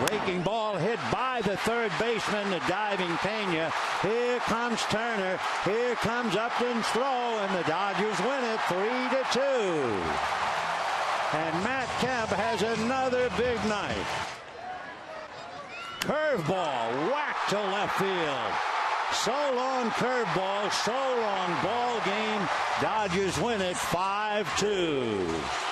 Breaking ball hit by the third baseman, the diving Pena. Here comes Turner. Here comes Upton's throw, and the Dodgers win it 3-2. And Matt Kemp has another big night. Curveball whacked to left field. So long curveball, so long ball game. Dodgers win it 5-2.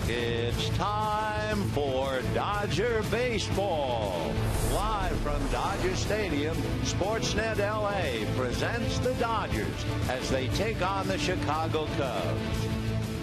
It's time for Dodger baseball. Live from Dodger Stadium, Sportsnet LA presents the Dodgers as they take on the Chicago Cubs.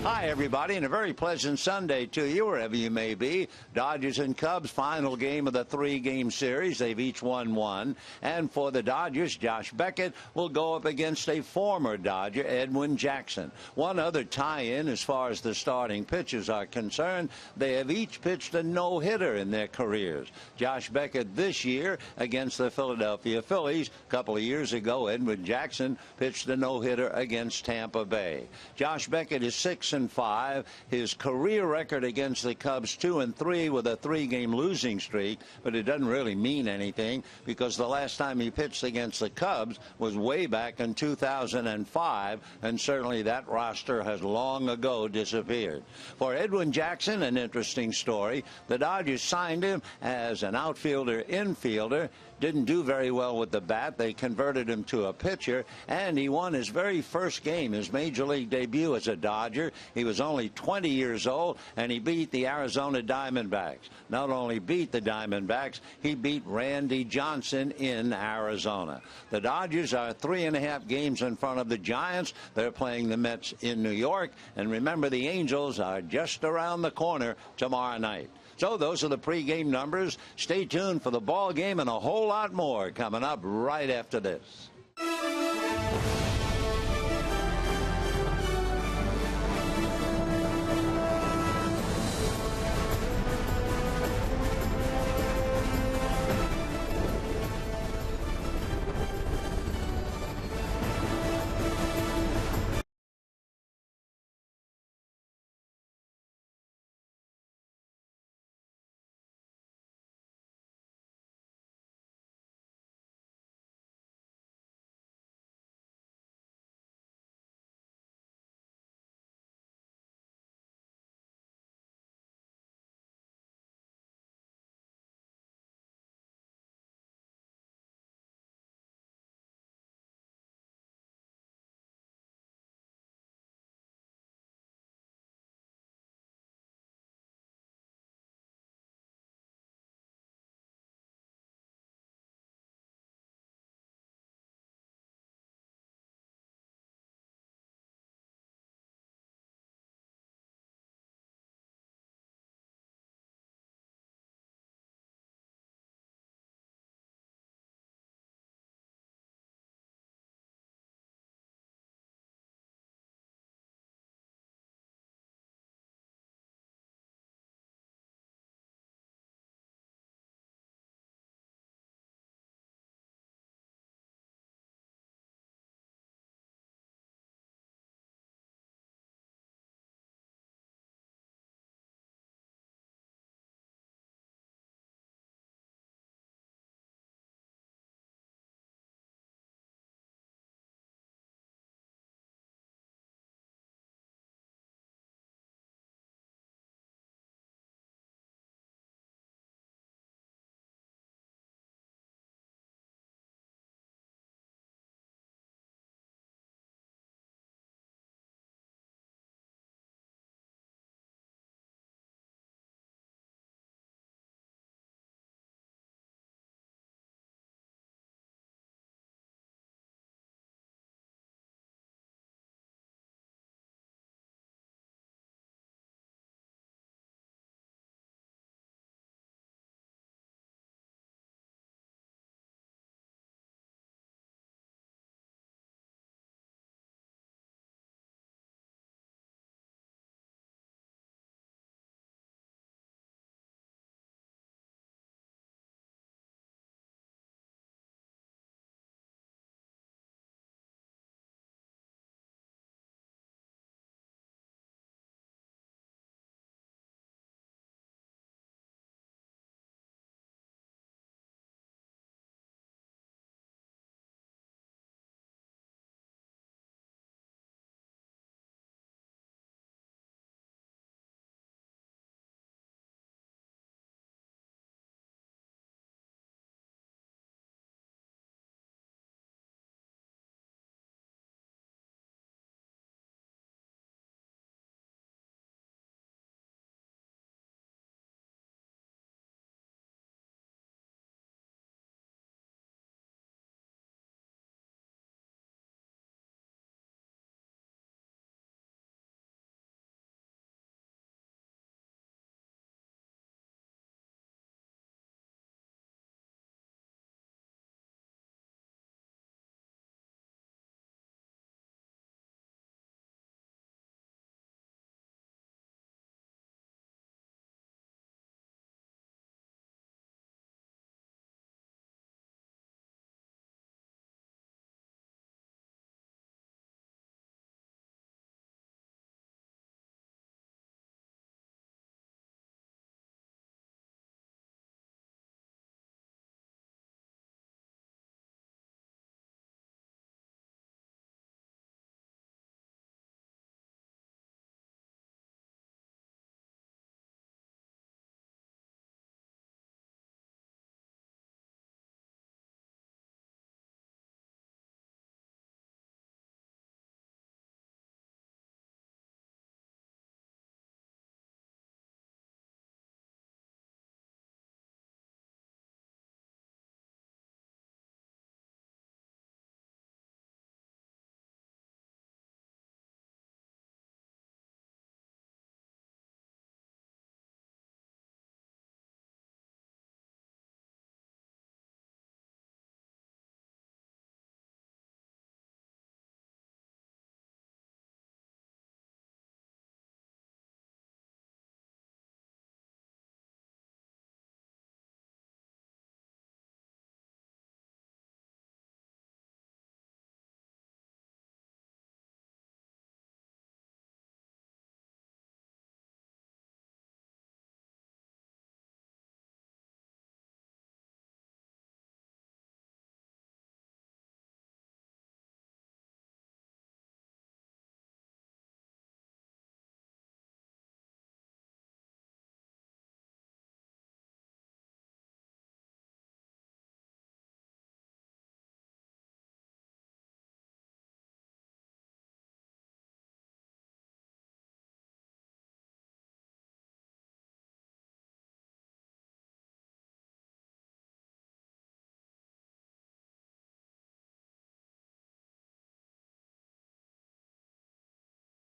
Hi, everybody, and a very pleasant Sunday to you, wherever you may be. Dodgers and Cubs, final game of the three-game series. They've each won one. And for the Dodgers, Josh Beckett will go up against a former Dodger, Edwin Jackson. One other tie-in as far as the starting pitchers are concerned, they have each pitched a no-hitter in their careers. Josh Beckett this year against the Philadelphia Phillies. A couple of years ago, Edwin Jackson pitched a no-hitter against Tampa Bay. Josh Beckett is 6-5. His career record against the Cubs 2-3 with a three-game losing streak, but it doesn't really mean anything because the last time he pitched against the Cubs was way back in 2005, and certainly that roster has long ago disappeared. For Edwin Jackson, an interesting story. The Dodgers signed him as an outfielder-infielder. Didn't do very well with the bat. They converted him to a pitcher, and he won his very first game, his major league debut as a Dodger. He was only 20 years old, and he beat the Arizona Diamondbacks. Not only beat the Diamondbacks, he beat Randy Johnson in Arizona. The Dodgers are 3.5 games in front of the Giants. They're playing the Mets in New York. And remember, the Angels are just around the corner tomorrow night. So those are the pregame numbers. Stay tuned for the ball game and a whole lot more coming up right after this.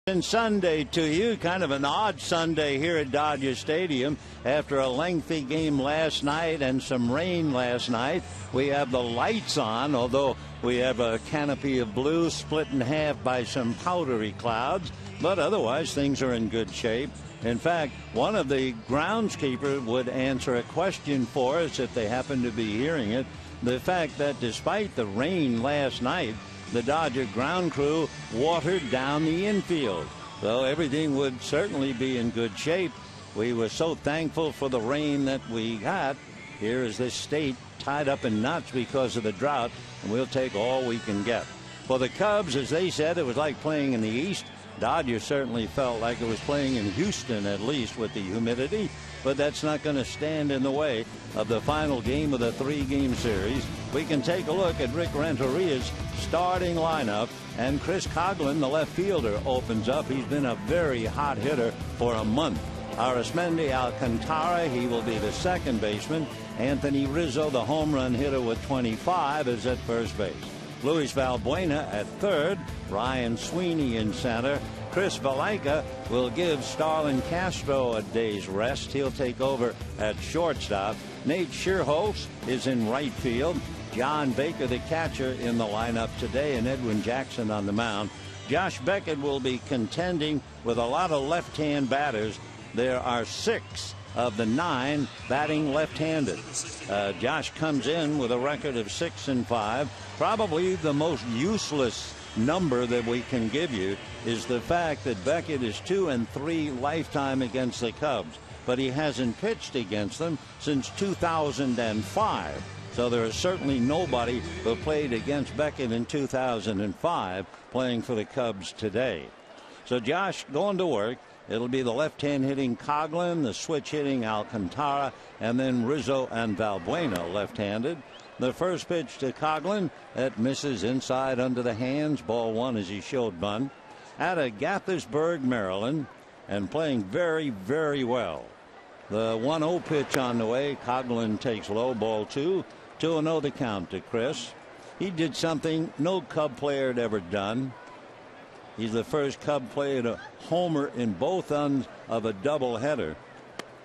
And Sunday to you, kind of an odd Sunday here at Dodger Stadium. After a lengthy game last night and some rain last night, we have the lights on, although we have a canopy of blue split in half by some powdery clouds, but otherwise things are in good shape. In fact, one of the groundskeepers would answer a question for us if they happen to be hearing it. The fact that despite the rain last night, the Dodger ground crew watered down the infield. So everything would certainly be in good shape. We were so thankful for the rain that we got. Here is this state tied up in knots because of the drought, and we'll take all we can get. For the Cubs, as they said, it was like playing in the East. Dodgers certainly felt like it was playing in Houston, at least with the humidity, but that's not going to stand in the way of the final game of the three-game series. We can take a look at Rick Renteria's starting lineup, and Chris Coghlan, the left fielder, opens up. He's been a very hot hitter for a month. Arismendi Alcantara, he will be the second baseman. Anthony Rizzo, the home run hitter with 25, is at first base. Luis Valbuena at third, Ryan Sweeney in center. Chris Valaika will give Starlin Castro a day's rest. He'll take over at shortstop. Nate Schierholtz is in right field. John Baker, the catcher, in the lineup today, and Edwin Jackson on the mound. Josh Beckett will be contending with a lot of left-hand batters. There are 6 of the 9 batting left-handed. Josh comes in with a record of 6-5. Probably the most useless number that we can give you is the fact that Beckett is 2-3 lifetime against the Cubs, but he hasn't pitched against them since 2005. So there is certainly nobody who played against Beckett in 2005 playing for the Cubs today. So Josh going to work. It'll be the left-hand hitting Coghlan, the switch hitting Alcantara, and then Rizzo and Valbuena left-handed. The first pitch to Coghlan, that misses inside under the hands. Ball 1 as he showed bunt. Out of Gaithersburg, Maryland, and playing very, very well. The 1-0 pitch on the way. Coghlan takes low, ball 2. 2-0 the count to Chris. He did something no Cub player had ever done. He's the first Cub player to homer in both ends of a doubleheader,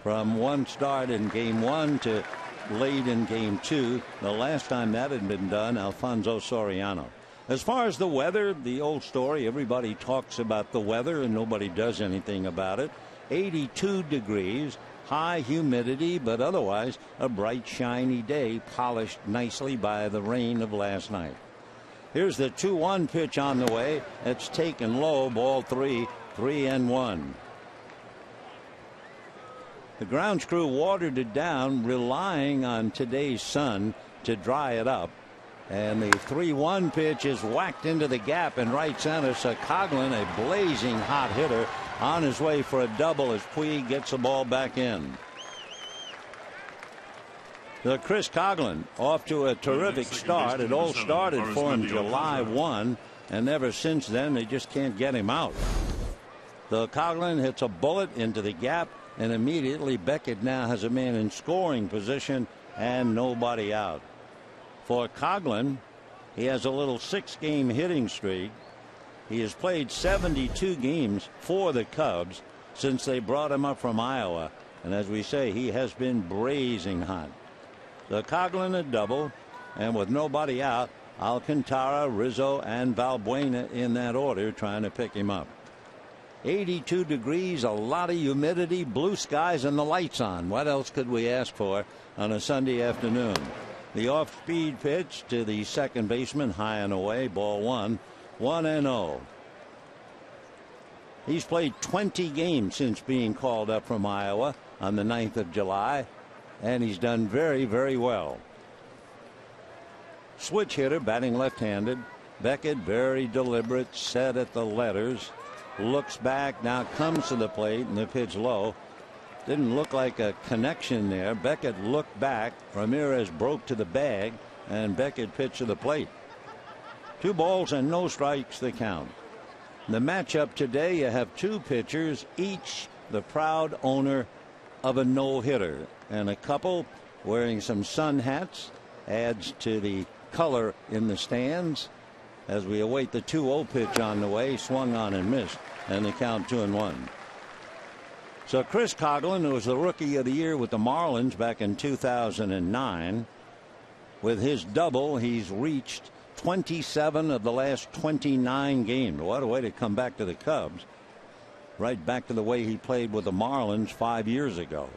from one start in game 1 to late in game 2. The last time that had been done, Alfonso Soriano. As far as the weather, the old story, everybody talks about the weather and nobody does anything about it. 82 degrees, high humidity, but otherwise a bright, shiny day, polished nicely by the rain of last night. Here's the 2-1 pitch on the way. It's taken low, ball 3, 3-1. The grounds crew watered it down, relying on today's sun to dry it up. And the 3-1 pitch is whacked into the gap in right center. So Coghlan, a blazing hot hitter, on his way for a double as Puig gets the ball back in. So Chris Coghlan off to a terrific start. It all started for him July 1, and ever since then they just can't get him out. So Coghlan hits a bullet into the gap, and immediately Beckett now has a man in scoring position and nobody out. For Coghlan, he has a little 6-game hitting streak. He has played 72 games for the Cubs since they brought him up from Iowa, and as we say, he has been blazing hot. The Coghlan a double, and with nobody out, Alcantara, Rizzo, and Valbuena in that order trying to pick him up. 82 degrees, a lot of humidity, blue skies, and the lights on. What else could we ask for on a Sunday afternoon? The off-speed pitch to the second baseman, high and away, ball 1, 1-0. He's played 20 games since being called up from Iowa on the 9th of July. And he's done very, very well. Switch hitter, batting left-handed. Beckett, very deliberate, set at the letters. Looks back, now comes to the plate, and the pitch low. Didn't look like a connection there. Beckett looked back. Ramirez broke to the bag, and Beckett pitched to the plate. 2 balls and no strikes the count. The matchup today, you have 2 pitchers, each the proud owner of a no-hitter, and a couple wearing some sun hats adds to the color in the stands as we await the 2-0 pitch on the way. Swung on and missed. and the count 2-1. So Chris Coghlan, who was the Rookie of the Year with the Marlins back in 2009, with his double, he's reached 27 of the last 29 games. What a way to come back to the Cubs. Right back to the way he played with the Marlins 5 years ago.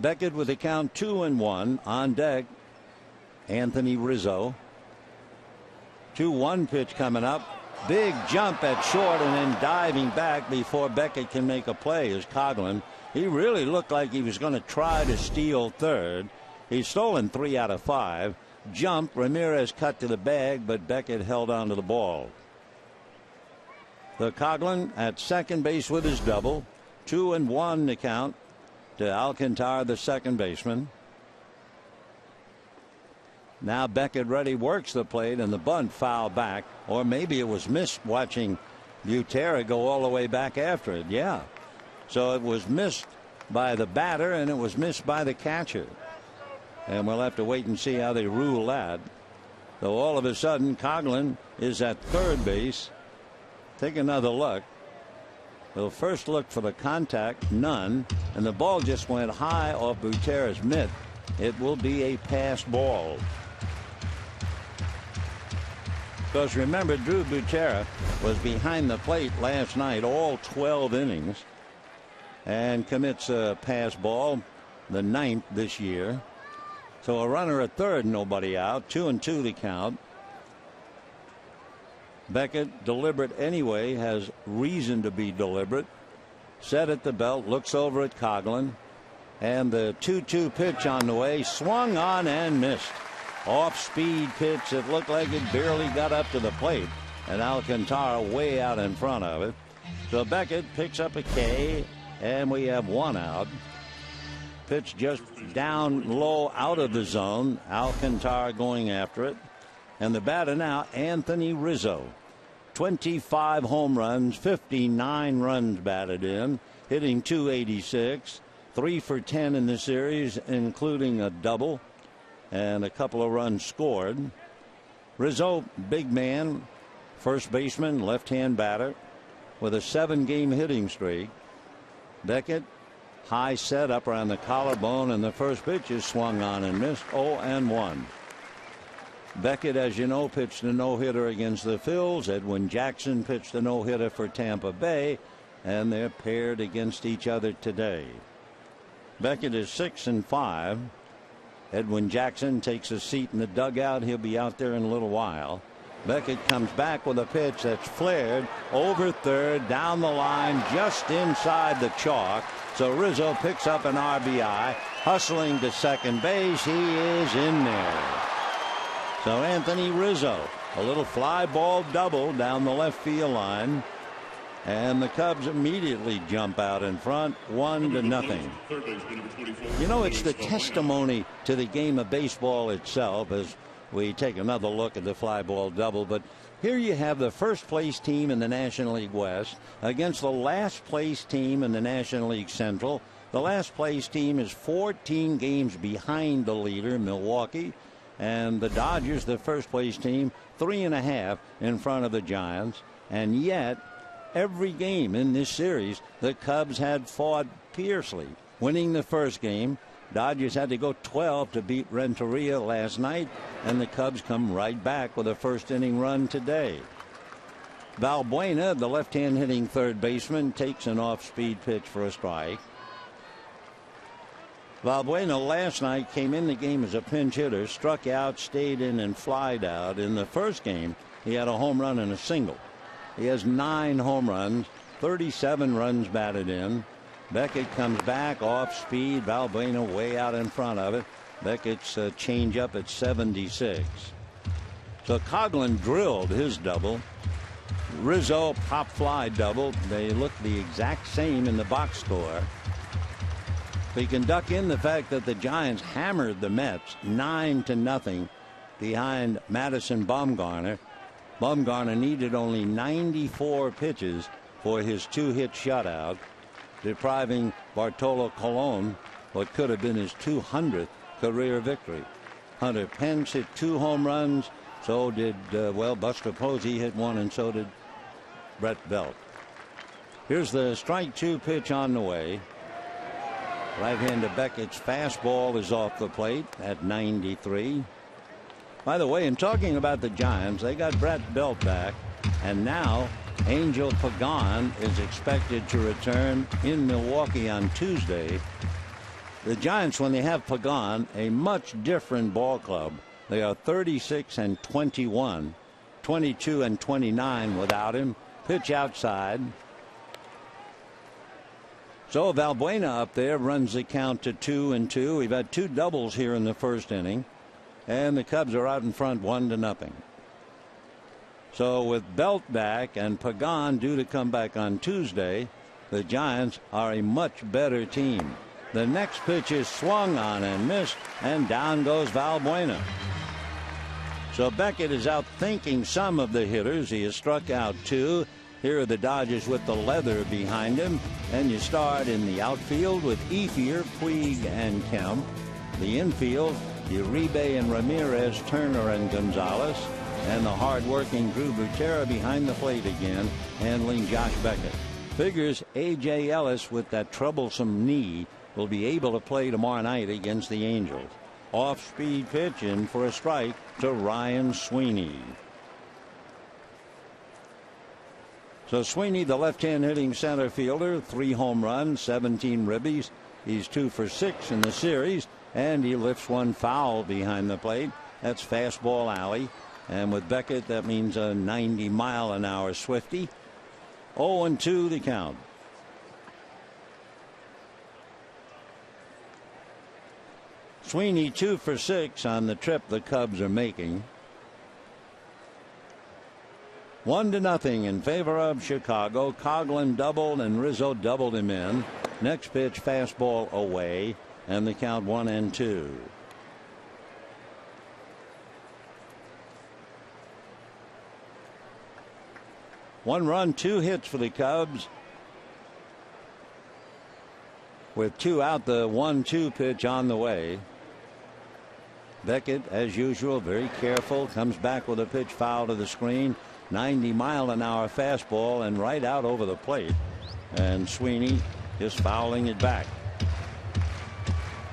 Beckett with the count 2-1. On deck, Anthony Rizzo. 2-1 pitch coming up. Big jump at short and then diving back before Beckett can make a play is Coghlan. He really looked like he was going to try to steal third. He's stolen 3 out of 5. Jump, Ramirez cut to the bag, but Beckett held on to the ball. The Coghlan at second base with his double. 2-1 the count to Alcantara, the second baseman. Now Beckett ready, works the plate, and the bunt foul back, or maybe it was missed watching Butera go all the way back after it. Yeah. So it was missed by the batter and it was missed by the catcher. And we'll have to wait and see how they rule that. So all of a sudden Coghlan is at third base. Take another look. We'll first look for the contact, none, and the ball just went high off Butera's mitt. It will be a pass ball. Because remember, Drew Butera was behind the plate last night all 12 innings and commits a pass ball, the 9th this year. So a runner at third, nobody out. 2-2 the count. Beckett, deliberate anyway, has reason to be deliberate. Set at the belt, looks over at Coghlan. And the 2-2 pitch on the way, swung on and missed. Off-speed pitch. It looked like it barely got up to the plate. And Alcantara way out in front of it. So Beckett picks up a K, and we have one out. Pitch just down low out of the zone. Alcantara going after it. And the batter now, Anthony Rizzo. 25 home runs, 59 runs batted in, hitting .286, 3 for 10 in the series, including a double and a couple of runs scored. Rizzo, big man, first baseman, left-hand batter with a 7-game hitting streak. Beckett, high set up around the collarbone, and the first pitch is swung on and missed. 0-1. Beckett, as you know, pitched a no-hitter against the Phillies. Edwin Jackson pitched a no-hitter for Tampa Bay, and they're paired against each other today. Beckett is 6-5. Edwin Jackson takes a seat in the dugout. He'll be out there in a little while. Beckett comes back with a pitch that's flared over third, down the line, just inside the chalk. So Rizzo picks up an RBI, hustling to second base. He is in there. So Anthony Rizzo, a little fly ball double down the left field line. And the Cubs immediately jump out in front, 1-0. You know, it's the testimony to the game of baseball itself as we take another look at the fly ball double. But here you have the first place team in the National League West against the last place team in the National League Central. The last place team is 14 games behind the leader, Milwaukee. And the Dodgers, the first place team, 3.5 in front of the Giants. And yet, every game in this series, the Cubs had fought fiercely. Winning the first game, Dodgers had to go 12 to beat Renteria last night, and the Cubs come right back with a first-inning run today. Valbuena, the left-hand hitting third baseman, takes an off-speed pitch for a strike. Valbuena last night came in the game as a pinch hitter, struck out, stayed in, and flied out. In the first game, he had a home run and a single. He has 9 home runs, 37 runs batted in. Beckett comes back off speed. Valbuena way out in front of it. Beckett's change up at 76. So Coghlan drilled his double. Rizzo pop fly double. They look the exact same in the box score. We can duck in the fact that the Giants hammered the Mets 9-0 behind Madison Bumgarner. Bumgarner needed only 94 pitches for his 2-hit shutout, depriving Bartolo Colon what could have been his 200th career victory. Hunter Pence hit 2 home runs. So did Buster Posey hit 1, and so did Brett Belt. Here's the strike 2 pitch on the way. Right-hander Beckett's fastball is off the plate at 93. By the way, in talking about the Giants, they got Brett Belt back, and now Angel Pagan is expected to return in Milwaukee on Tuesday. The Giants, when they have Pagan, a much different ball club. They are 36-21, 22-29 without him. Pitch outside. So Valbuena up there runs the count to 2-2. We've had 2 doubles here in the first inning, and the Cubs are out in front 1-0. So with Belt back and Pagan due to come back on Tuesday, the Giants are a much better team. The next pitch is swung on and missed, and down goes Valbuena. So Beckett is out thinking some of the hitters. He has struck out 2. Here are the Dodgers with the leather behind him. And you start in the outfield with Ethier, Puig, and Kemp. The infield, Uribe and Ramirez, Turner and Gonzalez. And the hard-working Drew Butera behind the plate again, handling Josh Beckett. Figures A.J. Ellis, with that troublesome knee, will be able to play tomorrow night against the Angels. Off-speed pitch in for a strike to Ryan Sweeney. So Sweeney, the left-hand hitting center fielder, 3 home runs, 17 ribbies. He's 2 for 6 in the series, and he lifts 1 foul behind the plate. That's fastball alley. And with Beckett, that means a 90-mile-an-hour Swifty. 0-2 the count. Sweeney 2 for 6 on the trip the Cubs are making. 1-0 in favor of Chicago. Coghlan doubled and Rizzo doubled him in. Next pitch, fastball away, and the count 1-2. One run, 2 hits for the Cubs. With 2 out, the 1-2 pitch on the way. Beckett, as usual, very careful, comes back with a pitch foul to the screen. 90-mile-an-hour fastball and right out over the plate. And Sweeney just fouling it back.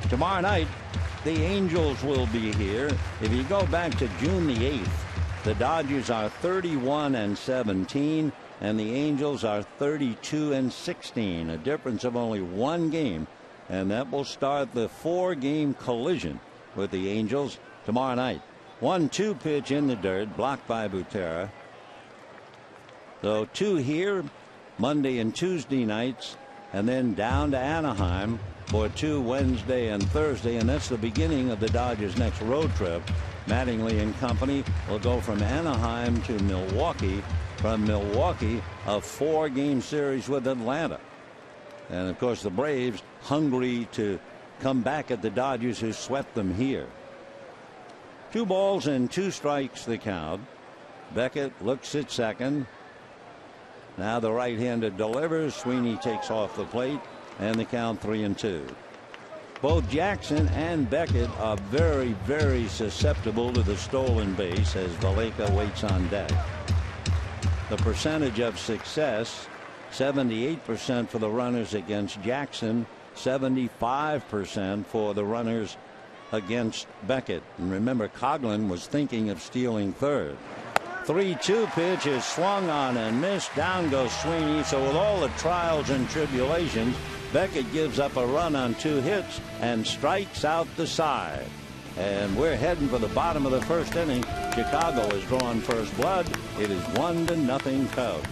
Tomorrow night, the Angels will be here. If you go back to June the 8th, the Dodgers are 31-17, and the Angels are 32-16, a difference of only 1 game, and that will start the 4-game collision with the Angels tomorrow night. 1-2 pitch in the dirt, blocked by Butera. So 2 here Monday and Tuesday nights, and then down to Anaheim for 2 Wednesday and Thursday, and that's the beginning of the Dodgers' next road trip. Mattingly and company will go from Anaheim to Milwaukee. From Milwaukee, a 4-game series with Atlanta. And of course, the Braves hungry to come back at the Dodgers, who swept them here. 2 balls and 2 strikes the count. Beckett looks at second. Now the right-hander delivers. Sweeney takes off the plate, and the count 3-2. Both Jackson and Beckett are very, very susceptible to the stolen base as Valleca waits on deck. The percentage of success, 78% for the runners against Jackson, 75% for the runners against Beckett. And remember, Coghlan was thinking of stealing third. 3-2 pitch is swung on and missed. Down goes Sweeney. So with all the trials and tribulations, Beckett gives up a run on 2 hits and strikes out the side. And we're heading for the bottom of the first inning. Chicago has drawn first blood. It is 1-0 Cubs.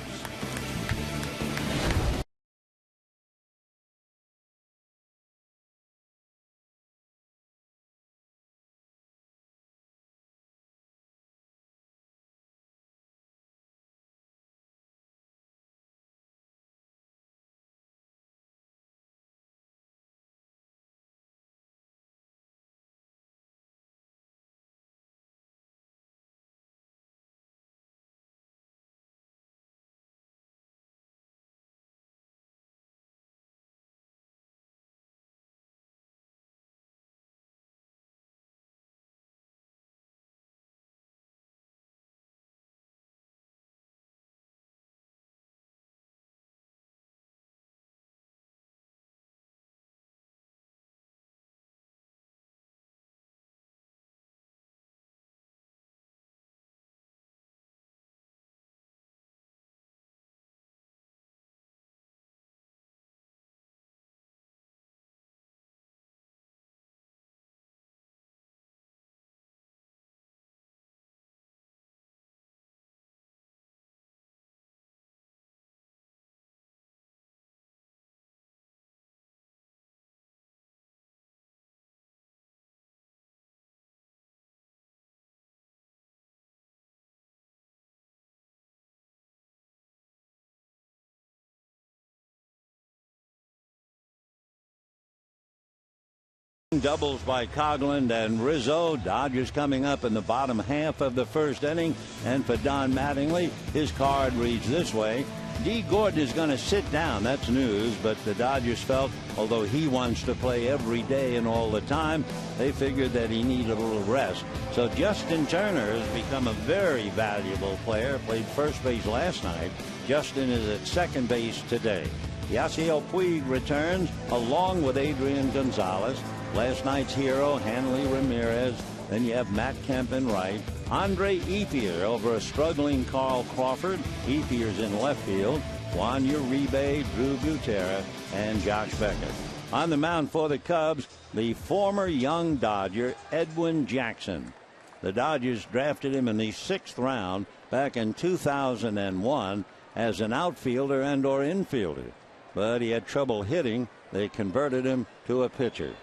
Doubles by Coghlan and Rizzo. Dodgers coming up in the bottom half of the first inning. And for Don Mattingly, his card reads this way. D. Gordon is going to sit down. That's news, but the Dodgers felt, although he wants to play every day and all the time, they figured that he needed a little rest. So Justin Turner has become a very valuable player. Played first base last night. Justin is at second base today. Yasiel Puig returns along with Adrian Gonzalez. Last night's hero, Hanley Ramirez. Then you have Matt Kemp in right. Andre Ethier over a struggling Carl Crawford. Ethier's in left field. Juan Uribe, Drew Gutierrez, and Josh Beckett. On the mound for the Cubs, the former young Dodger, Edwin Jackson. The Dodgers drafted him in the 6th round back in 2001 as an outfielder and or infielder. But he had trouble hitting. They converted him to a pitcher.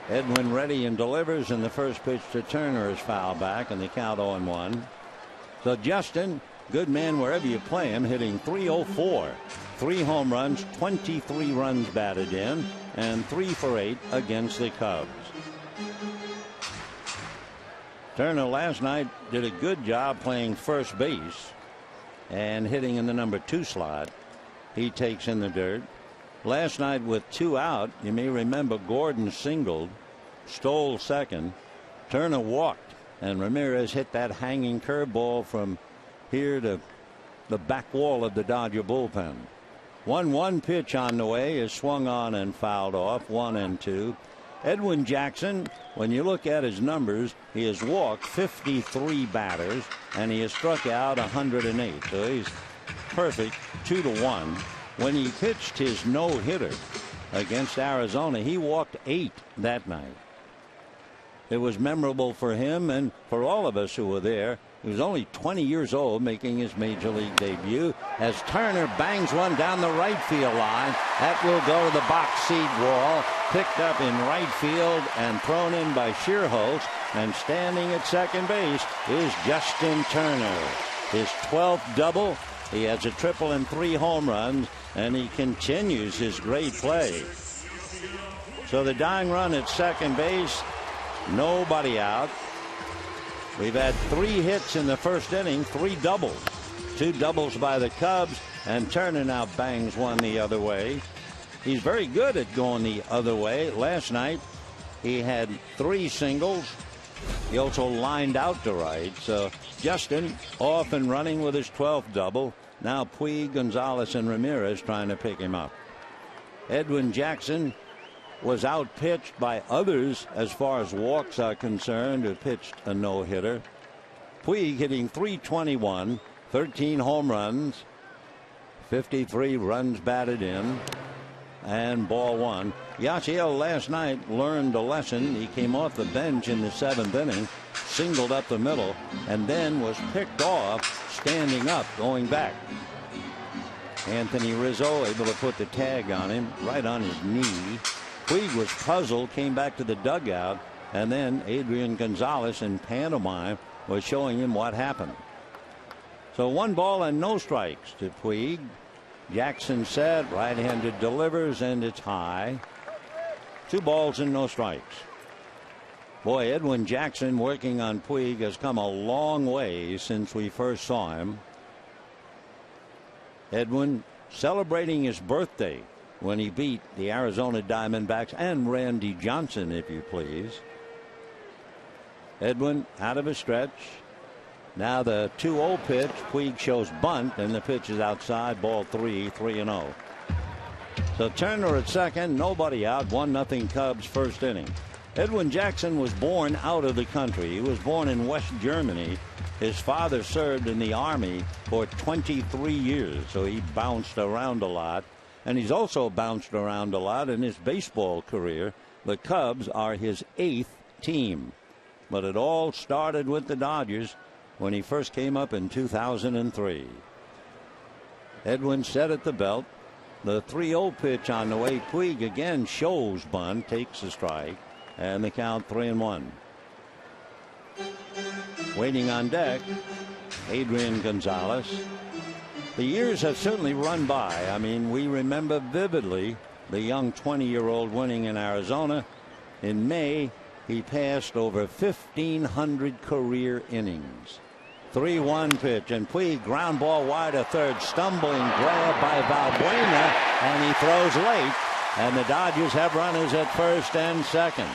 Edwin ready and delivers, and the first pitch to Turner is foul back, and the count 0-1. So Justin, good man wherever you play him, hitting .304. 3 home runs, 23 runs batted in, and 3 for 8 against the Cubs. Turner last night did a good job playing first base and hitting in the number 2 slot. He takes in the dirt. Last night with 2 out, you may remember Gordon singled, stole second, Turner walked, and Ramirez hit that hanging curveball from here to the back wall of the Dodger bullpen. 1-1 pitch on the way is swung on and fouled off. 1-2. Edwin Jackson, when you look at his numbers, he has walked 53 batters and he has struck out 108. So he's perfect, 2-1. When he pitched his no-hitter against Arizona, he walked 8 that night. It was memorable for him and for all of us who were there. He was only 20 years old, making his major league debut, as Turner bangs one down the right field line. That will go to the box seat wall, picked up in right field and thrown in by Shearholtz. And standing at second base is Justin Turner. His 12th double. He has a triple and 3 home runs, and he continues his great play. So the dying run at second base, nobody out. We've had 3 hits in the first inning, 3 doubles. 2 doubles by the Cubs, and Turner now bangs one the other way. He's very good at going the other way. Last night he had 3 singles. He also lined out to right. So Justin off and running with his 12th double. Now Puig, Gonzalez, and Ramirez trying to pick him up. Edwin Jackson was outpitched by others as far as walks are concerned, who pitched a no-hitter. Puig hitting .321, 13 home runs, 53 runs batted in, and ball 1. Yasiel last night learned a lesson. He came off the bench in the 7th inning, singled up the middle, and then was picked off standing up, going back. Anthony Rizzo able to put the tag on him, right on his knee. Puig was puzzled, came back to the dugout, and then Adrian Gonzalez in pantomime was showing him what happened. So 1 ball and no strikes to Puig. Jackson set, right-handed delivers, and it's high. 2 balls and no strikes. Boy, Edwin Jackson working on Puig has come a long way since we first saw him. Edwin celebrating his birthday when he beat the Arizona Diamondbacks and Randy Johnson, if you please. Edwin out of a stretch. Now the 2-0 pitch. Puig shows bunt, and the pitch is outside. Ball 3, 3-0. So Turner at second, nobody out. 1-0 Cubs first inning. Edwin Jackson was born out of the country. He was born in West Germany. His father served in the Army for 23 years, so he bounced around a lot. And he's also bounced around a lot in his baseball career. The Cubs are his 8th team. But it all started with the Dodgers when he first came up in 2003. Edwin set at the belt. The 3-0 pitch on the way. Puig again shows bunt, takes a strike, and the count 3-1. Waiting on deck, Adrian Gonzalez. The years have certainly run by. I mean, we remember vividly the young 20-year-old winning in Arizona. In May, he passed over 1,500 career innings. 3-1 pitch, and Puig ground ball wide to third, stumbling grab by Valbuena, and he throws late, and the Dodgers have runners at first and second.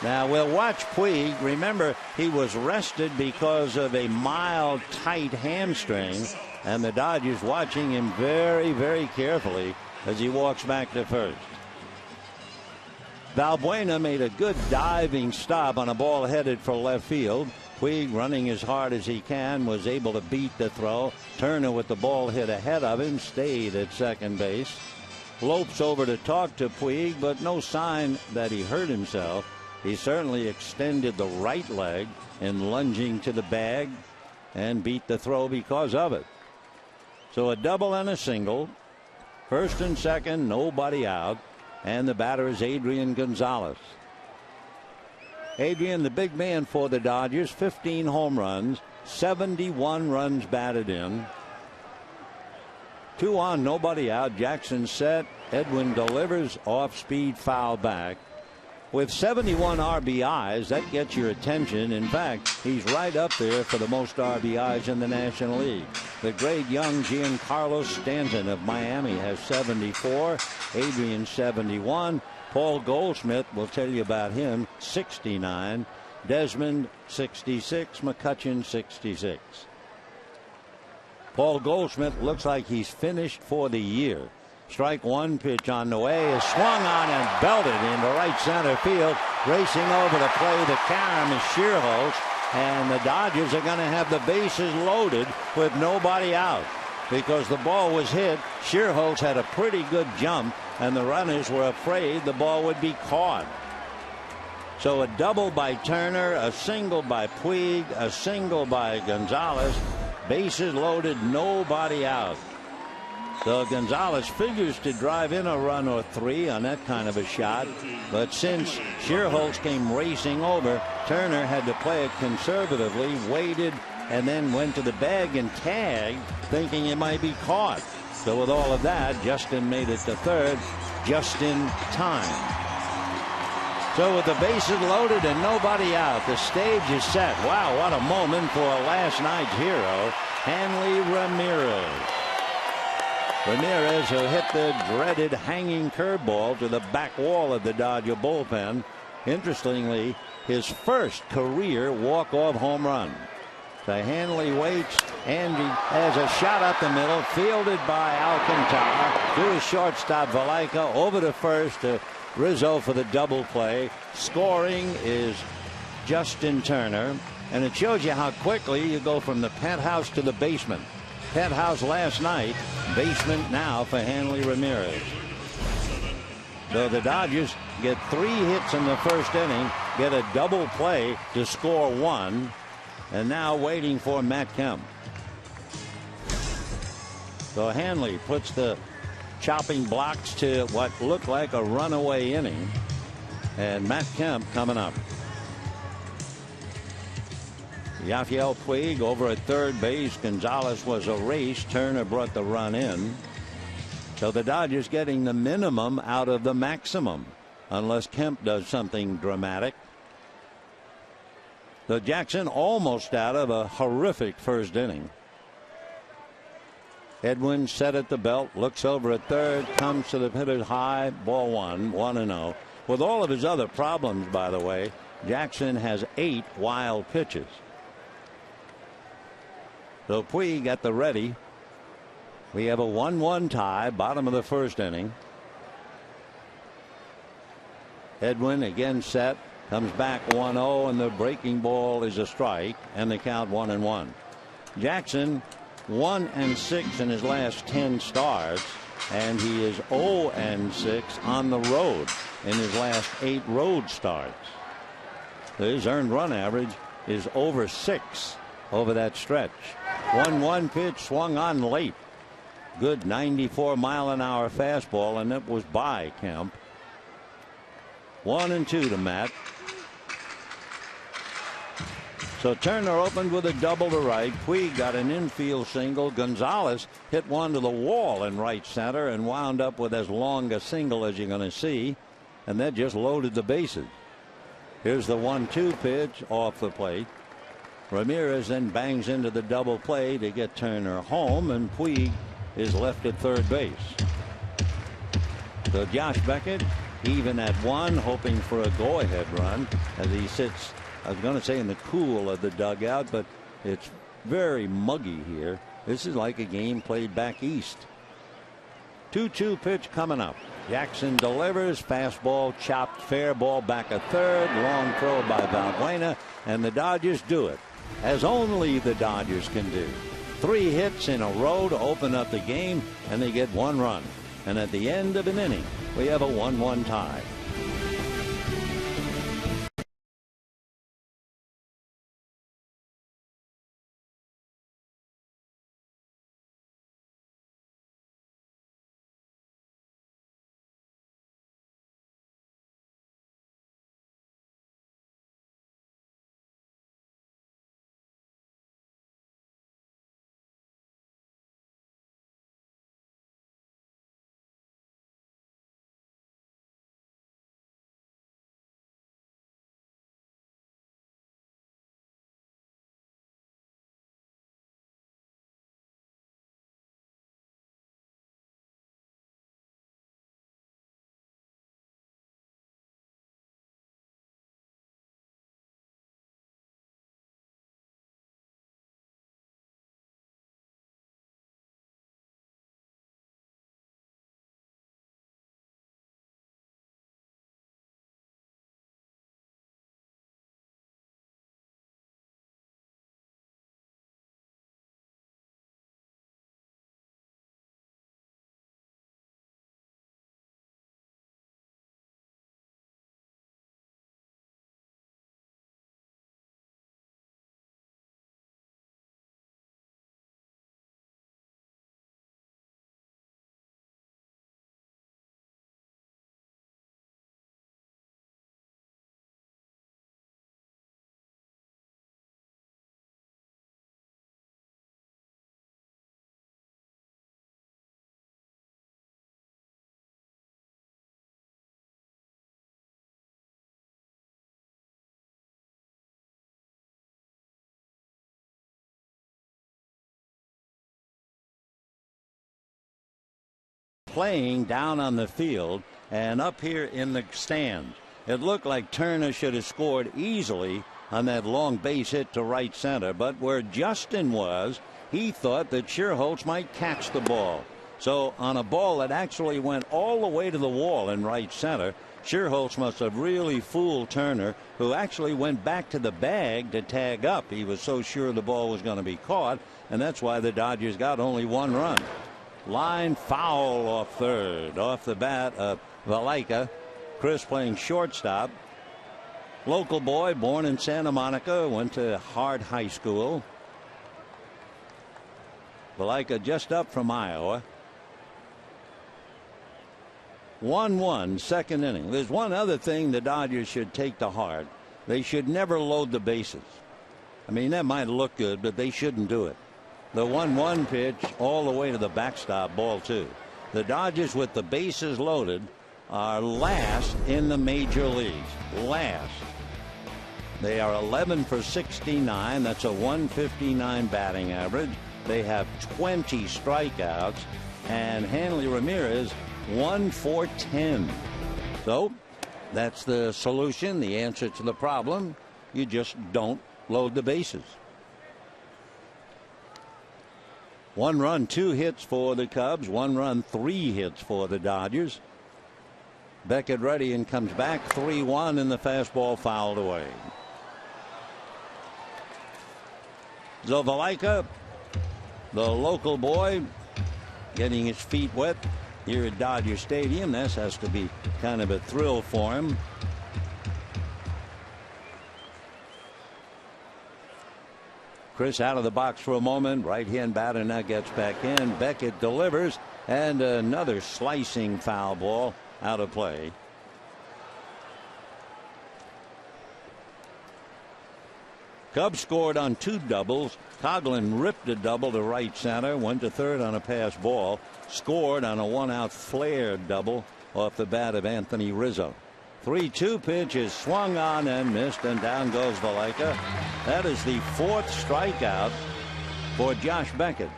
Now we'll watch Puig. Remember, he was rested because of a mild, tight hamstring, and the Dodgers watching him very, very carefully as he walks back to first. Valbuena made a good diving stop on a ball headed for left field. Puig, running as hard as he can, was able to beat the throw. Turner, with the ball hit ahead of him, stayed at second base. Lopes over to talk to Puig, but no sign that he hurt himself. He certainly extended the right leg in lunging to the bag and beat the throw because of it. So a double and a single. First and second, nobody out. And the batter is Adrian Gonzalez. Adrian, the big man for the Dodgers, 15 home runs, 71 runs batted in. 2 on, nobody out. Jackson set. Edwin delivers off-speed foul back. With 71 RBIs, that gets your attention. In fact, he's right up there for the most RBIs in the National League. The great young Giancarlo Stanton of Miami has 74. Adrian 71. Paul Goldschmidt, we'll tell you about him, 69. Desmond 66. McCutchen 66. Paul Goldschmidt looks like he's finished for the year. Strike one, pitch on the way, is swung on and belted into right center field. Racing over to play the carom is Schierholtz, and the Dodgers are going to have the bases loaded with nobody out because the ball was hit. Schierholtz had a pretty good jump, and the runners were afraid the ball would be caught. So a double by Turner, a single by Puig, a single by Gonzalez. Bases loaded, nobody out. So Gonzalez figures to drive in a run or 3 on that kind of a shot. But since Schierholtz came racing over, Turner had to play it conservatively, waited, and then went to the bag and tagged, thinking it might be caught. So with all of that, Justin made it to third just in time. So with the bases loaded and nobody out, the stage is set. Wow, what a moment for last night's hero, Hanley Ramirez. Ramirez, who hit the dreaded hanging curveball to the back wall of the Dodger bullpen. Interestingly, his first career walk-off home run. So Hanley waits. Andy has a shot up the middle, fielded by Alcantara. To his shortstop Valaika, over to first to Rizzo for the double play. Scoring is Justin Turner. And it shows you how quickly you go from the penthouse to the basement. Penthouse last night, basement now for Hanley Ramirez. So the Dodgers get 3 hits in the first inning, get a double play to score 1, and now waiting for Matt Kemp. So Hanley puts the chopping blocks to what looked like a runaway inning, and Matt Kemp coming up. Yasiel Puig over at third base. Gonzalez was erased. Turner brought the run in. So the Dodgers getting the minimum out of the maximum, unless Kemp does something dramatic. So Jackson almost out of a horrific first inning. Edwin set at the belt, looks over at third, comes to the hitters high, ball 1-0. With all of his other problems, by the way, Jackson has 8 wild pitches. So Puig at the ready. We have a 1-1 tie, bottom of the first inning. Edwin again set, comes back 1-0, and the breaking ball is a strike, and the count 1-1. Jackson 1-6 in his last 10 starts, and he is 0-6 on the road in his last 8 road starts. His earned run average is over 6 over that stretch. 1-1 pitch swung on late. Good 94-mile-an-hour fastball, and it was by Kemp. 1-2 to Matt. So Turner opened with a double to right. Puig got an infield single. Gonzalez hit one to the wall in right center and wound up with as long a single as you're going to see. and that just loaded the bases. Here's the 1-2 pitch off the plate. Ramirez then bangs into the double play to get Turner home, and Puig is left at third base. So Josh Beckett even at 1, hoping for a go-ahead run as he sits, I was going to say in the cool of the dugout, but it's very muggy here. This is like a game played back east. 2-2 pitch coming up. Jackson delivers, fastball chopped, fair ball back at third, long throw by Valbuena, and the Dodgers do it, as only the Dodgers can do. 3 hits in a row to open up the game, and they get 1 run. And at the end of an inning, we have a 1-1 tie. Playing down on the field and up here in the stand. It looked like Turner should have scored easily on that long base hit to right center, but where Justin was, he thought that Scherholz might catch the ball. So on a ball that actually went all the way to the wall in right center, Scherholz must have really fooled Turner, who actually went back to the bag to tag up. He was so sure the ball was going to be caught, and that's why the Dodgers got only 1 run. Line foul off third. Off the bat of Valaika. Chris playing shortstop. Local boy, born in Santa Monica, went to Hart High School. Valaika just up from Iowa. 1-1 second inning. There's one other thing the Dodgers should take to heart. They should never load the bases. I mean, that might look good, but they shouldn't do it. The 1-1 pitch all the way to the backstop, ball 2. The Dodgers with the bases loaded are last in the major leagues. Last. They are 11 for 69. That's a 159 batting average. They have 20 strikeouts. And Hanley Ramirez 1 for 10. So that's the solution, the answer to the problem. You just don't load the bases. 1 run, 2 hits for the Cubs. 1 run, 3 hits for the Dodgers. Beckett ready and comes back. 3-1, and the fastball fouled away. Valaika, the local boy, getting his feet wet here at Dodger Stadium. This has to be kind of a thrill for him. Chris out of the box for a moment. Right-hand batter now gets back in. Beckett delivers, and another slicing foul ball out of play. Cubs scored on 2 doubles. Coughlin ripped a double to right center, went to third on a pass ball, scored on a 1-out flare double off the bat of Anthony Rizzo. 3-2 pitch is swung on and missed, and down goes Valaika. That is the 4th strikeout for Josh Beckett.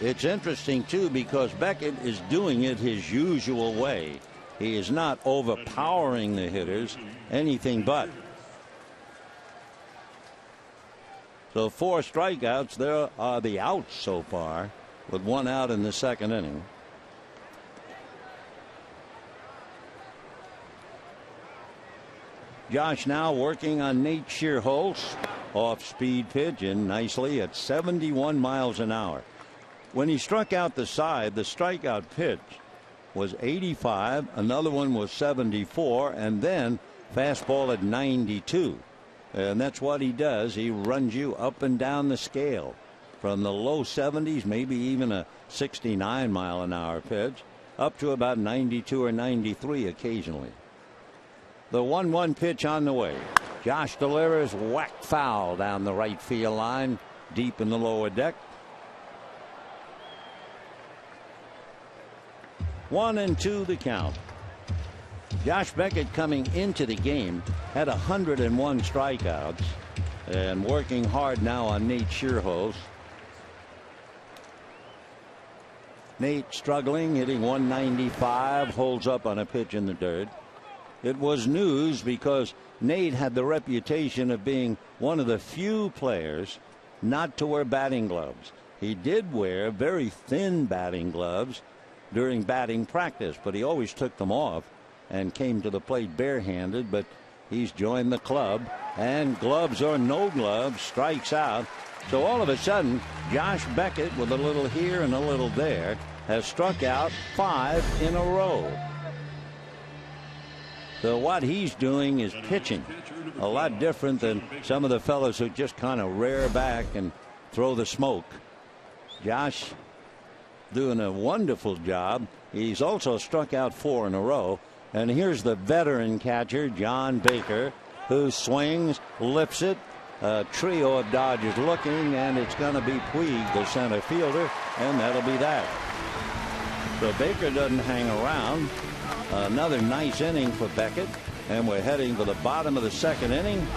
It's interesting, too, because Beckett is doing it his usual way. He is not overpowering the hitters, anything but. So 4 strikeouts. There are the outs so far, with 1 out in the 2nd inning. Josh now working on Nate Schierholtz. Off-speed pitch in nicely at 71 miles an hour. When he struck out the side, the strikeout pitch was 85. Another one was 74, and then fastball at 92. And that's what he does. He runs you up and down the scale from the low 70s, maybe even a 69 mile an hour pitch, up to about 92 or 93 occasionally. The 1-1 pitch on the way. Josh delivers, whack foul down the right field line, deep in the lower deck. 1-2 the count. Josh Beckett coming into the game had 101 strikeouts and working hard now on Nate Schierholtz. Nate struggling, hitting 195, holds up on a pitch in the dirt. It was news because Nate had the reputation of being one of the few players not to wear batting gloves. He did wear very thin batting gloves during batting practice, but he always took them off and came to the plate barehanded. But he's joined the club, and gloves or no gloves, strikes out. So all of a sudden, Josh Beckett, with a little here and a little there, has struck out 5 in a row. So what he's doing is pitching, a lot different than some of the fellows who just kind of rear back and throw the smoke. Josh doing a wonderful job. He's also struck out 4 in a row. And here's the veteran catcher, John Baker, who swings, lifts it. A trio of Dodgers looking, and it's going to be Puig, the center fielder, and that'll be that. So Baker doesn't hang around. Another nice inning for Beckett, and we're heading to the bottom of the 2nd inning,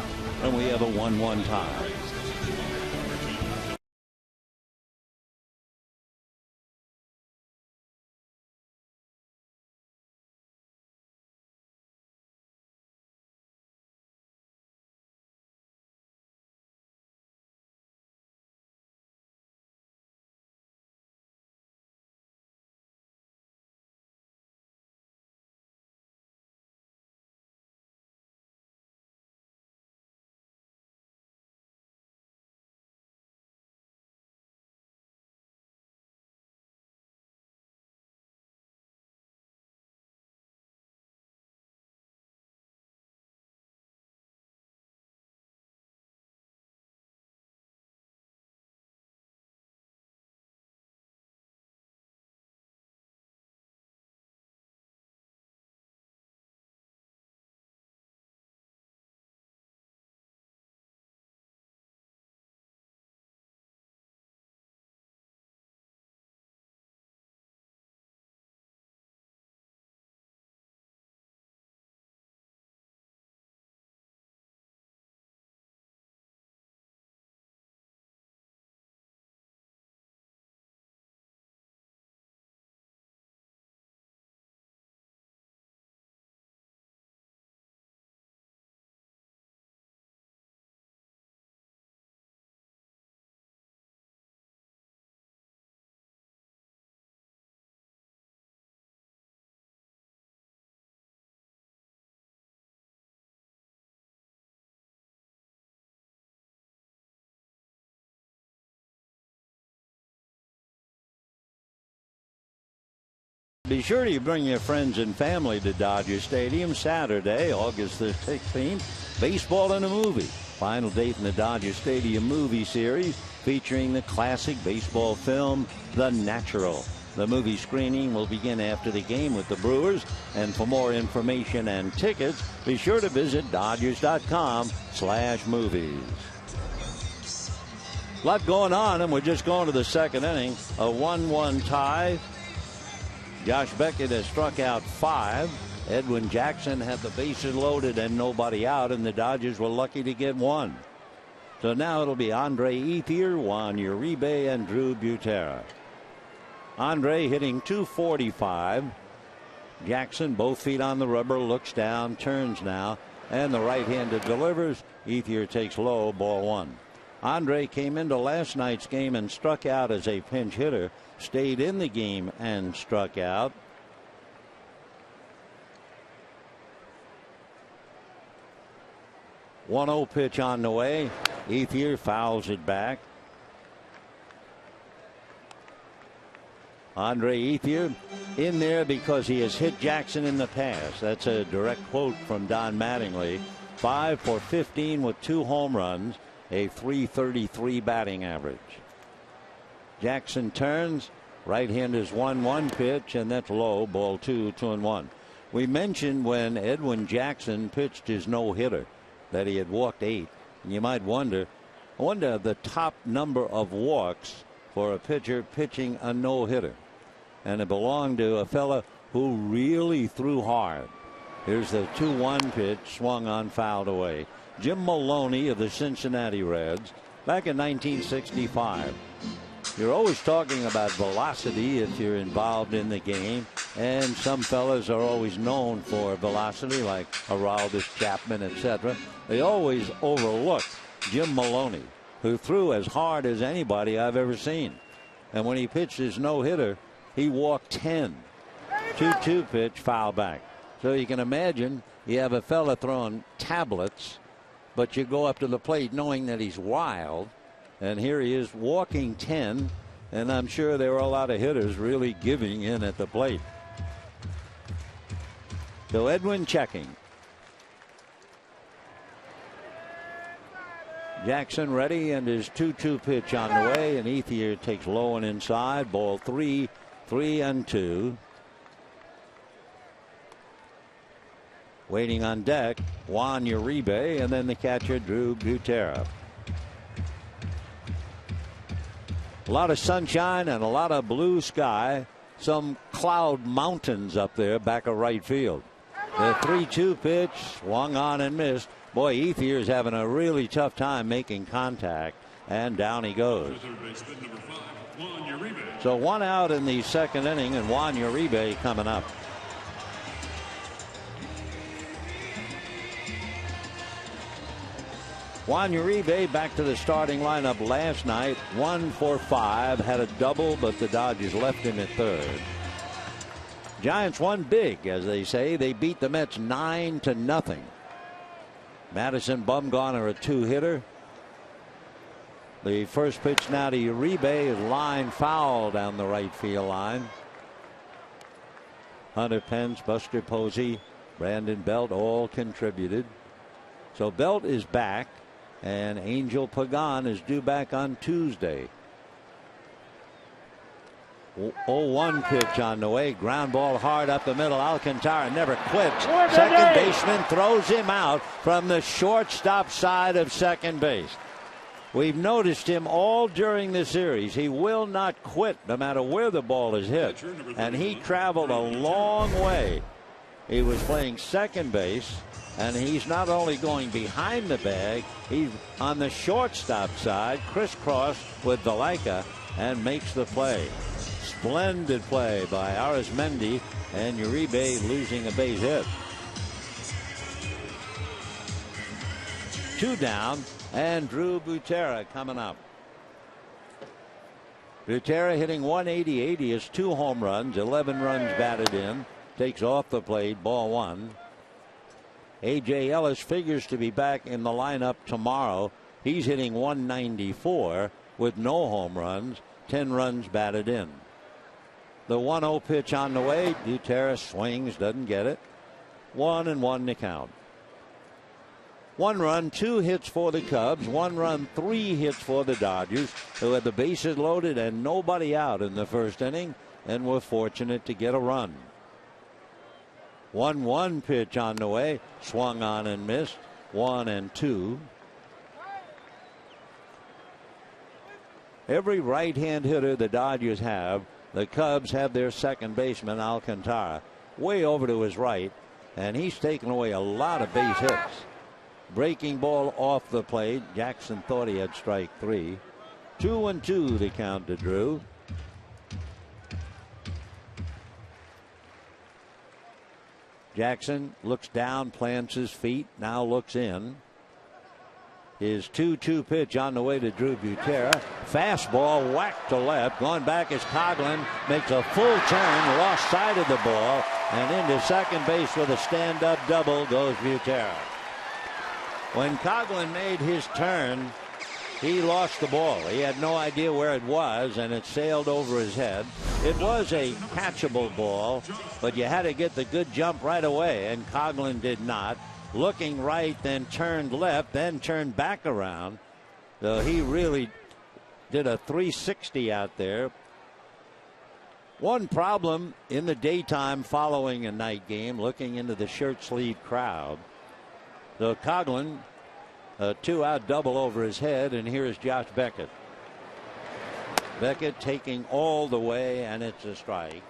and we have a 1-1 tie. Be sure you bring your friends and family to Dodger Stadium Saturday, August the 16th. Baseball and a movie. Final date in the Dodger Stadium movie series featuring the classic baseball film, The Natural. The movie screening will begin after the game with the Brewers. And for more information and tickets, be sure to visit Dodgers.com/movies. A lot going on, and we're just going to the 2nd inning. A 1-1 tie. Josh Beckett has struck out 5. Edwin Jackson had the bases loaded and nobody out, and the Dodgers were lucky to get 1. So now it'll be Andre Ethier, Juan Uribe, and Drew Butera. Andre hitting .245. Jackson, both feet on the rubber, looks down, turns now, and the right-handed delivers. Ethier takes low, ball 1. Andre came into last night's game and struck out as a pinch hitter, stayed in the game and struck out. .1-0 pitch on the way. Ethier fouls it back. Andre Ethier in there because he has hit Jackson in the past. That's a direct quote from Don Mattingly. 5 for 15 with 2 home runs, a .333 batting average. Jackson turns. Right hand is 1-1 pitch, and that's low, ball 2, 2-1. We mentioned when Edwin Jackson pitched his no-hitter that he had walked 8. And you might wonder the top number of walks for a pitcher pitching a no-hitter. And it belonged to a fella who really threw hard. Here's the 2-1 pitch, swung on, fouled away. Jim Maloney of the Cincinnati Reds back in 1965. You're always talking about velocity if you're involved in the game, and some fellas are always known for velocity, like Aroldis Chapman, etc. They always overlook Jim Maloney, who threw as hard as anybody I've ever seen. And when he pitched his no-hitter, he walked 10. 2-2 pitch, foul back. So you can imagine you have a fella throwing tablets, but you go up to the plate knowing that he's wild. And here he is walking 10, and I'm sure there were a lot of hitters really giving in at the plate. So Edwin checking. Jackson ready, and his 2-2 pitch on the way, and Ethier takes low and inside, ball 3, 3-2. Waiting on deck, Juan Uribe, and then the catcher, Drew Butera. A lot of sunshine and a lot of blue sky. Some cloud mountains up there back of right field. The 3-2 pitch swung on and missed. Boy, Ethier is having a really tough time making contact, and down he goes. So 1 out in the second inning, and Juan Uribe coming up. Juan Uribe back to the starting lineup last night. 1 for 5, had a double, but the Dodgers left him at third. Giants won big, as they say. They beat the Mets 9-0. Madison Bumgarner, a 2-hitter. The first pitch now to Uribe is line foul down the right field line. Hunter Pence, Buster Posey, Brandon Belt all contributed. So Belt is back, and Angel Pagan is due back on Tuesday. 0-1 pitch on the way. Ground ball hard up the middle. Alcantara never quits. Second baseman throws him out from the shortstop side of second base. We've noticed him all during the series. He will not quit no matter where the ball is hit. And he traveled a long way. He was playing second base, and he's not only going behind the bag, he's on the shortstop side, crisscross with Valaika, and makes the play. Splendid play by Arizmendi, and Uribe losing a base hit. 2 down, and Drew Butera coming up. Butera hitting .188. He has 2 home runs, 11 runs batted in. Takes off the plate, ball 1. A.J. Ellis figures to be back in the lineup tomorrow. He's hitting .194 with no home runs, 10 runs batted in. The 1-0 pitch on the way. Butera swings, doesn't get it. 1-1 to count. 1 run, 2 hits for the Cubs. 1 run, 3 hits for the Dodgers, who had the bases loaded and nobody out in the first inning, and were fortunate to get a run. 1-1 pitch on the way. Swung on and missed. 1-2. Every right-hand hitter the Dodgers have The Cubs have their second baseman, Alcantara, way over to his right, and he's taken away a lot of base hits. Breaking ball off the plate. Jackson thought he had strike 3. 2-2 the count to Drew. Jackson looks down, plants his feet, now looks in. His 2-2 pitch on the way to Drew Butera. Fastball whacked to left. Going back is Coghlan. Makes a full turn. Lost sight of the ball. And into second base with a stand-up double goes Butera. When Coghlan made his turn, he lost the ball. He had no idea where it was, and it sailed over his head. It was a catchable ball, but you had to get the good jump right away, and Coghlan did not. Looking right, then turned left, then turned back around. So he really did a 360 out there. One problem in the daytime following a night game, looking into the shirt sleeve crowd. So Coghlan, a 2-out double over his head, and here's Josh Beckett. Beckett taking all the way, and it's a strike.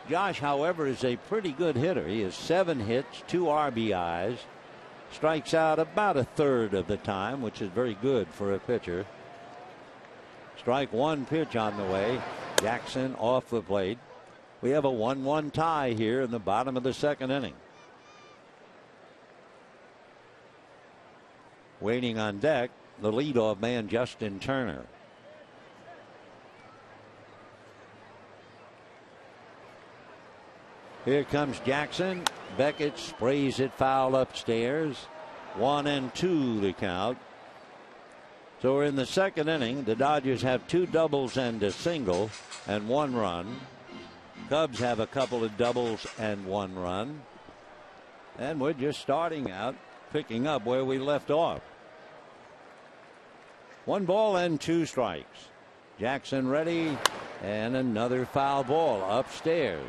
Josh, however, is a pretty good hitter. He has 7 hits, 2 RBIs. Strikes out about a third of the time, which is very good for a pitcher. Strike 1 pitch on the way. Jackson off the plate. We have a 1-1 tie here in the bottom of the second inning. Waiting on deck, the leadoff man, Justin Turner. Here comes Jackson. Beckett sprays it foul upstairs. 1-2 the count. So we're in the second inning. The Dodgers have 2 doubles and a single and 1 run. Cubs have a couple of doubles and 1 run. And we're just starting out, picking up where we left off. 1 ball and 2 strikes. Jackson ready, and another foul ball upstairs.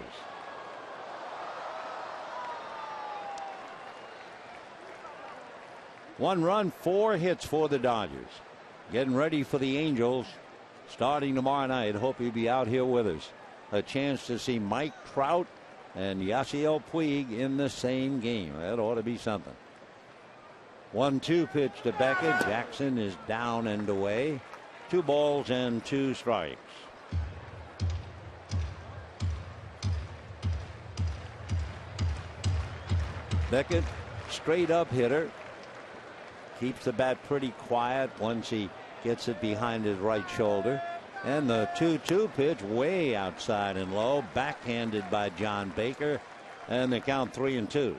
One run, 4 hits for the Dodgers. Getting ready for the Angels starting tomorrow night. Hope you'll be out here with us. A chance to see Mike Trout and Yasiel Puig in the same game. That ought to be something. 1-2 pitch to Beckett. Jackson is down and away. 2 balls and 2 strikes. Beckett, straight up hitter. Keeps the bat pretty quiet once he gets it behind his right shoulder. And the 2-2 pitch way outside and low. Backhanded by John Baker. And the count 3-2.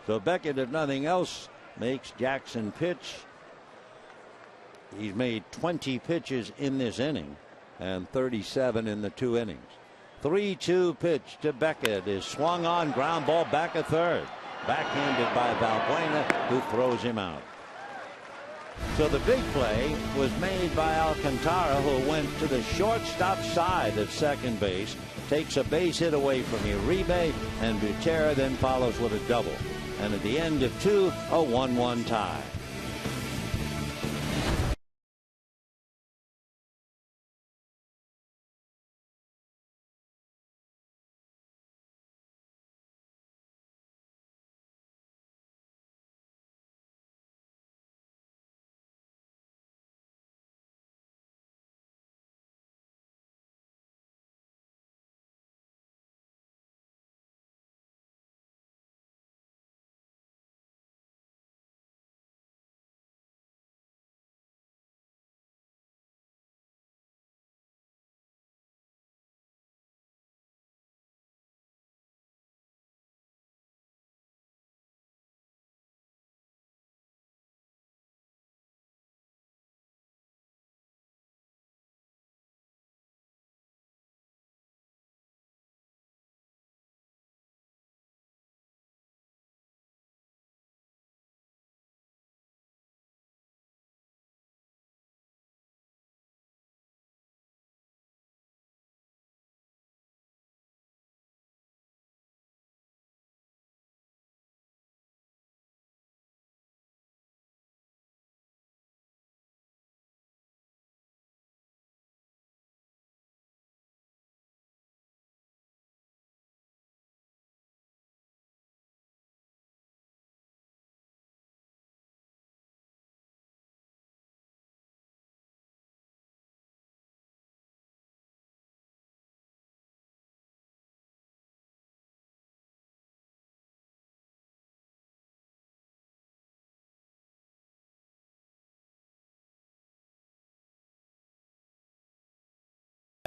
So Beckett, if nothing else, makes Jackson pitch. He's made 20 pitches in this inning and 37 in the 2 innings. 3-2 pitch to Beckett is swung on, ground ball back a third. Backhanded by Valbuena, who throws him out. So the big play was made by Alcantara, who went to the shortstop side at second base, takes a base hit away from Uribe, and Butera then follows with a double. And at the end of 2, a 1-1 tie.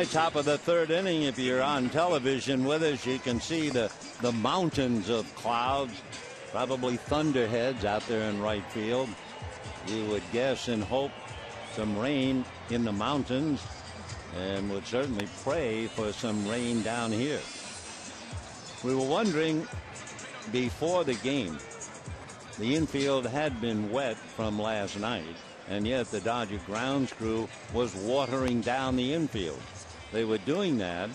Top of the third inning. If you're on television with us, you can see the mountains of clouds, probably thunderheads out there in right field. You would guess and hope some rain in the mountains, and would certainly pray for some rain down here. We were wondering before the game, the infield had been wet from last night, and yet the Dodger grounds crew was watering down the infield. They were doing that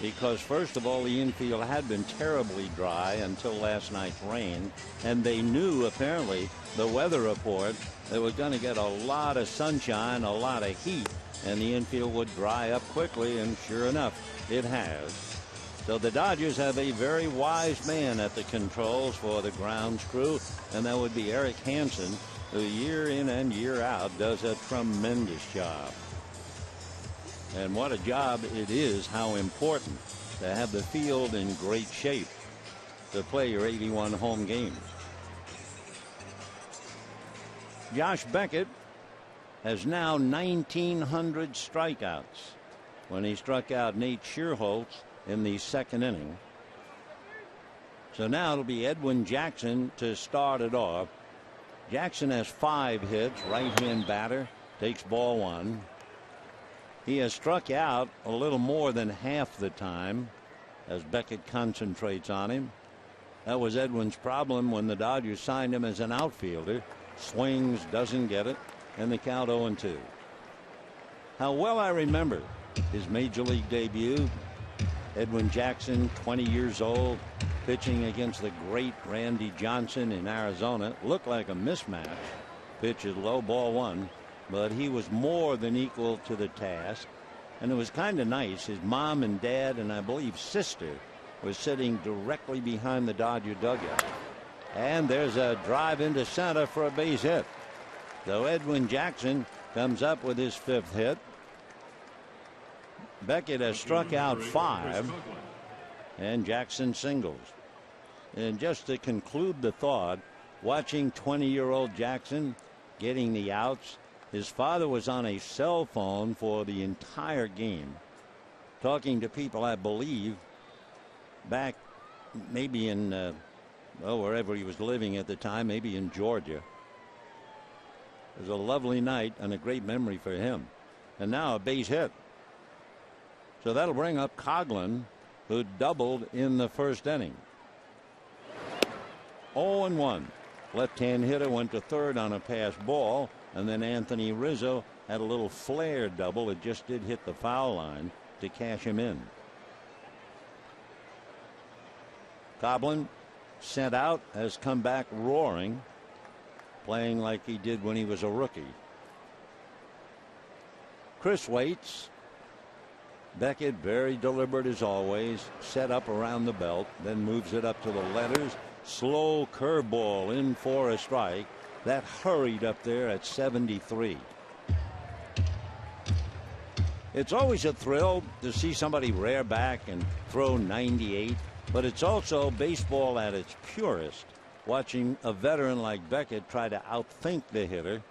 because, first of all, the infield had been terribly dry until last night's rain, and they knew, apparently, the weather report, they were going to get a lot of sunshine, a lot of heat, and the infield would dry up quickly, and sure enough, it has. So the Dodgers have a very wise man at the controls for the grounds crew, and that would be Eric Hansen, who year in and year out does a tremendous job. And what a job it is, how important to have the field in great shape to play your 81 home games. Josh Beckett has now 1,900 strikeouts when he struck out Nate Schierholtz in the second inning. So now it'll be Edwin Jackson to start it off. Jackson has 5 hits, right-hand batter, takes ball 1. He has struck out a little more than half the time as Beckett concentrates on him. That was Edwin's problem when the Dodgers signed him as an outfielder. Swings, doesn't get it, and the count 0-2. How well I remember his major league debut. Edwin Jackson, 20 years old, pitching against the great Randy Johnson in Arizona. Looked like a mismatch. Pitch is low, ball 1. But he was more than equal to the task, and it was kind of nice. His mom and dad and I believe sister was sitting directly behind the Dodger dugout. And there's a drive into center for a base hit. So Edwin Jackson comes up with his 5th hit. Beckett has struck out 5, and Jackson singles. And just to conclude the thought, watching 20-year-old Jackson getting the outs, his father was on a cell phone for the entire game, talking to people, I believe, back maybe in wherever he was living at the time, maybe in Georgia. It was a lovely night and a great memory for him. And now a base hit. So that'll bring up Coghlan, who doubled in the first inning. 0-1. Left-hand hitter went to third on a pass ball, and then Anthony Rizzo had a little flare double. It just did hit the foul line to cash him in. Coghlan, sent out, has come back roaring, playing like he did when he was a rookie. Chris waits. Beckett, very deliberate as always, set up around the belt, then moves it up to the letters. Slow curveball in for a strike. That hurried up there at 73. It's always a thrill to see somebody rear back and throw 98, but it's also baseball at its purest, watching a veteran like Beckett try to outthink the hitter.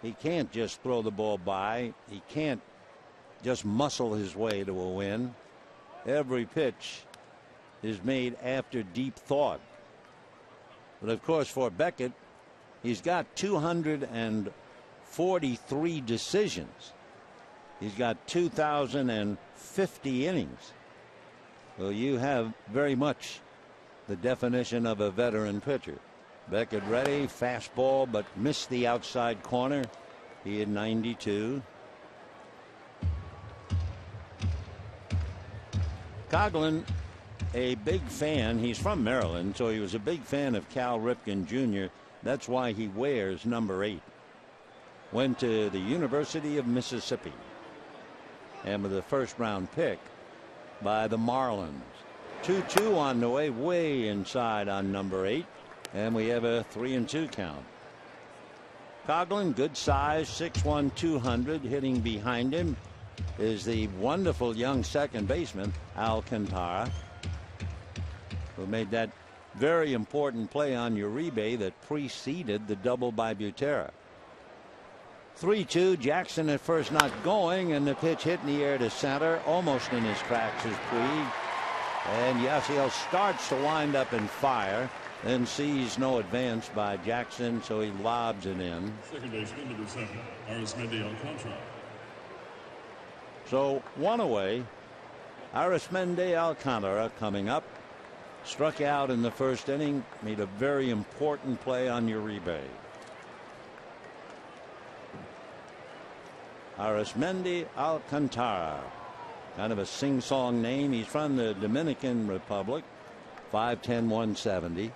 He can't just throw the ball by. He can't just muscle his way to a win. Every pitch is made after deep thought. But of course, for Beckett, he's got 243 decisions. He's got 2,050 innings. So you have very much the definition of a veteran pitcher. Beckett ready, fastball, but missed the outside corner. He had 92. Coghlan, a big fan. He's from Maryland, so he was a big fan of Cal Ripken Jr. That's why he wears number 8. Went to the University of Mississippi and with a first-round pick by the Marlins. 2-2 on the way inside on number 8, and we have a 3-2 count. Coghlan, good size, 6'1", 200. Hitting behind him is the wonderful young second baseman Alcantara, who made that very important play on Uribe that preceded the double by Butera. 3-2. Jackson at first not going, and the pitch hit in the air to center, almost in his tracks as Puig. And Yasiel starts to wind up and fire, then sees no advance by Jackson, so he lobs it in. Second baseman, number 7, Arismendi Alcantara. So 1 away. Arismendi Alcantara coming up. Struck out in the first inning, made a very important play on Uribe. Arismendi Alcantara, kind of a sing-song name. He's from the Dominican Republic. 5'10", 170.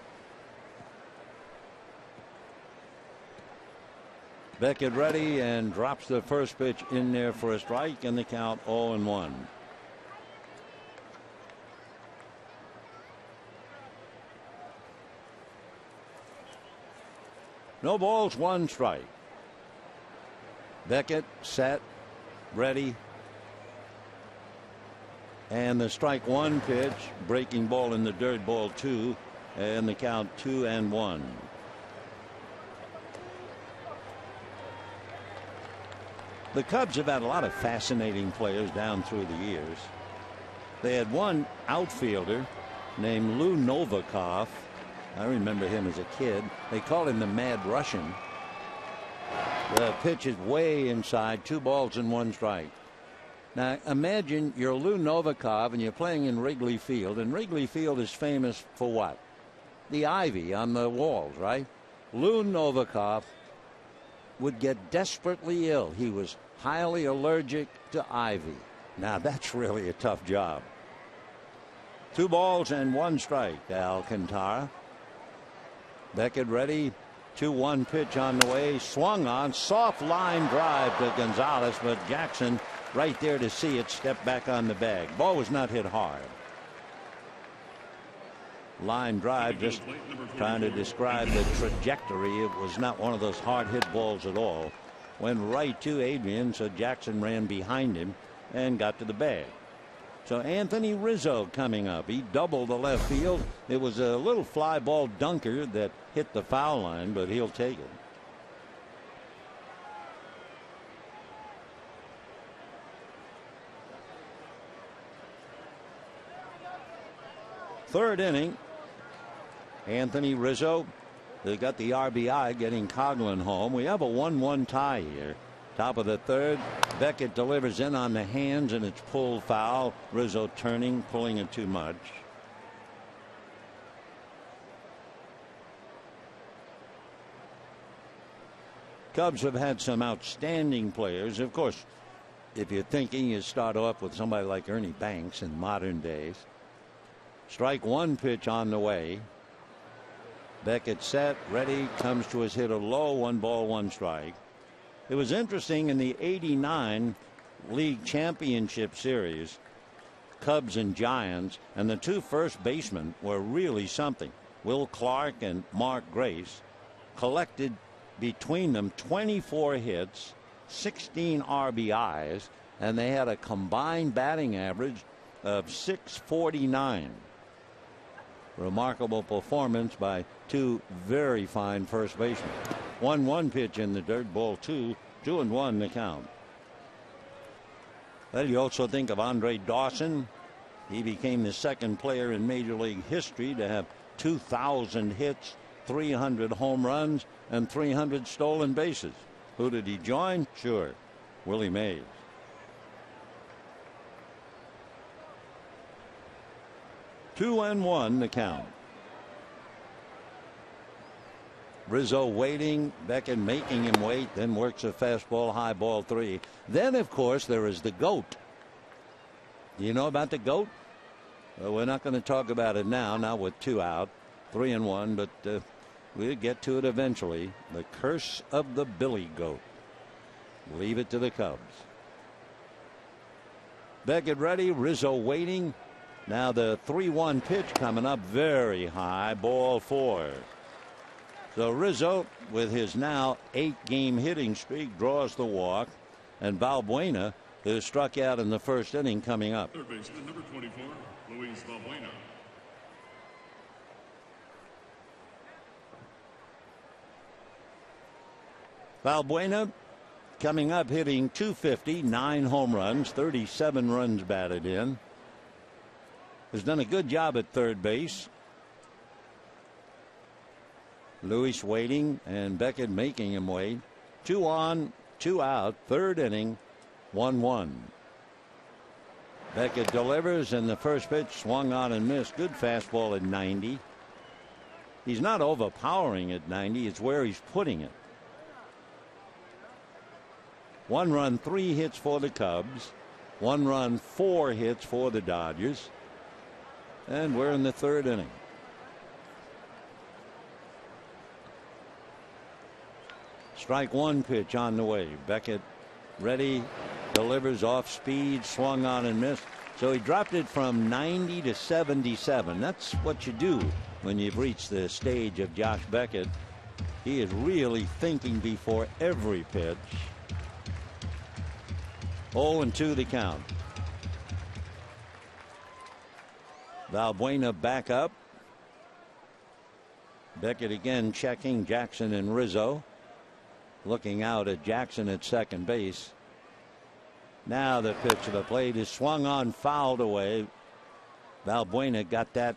Beckett ready and drops the first pitch in there for a strike, and the count 0-1. No balls, 1 strike. Beckett set, ready, and the strike 1 pitch, breaking ball in the dirt, ball 2, and the count 2-1. The Cubs have had a lot of fascinating players down through the years. They had one outfielder named Lou Novikov. I remember him as a kid. They called him the Mad Russian. The pitch is way inside, 2 balls and 1 strike. Now imagine you're Lou Novikov and you're playing in Wrigley Field, and Wrigley Field is famous for what? The ivy on the walls, right? Lou Novikov would get desperately ill. He was highly allergic to ivy. Now that's really a tough job. 2 balls and 1 strike to Alcantara. Beckett ready. 2-1 pitch on the way. Swung on. Soft line drive to Gonzalez, but Jackson right there to see it. Stepped back on the bag. Ball was not hit hard. Line drive, just trying to describe the trajectory. It was not one of those hard hit balls at all. Went right to Adrian, so Jackson ran behind him and got to the bag. So Anthony Rizzo coming up. He doubled the left field. It was a little fly ball dunker that hit the foul line, but he'll take it. Third inning. Anthony Rizzo, they got the RBI, getting Coghlan home. We have a 1-1 tie here. Top of the third. Beckett delivers in on the hands, and it's pulled foul. Rizzo turning, pulling it too much. Cubs have had some outstanding players. Of course, if you're thinking, you start off with somebody like Ernie Banks in modern days. Strike 1 pitch on the way. Beckett set, ready, comes to his hitter low. 1 ball, 1 strike. It was interesting in the '89 League Championship Series, Cubs and Giants, and the 2 first basemen were really something. Will Clark and Mark Grace collected between them 24 hits, 16 RBIs, and they had a combined batting average of .649. Remarkable performance by 2 very fine first basemen. 1-1 pitch in the dirt, ball 2, 2-1 the count. Well, you also think of Andre Dawson. He became the second player in Major League history to have 2,000 hits, 300 home runs, and 300 stolen bases. Who did he join? Sure, Willie Mays. Two and 1 the count. Rizzo waiting, Beckett making him wait, then works a fastball, high ball 3. Then, of course, there is the GOAT. Do you know about the GOAT? Well, we're not going to talk about it now, not with 2 out, 3-1, but we'll get to it eventually. The curse of the Billy Goat. Leave it to the Cubs. Beckett ready, Rizzo waiting. Now the 3-1 pitch coming up, very high, ball 4. So Rizzo, with his now 8-game hitting streak, draws the walk, and Valbuena, who struck out in the first inning, coming up. Third baseman, number 24, Luis Valbuena. Valbuena coming up, hitting .250, 9 home runs, 37 runs batted in. Has done a good job at third base. Lewis waiting and Beckett making him wait. 2 on, 2 out, third inning, 1-1. Beckett delivers, and the first pitch swung on and missed. Good fastball at 90. He's not overpowering at 90. It's where he's putting it. 1 run, 3 hits for the Cubs. 1 run, 4 hits for the Dodgers. And we're in the third inning. Strike 1 pitch on the way. Beckett ready, delivers off speed, swung on and missed. So he dropped it from 90 to 77. That's what you do when you've reached the stage of Josh Beckett. He is really thinking before every pitch. 0-2 the count. Valbuena back up. Beckett again checking Jackson and Rizzo. Looking out at Jackson at second base. Now the pitch to the plate is swung on, fouled away. Valbuena got that,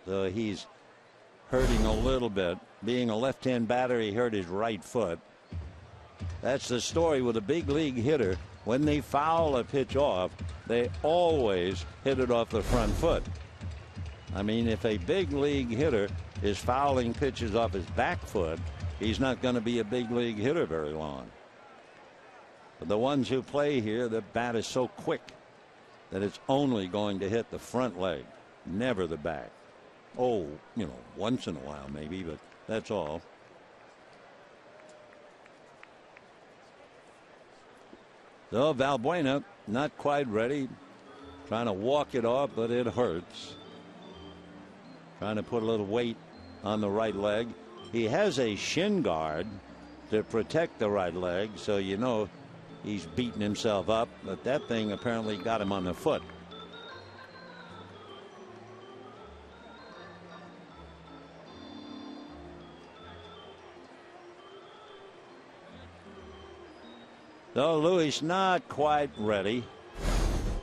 so he's hurting a little bit. Being a left-hand batter, he hurt his right foot. That's the story with a big league hitter. When they foul a pitch off, they always hit it off the front foot. I mean, if a big league hitter is fouling pitches off his back foot, he's not going to be a big league hitter very long. But the ones who play here, the bat is so quick that it's only going to hit the front leg, never the back. Oh, once in a while maybe, but that's all. So Valbuena not quite ready, trying to walk it off, but it hurts. Trying to put a little weight on the right leg. He has a shin guard to protect the right leg, so he's beating himself up, but that thing apparently got him on the foot. So Lewis not quite ready.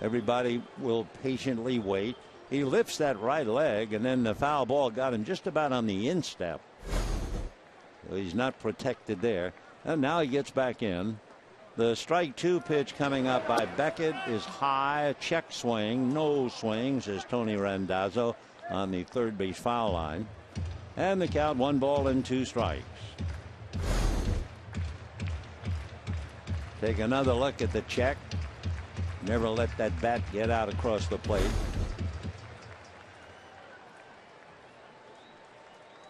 Everybody will patiently wait. He lifts that right leg, and then the foul ball got him just about on the instep. So he's not protected there. And now he gets back in. The strike 2 pitch coming up by Beckett is high. Check swing. No swing, says Tony Randazzo on the third base foul line. And the count 1-2 strikes. Take another look at the check. Never let that bat get out across the plate.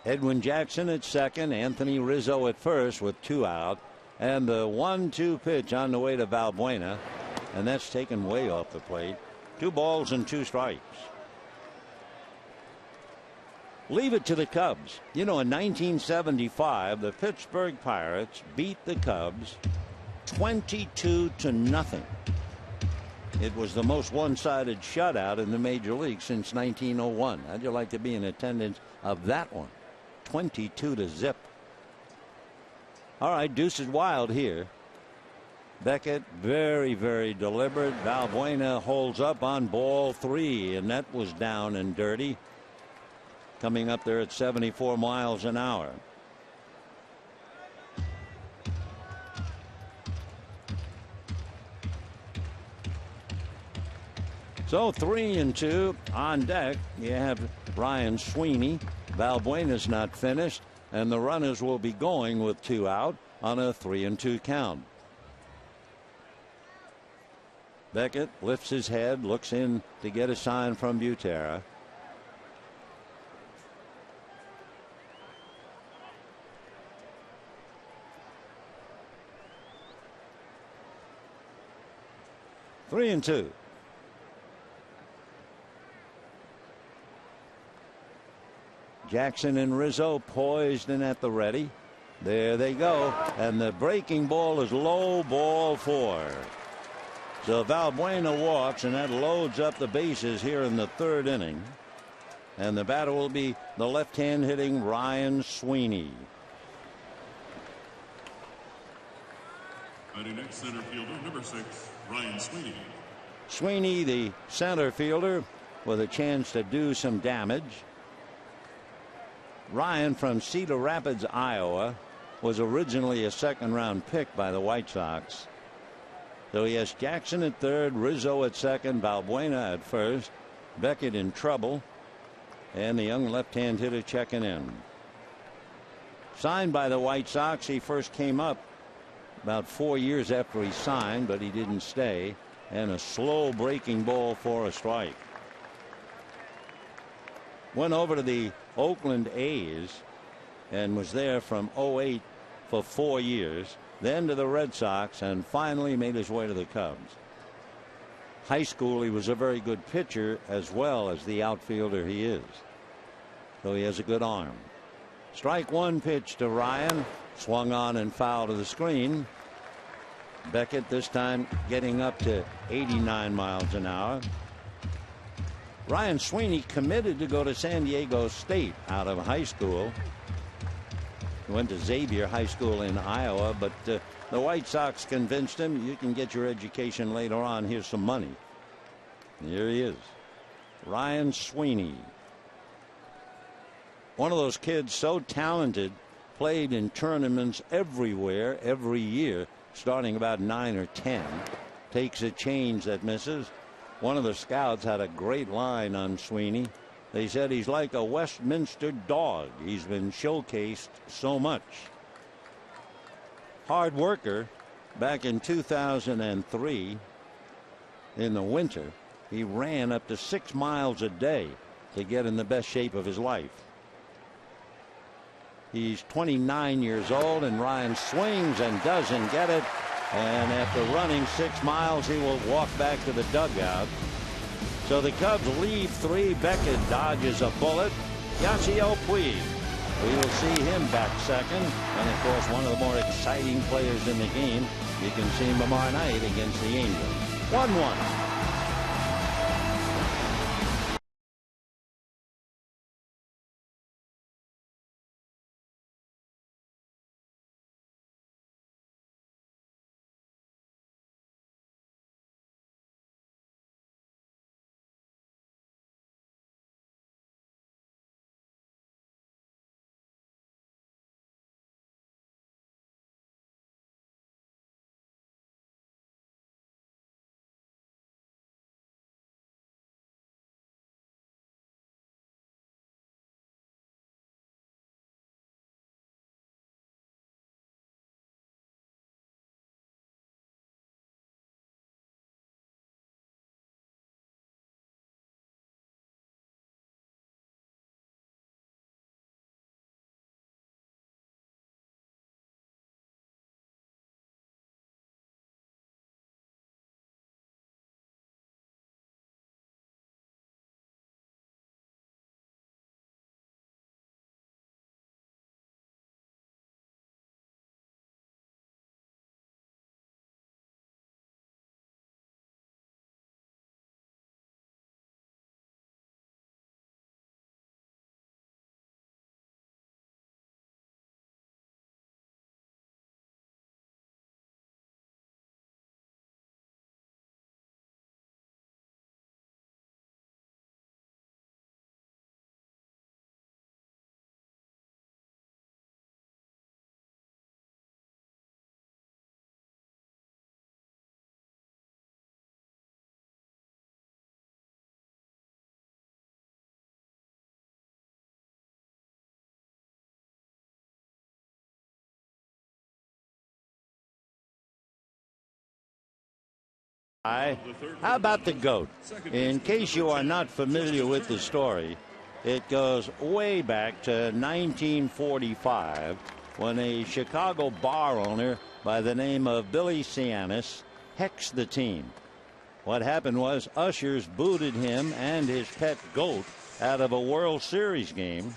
Edwin Jackson at second, Anthony Rizzo at first with 2 out, and the 1-2 pitch on the way to Valbuena, and that's taken way off the plate. 2 balls and 2 strikes. Leave it to the Cubs. In 1975, the Pittsburgh Pirates beat the Cubs 22-0. It was the most one-sided shutout in the major league since 1901. How'd you like to be in attendance of that one? 22-0. All right, deuce is wild here. Beckett very, very deliberate. Valbuena holds up on ball 3, and that was down and dirty. Coming up there at 74 miles an hour. So 3-2 on deck. You have Ryan Sweeney. Valbuena's not finished, and the runners will be going with 2 out on a 3-2 count. Beckett lifts his head, looks in to get a sign from Butera. Three and two. Jackson and Rizzo poised and at the ready. There they go. And the breaking ball is low, ball 4. So Valbuena walks, and that loads up the bases here in the third inning. And the batter will be the left-hand hitting Ryan Sweeney. Batting next, center fielder, number 6, Ryan Sweeney. Sweeney, the center fielder, with a chance to do some damage. Ryan from Cedar Rapids, Iowa, was originally a second-round pick by the White Sox. So he has Jackson at third, Rizzo at second, Valbuena at first, Beckett in trouble, and the young left-hand hitter checking in. Signed by the White Sox, he first came up about 4 years after he signed, but he didn't stay, and a slow breaking ball for a strike. Went over to the Oakland A's and was there from '08 for 4 years, then to the Red Sox, and finally made his way to the Cubs. High school, he was a very good pitcher as well as the outfielder he is. So he has a good arm. Strike one pitch to Ryan, swung on and foul to the screen. Beckett this time getting up to 89 miles an hour. Ryan Sweeney committed to go to San Diego State out of high school. He went to Xavier High School in Iowa, but the White Sox convinced him, you can get your education later on. Here's some money. And here he is, Ryan Sweeney. One of those kids so talented, played in tournaments everywhere every year, starting about 9 or 10. Takes a change that misses. One of the scouts had a great line on Sweeney. They said he's like a Westminster dog. He's been showcased so much. Hard worker. Back in 2003, in the winter, he ran up to 6 miles a day to get in the best shape of his life. He's 29 years old, and Ryan swings and doesn't get it. And after running 6 miles, he will walk back to the dugout. So the Cubs leave 3. Beckett dodges a bullet. Yasiel Puig, we will see him back second. And of course, one of the more exciting players in the game. You can see him tomorrow night against the Angels. 1-1. How about the GOAT? In case you are not familiar with the story, it goes way back to 1945 when a Chicago bar owner by the name of Billy Cianis hexed the team. What happened was ushers booted him and his pet goat out of a World Series game,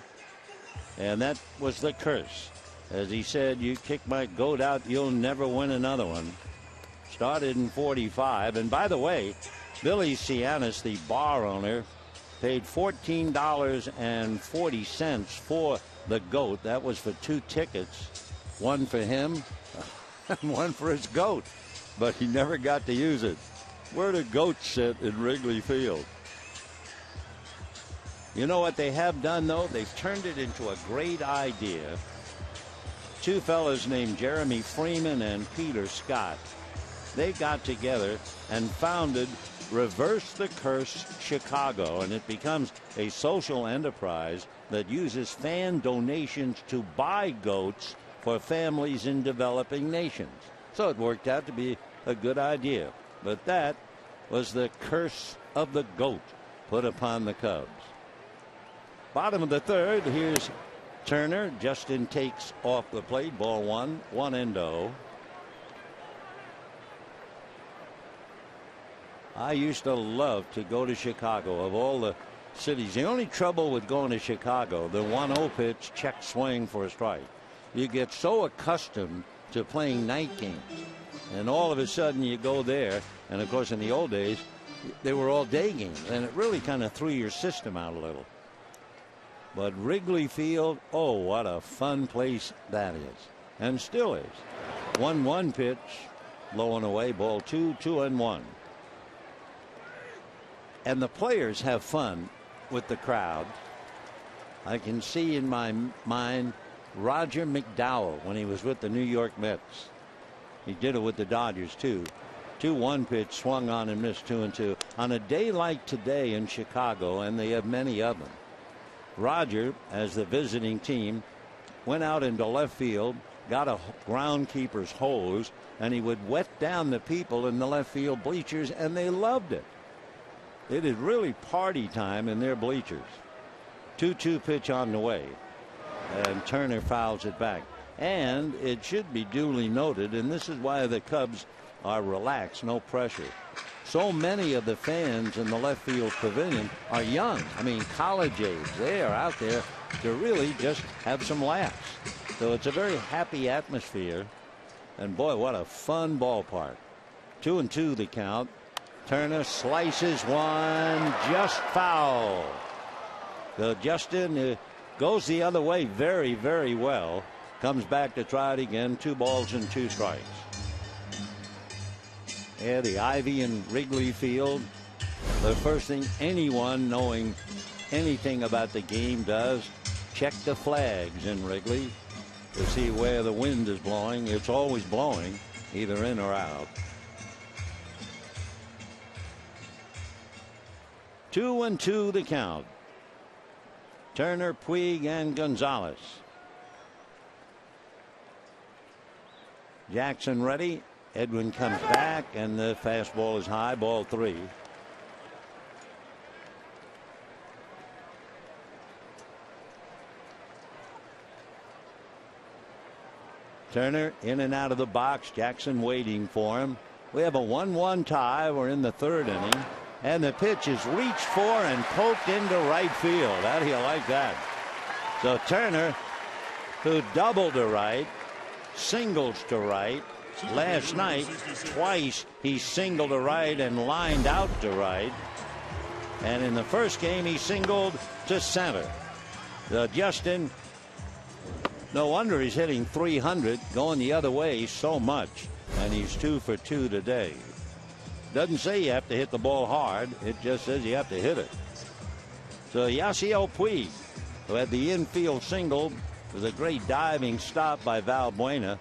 and that was the curse. As he said, you kick my goat out, you'll never win another one. Started in 45. And by the way, Billy Cianis, the bar owner, paid $14.40 for the GOAT. That was for 2 tickets, one for him, and one for his goat, but he never got to use it. Where do goats sit in Wrigley Field? You know what they have done, though? They've turned it into a great idea. Two fellas named Jeremy Freeman and Peter Scott, they got together and founded Reverse the Curse Chicago, and it becomes a social enterprise that uses fan donations to buy goats for families in developing nations. So it worked out to be a good idea. But that was the curse of the goat put upon the Cubs. Bottom of the third, here's Turner. Justin takes off the plate. Ball one, 1-0. I used to love to go to Chicago. Of all the cities, the only trouble with going to Chicago, the 1-0 pitch, check swing for a strike. You get so accustomed to playing night games, and all of a sudden you go there, and of course in the old days they were all day games, and it really kind of threw your system out a little. But Wrigley Field, oh, what a fun place that is, and still is. 1-1 pitch, low and away, ball two, 2-1. And the players have fun with the crowd. I can see in my mind Roger McDowell when he was with the New York Mets. He did it with the Dodgers too. 2-1 pitch, swung on and missed, 2-2. On a day like today in Chicago, and they have many of them, Roger, as the visiting team, went out into left field, got a groundkeeper's hose, and he would wet down the people in the left field bleachers, and they loved it. It is really party time in their bleachers. 2-2 pitch on the way, and Turner fouls it back. And it should be duly noted, and this is why the Cubs are relaxed, no pressure. So many of the fans in the left field pavilion are young. I mean, college age. They are out there to really just have some laughs. So it's a very happy atmosphere. And boy, what a fun ballpark. 2-2 the count. Turner slices one, just foul. So Justin goes the other way very, very well. Comes back to try it again. 2 balls and 2 strikes. Yeah, the ivy in Wrigley Field. The first thing anyone knowing anything about the game does, check the flags in Wrigley to see where the wind is blowing. It's always blowing, either in or out. 2-2 the count. Turner, Puig, and Gonzalez. Jackson ready. Edwin comes back, and the fastball is high, ball 3. Turner in and out of the box. Jackson waiting for him. We have a 1-1 tie. We're in the 3rd inning. And the pitch is reached for and poked into right field. How do you like that? So Turner, who doubled to right, singles to right. Last night, twice he singled to right and lined out to right. And in the first game, he singled to center. Justin, no wonder he's hitting 300, going the other way so much. And he's 2 for 2 today. Doesn't say you have to hit the ball hard. It just says you have to hit it. So Yasiel Puig, who had the infield single, was a great diving stop by Valbuena.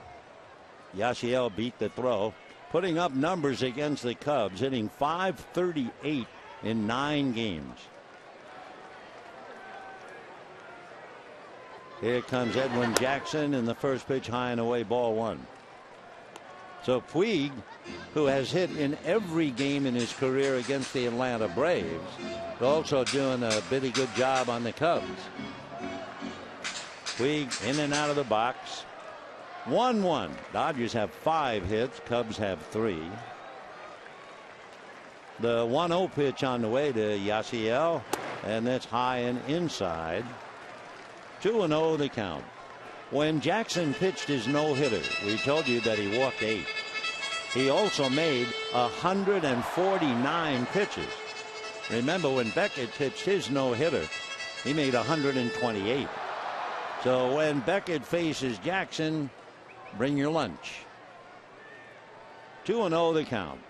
Yasiel beat the throw, putting up numbers against the Cubs, hitting .538 in 9 games. Here comes Edwin Jackson in the first pitch, high and away, ball 1. So Puig, who has hit in every game in his career against the Atlanta Braves, is also doing a pretty good job on the Cubs. Puig in and out of the box. 1-1. Dodgers have 5 hits. Cubs have 3. The 1-0 pitch on the way to Yasiel, and that's high and inside. 2-0 the count. When Jackson pitched his no-hitter, we told you that he walked 8. He also made 149 pitches. Remember, when Beckett pitched his no-hitter, he made 128. So when Beckett faces Jackson, bring your lunch. 2-0 the count.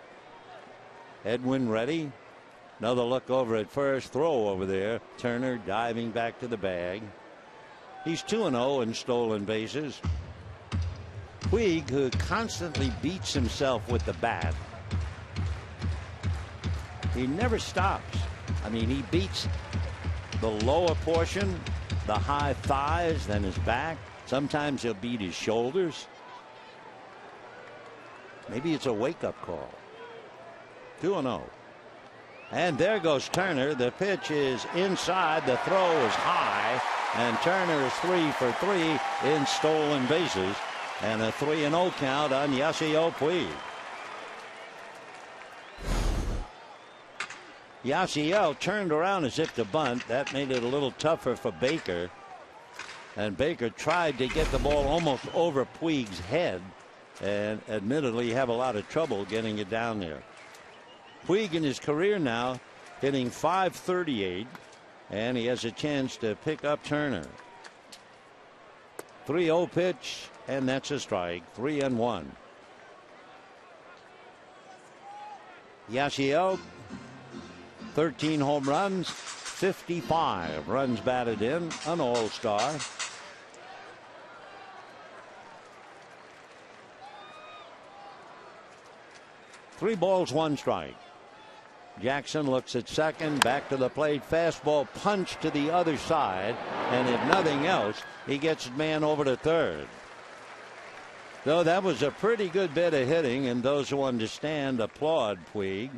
Edwin ready. Another look over at first. Throw over there. Turner diving back to the bag. He's 2-0 in stolen bases. Puig, who constantly beats himself with the bat. He never stops. I mean, he beats the lower portion, the high thighs, then his back. Sometimes he'll beat his shoulders. Maybe it's a wake-up call. 2-0. And there goes Turner. The pitch is inside. The throw is high. And Turner is 3 for 3 in stolen bases. And a 3-0 count on Yasiel Puig. Yasiel turned around as if to bunt. That made it a little tougher for Baker. And Baker tried to get the ball almost over Puig's head. And admittedly have a lot of trouble getting it down there. Puig in his career now hitting .538, and he has a chance to pick up Turner. 3-0 pitch, and that's a strike. 3-1. Yasiel, 13 home runs, 55 runs batted in, an all-star. Three balls, one strike. Jackson looks at second, back to the plate, fastball punch to the other side, and if nothing else, he gets man over to third. Though that was a pretty good bit of hitting, and those who understand applaud Puig.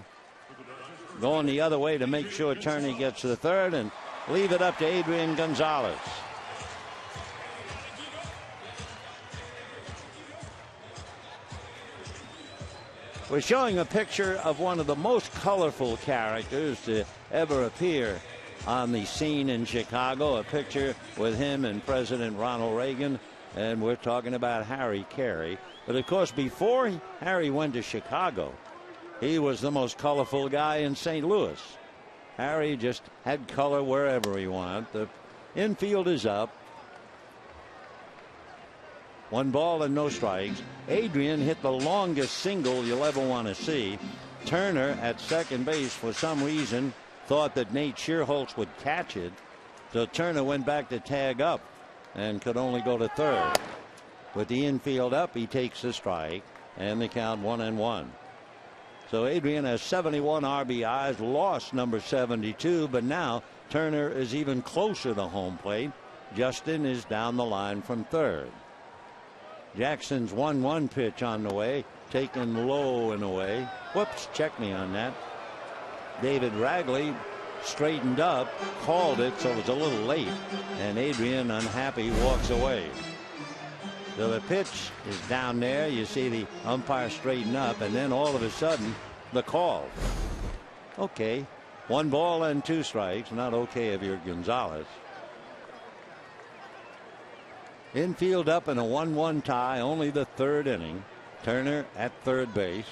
Going the other way to make sure Turner gets to the third and leave it up to Adrian Gonzalez. We're showing a picture of one of the most colorful characters to ever appear on the scene in Chicago. A picture with him and President Ronald Reagan. And we're talking about Harry Carey. But of course, before Harry went to Chicago, he was the most colorful guy in St. Louis. Harry just had color wherever he wanted. The infield is up. 1 ball and no strikes. Adrian hit the longest single you'll ever want to see. Turner at second base for some reason thought that Nate Schierholtz would catch it. So Turner went back to tag up and could only go to third. With the infield up, he takes the strike and the count 1-1. So Adrian has 71 RBIs, lost number 72, but now Turner is even closer to home plate. Justin is down the line from third. Jackson's 1-1 pitch on the way, taken low and away. Whoops, check me on that. David Ragley straightened up, called it, so it was a little late, and Adrian, unhappy, walks away. So the pitch is down there. You see the umpire straighten up, and then all of a sudden the call. Okay, 1 ball and 2 strikes. Not okay if you're Gonzalez. Infield up in a 1-1 tie, only the third inning. Turner at third base.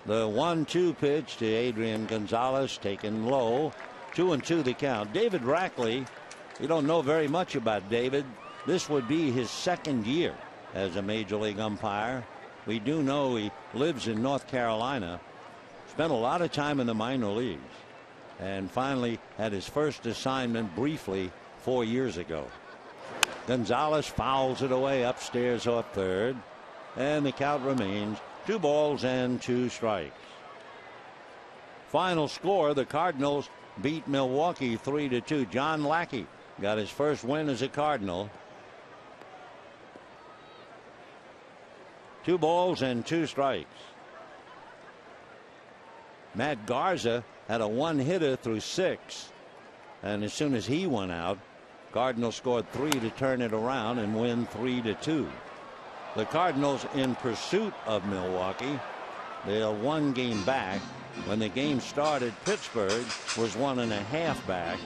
The 1-2 pitch to Adrian Gonzalez, taken low. 2-2 the count. David Rackley, we don't know very much about David. This would be his second year as a major league umpire. We do know he lives in North Carolina. Spent a lot of time in the minor leagues. And finally had his first assignment briefly 4 years ago. Gonzalez fouls it away upstairs off third, and the count remains 2 balls and 2 strikes. Final score: the Cardinals beat Milwaukee 3-2. John Lackey got his first win as a Cardinal. 2 balls and 2 strikes. Matt Garza had a 1-hitter through 6, and as soon as he went out, Cardinals scored 3 to turn it around and win 3-2. The Cardinals in pursuit of Milwaukee. They're 1 game back. When the game started, Pittsburgh was 1.5 back.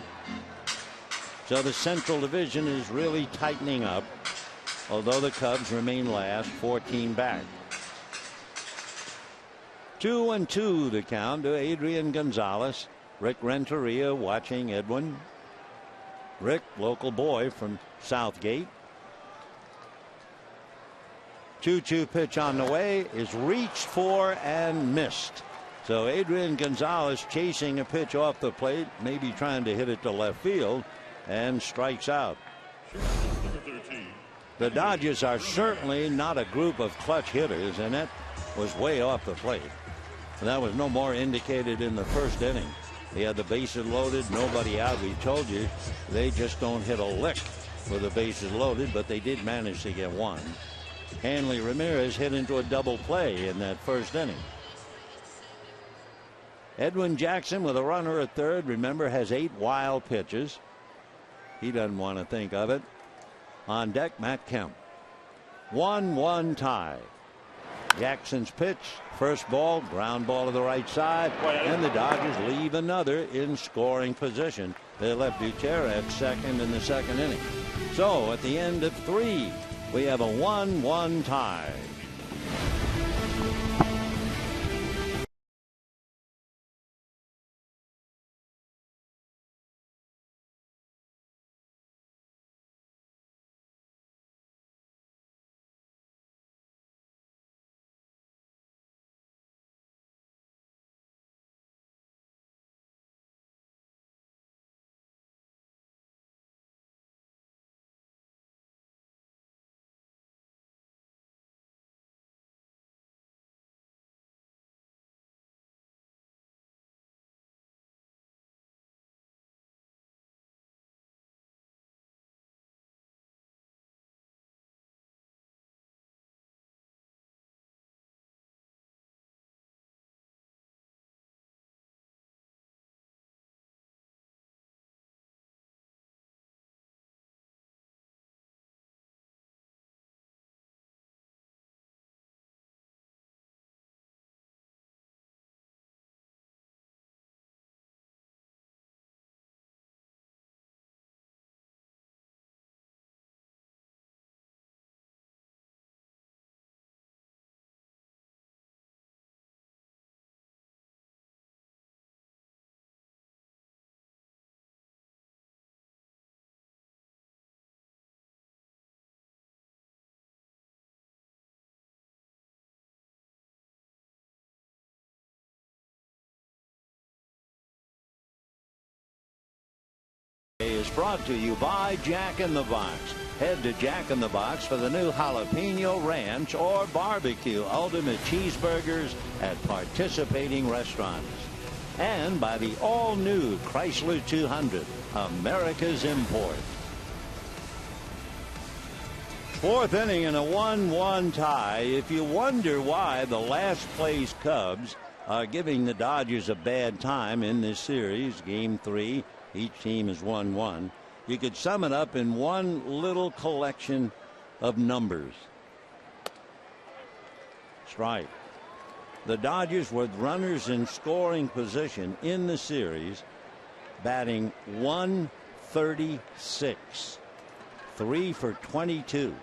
So the Central Division is really tightening up, although the Cubs remain last, 14 back. 2-2 the count to Adrian Gonzalez. Rick Renteria watching Edwin. Rick, local boy from Southgate. 2-2 pitch on the way is reached for and missed. So Adrian Gonzalez chasing a pitch off the plate, maybe trying to hit it to left field, and strikes out. The Dodgers are certainly not a group of clutch hitters, and that was way off the plate. And that was no more indicated in the first inning. They had the bases loaded, nobody out. We told you they just don't hit a lick with the bases loaded, but they did manage to get one. Hanley Ramirez hit into a double play in that first inning. Edwin Jackson with a runner at third, remember, has 8 wild pitches. He doesn't want to think of it. On deck, Matt Kemp. 1-1 tie. Jackson's pitch, first ball, ground ball to the right side, and the Dodgers leave another in scoring position. They left Gutierrez at second in the second inning. So at the end of 3, we have a 1-1 tie. Is brought to you by Jack in the Box. Head to Jack in the Box for the new jalapeno ranch or barbecue ultimate cheeseburgers at participating restaurants. And by the all-new Chrysler 200, America's import. 4th inning in a 1-1 tie. If you wonder why the last place Cubs are giving the Dodgers a bad time in this series, Game 3, each team is 1-1. You could sum it up in one little collection of numbers. Strike. The Dodgers with runners in scoring position in the series, batting .136, 3 for 22.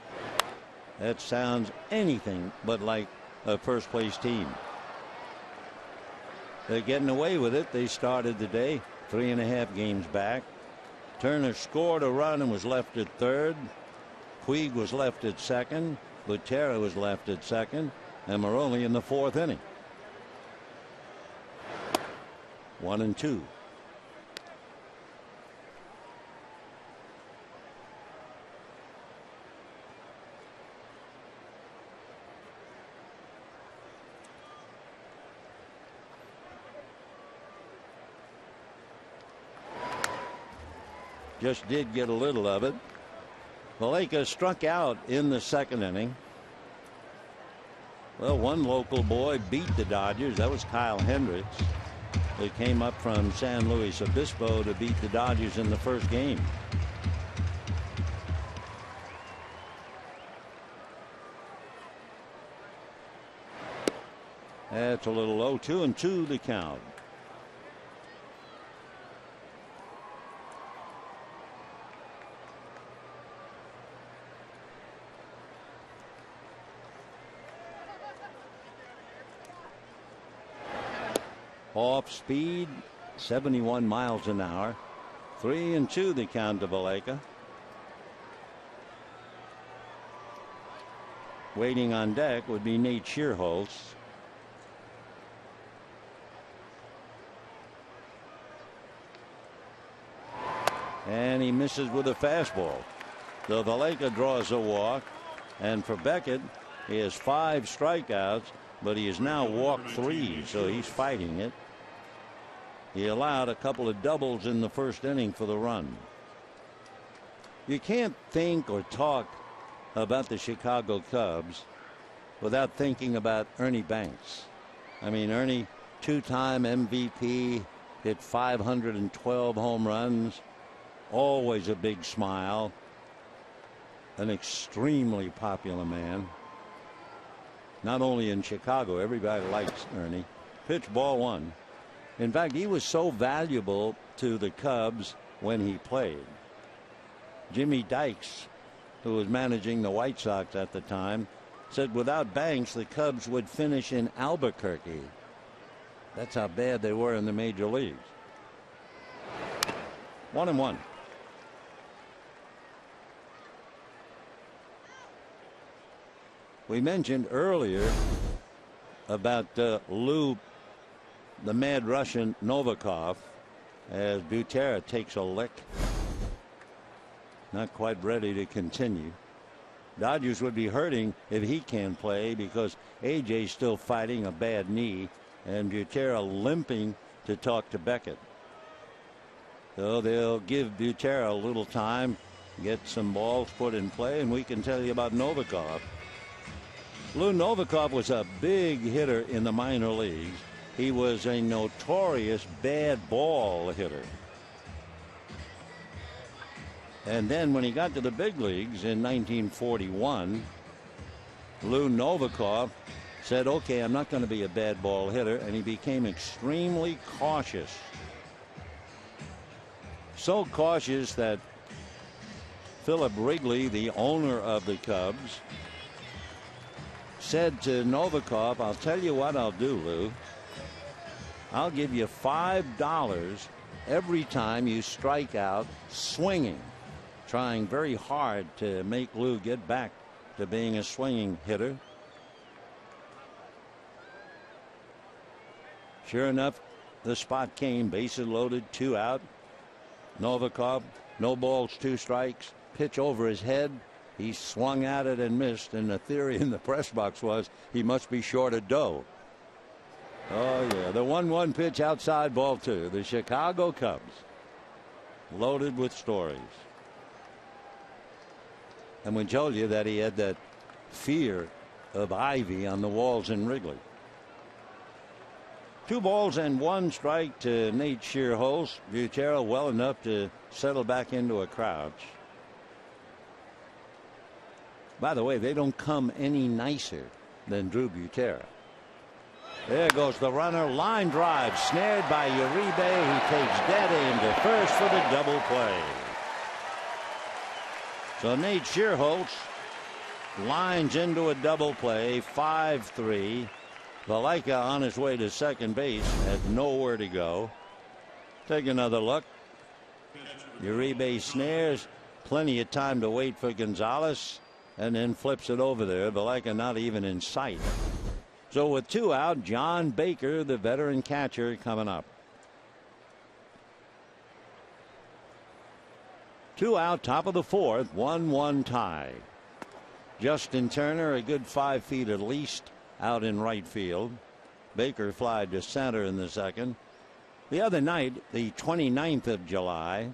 That sounds anything but like a first place team. They're getting away with it. They started the day 3.5 games back. Turner scored a run and was left at third. Puig was left at second. Butera was left at second. And we're only in the 4th inning. 1-2. Just did get a little of it. Valleca struck out in the second inning. Well, one local boy beat the Dodgers. That was Kyle Hendricks. They came up from San Luis Obispo to beat the Dodgers in the first game. That's a little low. 2-2 the count. Off speed, 71 miles an hour. 3-2 the count to Valleca. Waiting on deck would be Nate Schierholtz. And he misses with a fastball. So Valaika draws a walk. And for Beckett, he has 5 strikeouts, but he has now walked 3, so he's fighting it. He allowed a couple of doubles in the first inning for the run. You can't think or talk about the Chicago Cubs without thinking about Ernie Banks. I mean, Ernie, 2-time MVP, hit 512 home runs, always a big smile, an extremely popular man. Not only in Chicago, everybody likes Ernie. Pitch ball 1. In fact, he was so valuable to the Cubs when he played. Jimmy Dykes, who was managing the White Sox at the time, said without Banks, the Cubs would finish in Albuquerque. That's how bad they were in the major leagues. 1-1. We mentioned earlier about Lou, the Mad Russian Novikov, as Butera takes a lick. Not quite ready to continue. Dodgers would be hurting if he can't play because AJ's still fighting a bad knee and Butera limping to talk to Beckett. So they'll give Butera a little time, get some balls put in play, and we can tell you about Novikov. Lou Novikov was a big hitter in the minor leagues. He was a notorious bad ball hitter. And then when he got to the big leagues in 1941, Lou Novikov said, okay, I'm not going to be a bad ball hitter, and he became extremely cautious. So cautious that Philip Wrigley, the owner of the Cubs, said to Novikov, I'll tell you what I'll do, Lou. I'll give you $5 every time you strike out swinging. Trying very hard to make Lou get back to being a swinging hitter. Sure enough, the spot came, bases loaded, 2 out. Novikov, no balls, 2 strikes, pitch over his head. He swung at it and missed, and the theory in the press box was he must be short of dough. Oh yeah, the 1-1 pitch outside, ball 2. The Chicago Cubs loaded with stories. And we told you that he had that fear of ivy on the walls in Wrigley. 2 balls and 1 strike to Nate Schierholtz. Butera well enough to settle back into a crouch. By the way, they don't come any nicer than Drew Butera. There goes the runner. Line drive snared by Uribe. He takes dead aim to first for the double play. So Nate Schierholtz lines into a double play, 5-3. Valaika on his way to second base had nowhere to go. Take another look. Uribe snares, plenty of time to wait for Gonzalez, and then flips it over there. Valaika not even in sight. So with 2 out, John Baker, the veteran catcher, coming up. 2 out, top of the 4th, 1-1 tie. Justin Turner, a good 5 feet at least, out in right field. Baker flied to center in the second. The other night, the 29th of July,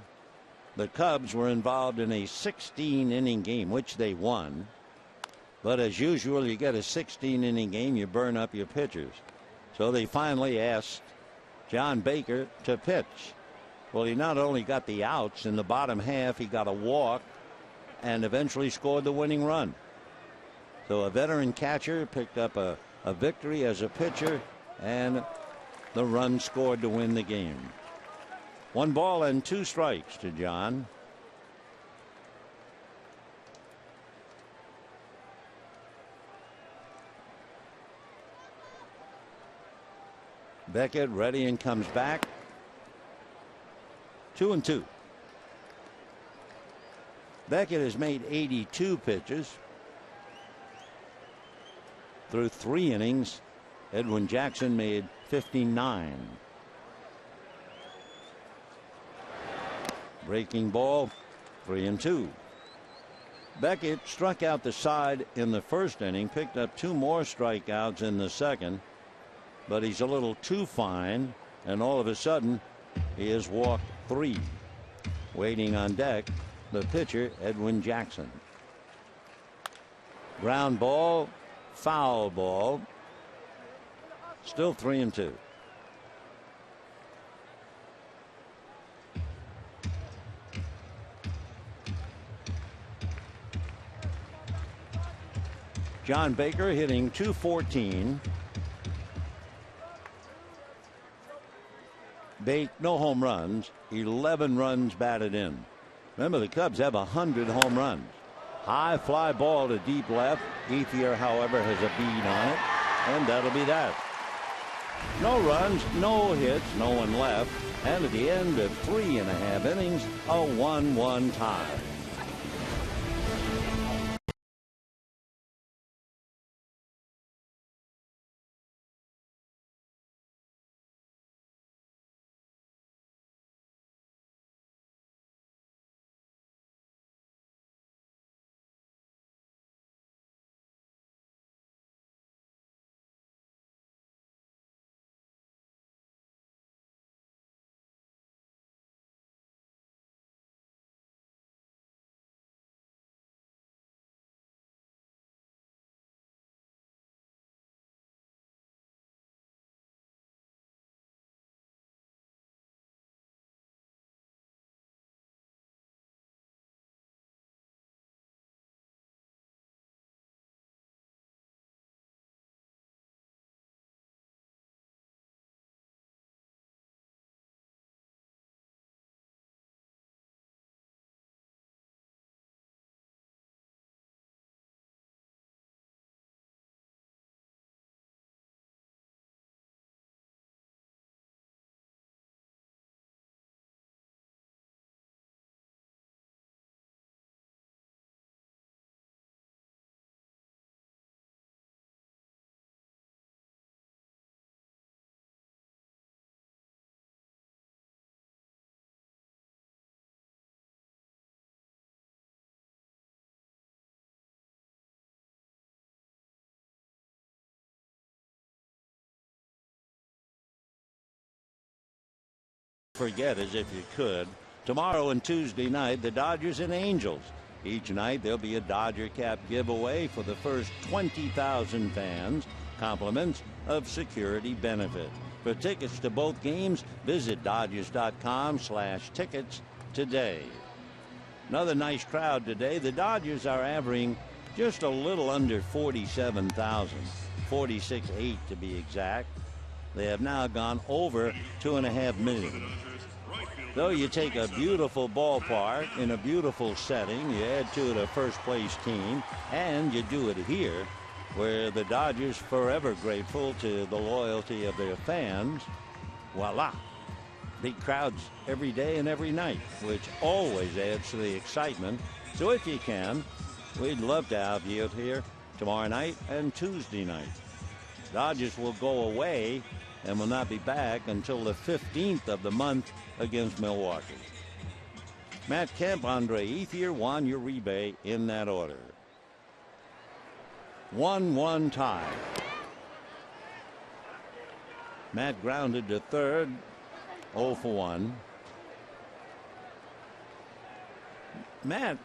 the Cubs were involved in a 16-inning game, which they won. But as usual, you get a 16-inning game, you burn up your pitchers. So they finally asked John Baker to pitch. Well, he not only got the outs in the bottom half, he got a walk and eventually scored the winning run. So a veteran catcher picked up a victory as a pitcher, and the run scored to win the game. 1 ball and 2 strikes to John. Beckett ready and comes back. 2-2. Beckett has made 82 pitches. Through 3 innings, Edwin Jackson made 59. Breaking ball, 3-2. Beckett struck out the side in the first inning, picked up 2 more strikeouts in the second, but he's a little too fine, and all of a sudden he has walked 3. Waiting on deck, the pitcher, Edwin Jackson. Ground ball, foul ball, still 3-2. John Baker hitting .214. Bake, no home runs, 11 runs batted in. Remember, the Cubs have 100 home runs. High fly ball to deep left. Ethier, however, has a bead on it, and that'll be that. No runs, no hits, no one left, and at the end of 3.5 innings, a 1-1 tie. Forget as if you could. Tomorrow and Tuesday night, the Dodgers and Angels. Each night there'll be a Dodger cap giveaway for the first 20,000 fans. Compliments of security benefit. For tickets to both games, visit Dodgers.com/tickets today. Another nice crowd today. The Dodgers are averaging just a little under 47,000, 46.8 to be exact. They have now gone over 2.5 million. Though you take a beautiful ballpark in a beautiful setting, you add to it a first place team, and you do it here, where the Dodgers forever grateful to the loyalty of their fans. Voila. Big crowds every day and every night, which always adds to the excitement. So if you can, we'd love to have you here tomorrow night and Tuesday night. Dodgers will go away and will not be back until the 15th of the month against Milwaukee. Matt Kemp, Andre Ethier, Juan Uribe in that order. 1-1 tie. Matt grounded to third, 0 for 1. Matt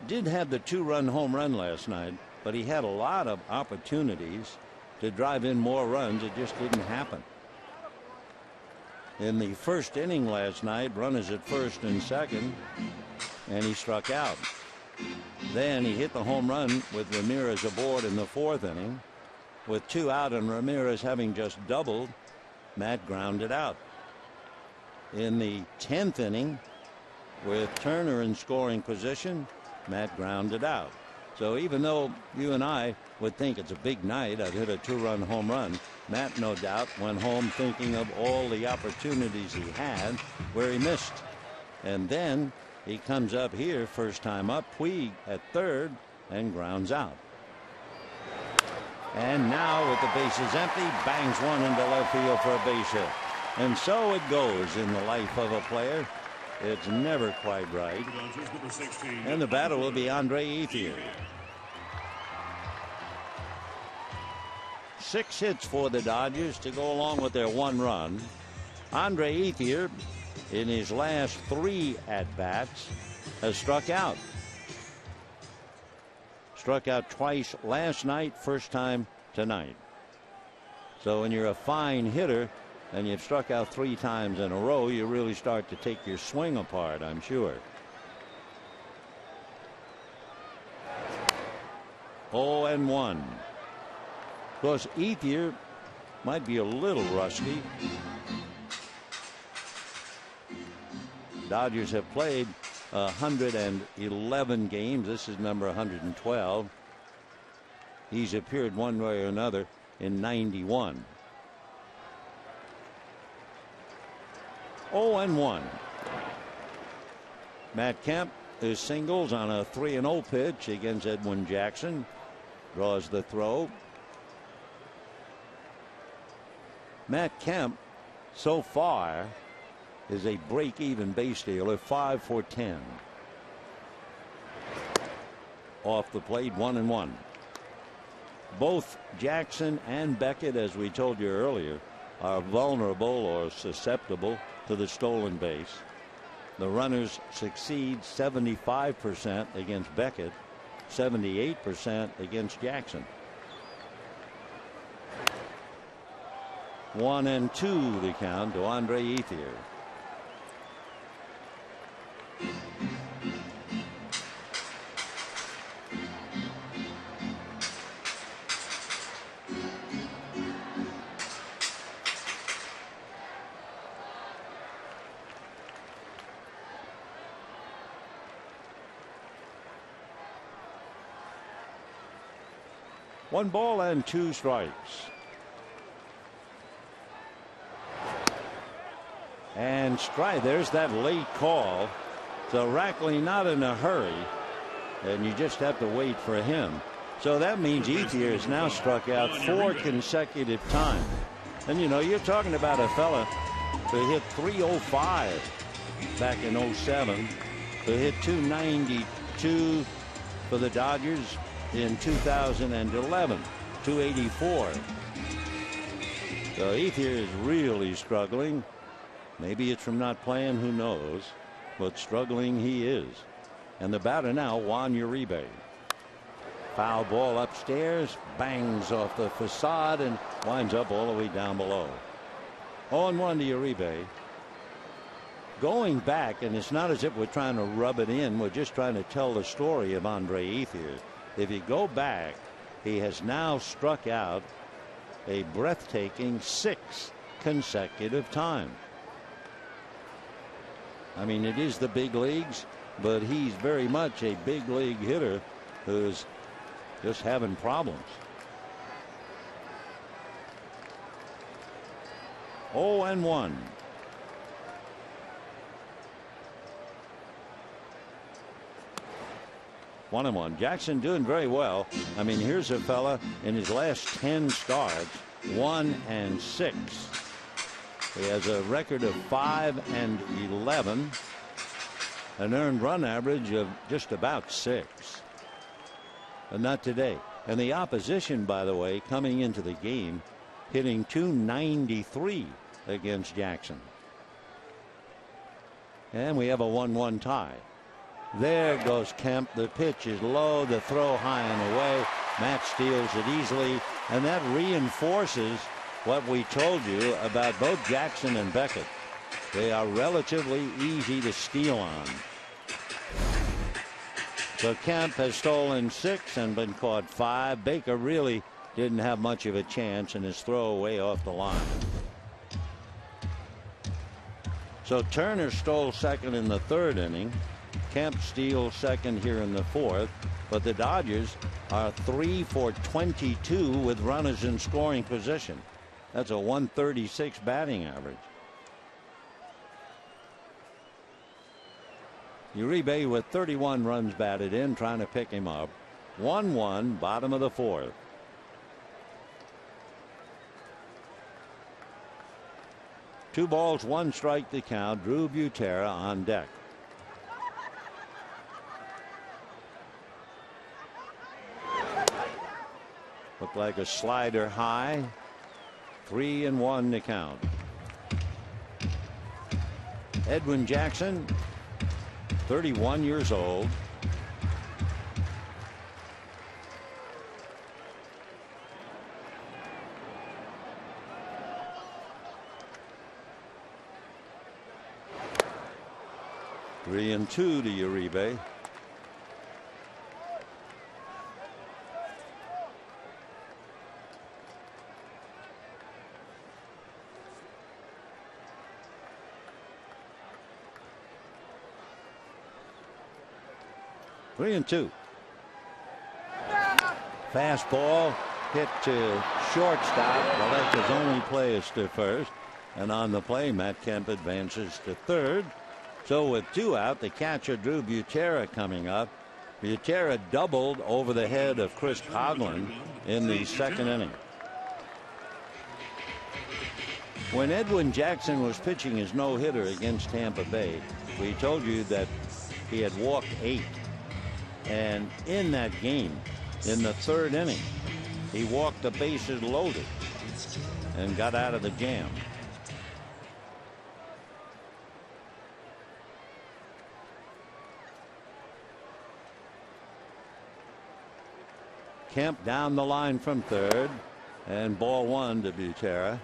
did have the 2-run home run last night, but he had a lot of opportunities to drive in more runs. It just didn't happen. In the first inning last night, runners at first and second, and he struck out. Then he hit the home run with Ramirez aboard in the 4th inning. With 2 out and Ramirez having just doubled, Matt grounded out. In the 10th inning, with Turner in scoring position, Matt grounded out. So even though you and I would think it's a big night, I've hit a 2-run home run, Matt no doubt went home thinking of all the opportunities he had where he missed. And then he comes up here, first time up, Puig at third, and grounds out. And now with the bases empty, bangs one into left field for a base hit. And so it goes in the life of a player. It's never quite right. And the batter will be Andre Ethier. 6 hits for the Dodgers to go along with their 1 run. Andre Ethier, in his last 3 at-bats, has struck out. Struck out twice last night, first time tonight. So when you're a fine hitter and you've struck out 3 times in a row, you really start to take your swing apart, I'm sure. 0-1. Of course, Ethier might be a little rusty. Dodgers have played 111 games. This is number 112. He's appeared one way or another in 91. 0-1. Matt Kemp is singles on a 3-0 pitch against Edwin Jackson. Draws the throw. Matt Kemp so far is a break-even base stealer, 5 for 10. Off the plate, 1-1. Both Jackson and Beckett, as we told you earlier, are vulnerable or susceptible to the stolen base. The runners succeed 75% against Beckett, 78% against Jackson. 1-2 the count to Andre Ethier. One ball and 2 strikes. And strike. There's that late call. So Rackley not in a hurry, and you just have to wait for him. So that means Ethier has now struck out 4 consecutive times. And you know, you're talking about a fella who hit .305 back in 07, who hit .292 for the Dodgers in 2011, .284. So Ethier is really struggling. Maybe it's from not playing, who knows, but struggling he is. And the batter now, Juan Uribe. Foul ball upstairs, bangs off the facade and winds up all the way down below. 0-1 to Uribe. Going back, and it's not as if we're trying to rub it in, we're just trying to tell the story of Andre Ethier. If you go back, he has now struck out a breathtaking 6 consecutive times. I mean, it is the big leagues, but he's very much a big league hitter who's just having problems. 0-1. One and one. Jackson doing very well. I mean, here's a fella in his last 10 starts, 1-6. He has a record of 5-11, an earned run average of just about 6. But not today. And the opposition, by the way, coming into the game, hitting .293 against Jackson. And we have a 1-1 tie. There goes Kemp. The pitch is low, the throw high and away. Matt steals it easily, and that reinforces what we told you about both Jackson and Beckett. They are relatively easy to steal on. So Kemp has stolen 6 and been caught 5. Baker really didn't have much of a chance in his throw way off the line. So Turner stole second in the 3rd inning. Kemp steals second here in the 4th. But the Dodgers are 3 for 22 with runners in scoring position. That's a 136 batting average. Uribe with 31 runs batted in, trying to pick him up. 1-1, bottom of the 4th. 2 balls, 1 strike the count. Drew Butera on deck. Looked like a slider high. 3-1 to count. Edwin Jackson, 31 years old. Three and 2 to Uribe. Three and 2. Fastball hit to shortstop. Well, that's his only play is to first. And on the play, Matt Kemp advances to third. So with 2 out, the catcher Drew Butera coming up. Butera doubled over the head of Chris Coghlan in the 2nd inning. When Edwin Jackson was pitching his no-hitter against Tampa Bay, we told you that he had walked 8. And in that game, in the 3rd inning, he walked the bases loaded and got out of the jam. Kemp down the line from third, and ball 1 to Butera.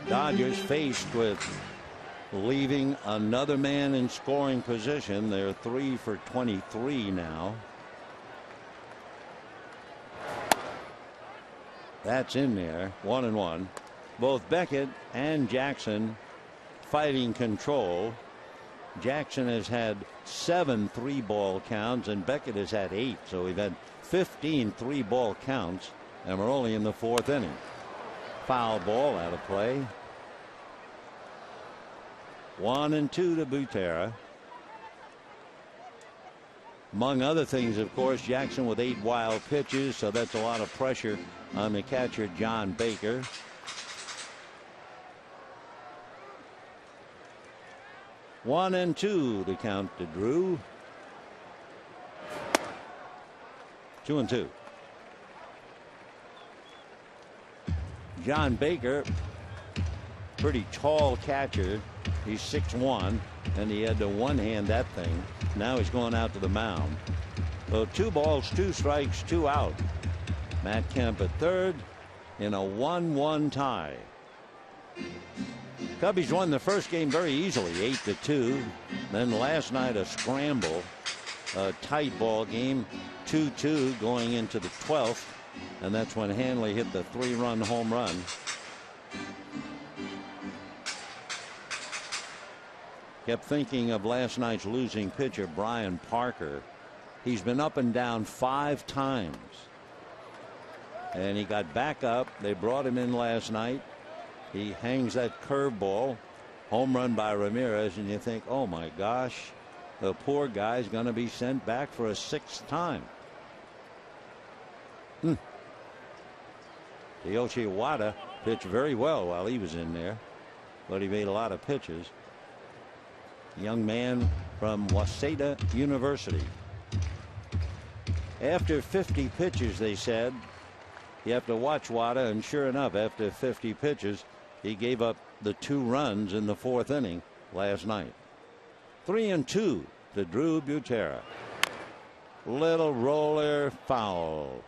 Dodgers faced with leaving another man in scoring position. They're 3 for 23 now. That's in there. 1-1. Both Beckett and Jackson fighting control. Jackson has had 7 3-ball counts and Beckett has had 8. So we've had 15 3-ball counts and we're only in the 4th inning. Foul ball out of play. 1-2 to Butera. Among other things, of course, Jackson with 8 wild pitches, so that's a lot of pressure on the catcher John Baker. One and 2 to count to Drew. 2-2. John Baker, pretty tall catcher. He's 6'1", and he had to one-hand that thing. Now he's going out to the mound. So 2 balls, 2 strikes, 2 out. Matt Kemp at third in a 1-1 tie. Cubbies won the first game very easily, 8-2. Then last night a scramble, a tight ball game, 2-2 going into the 12th, and that's when Hanley hit the 3-run home run. Kept thinking of last night's losing pitcher Brian Parker. He's been up and down 5 times, and he got back up. They brought him in last night. He hangs that curveball, home run by Ramirez, and you think, oh my gosh, the poor guy's going to be sent back for a 6th time. Yoshi Wada pitched very well while he was in there, but he made a lot of pitches. Young man from Waseda University. After 50 pitches, they said, you have to watch Wada, and sure enough, after 50 pitches, he gave up the 2 runs in the 4th inning last night. 3-2 to Drew Butera. Little roller foul.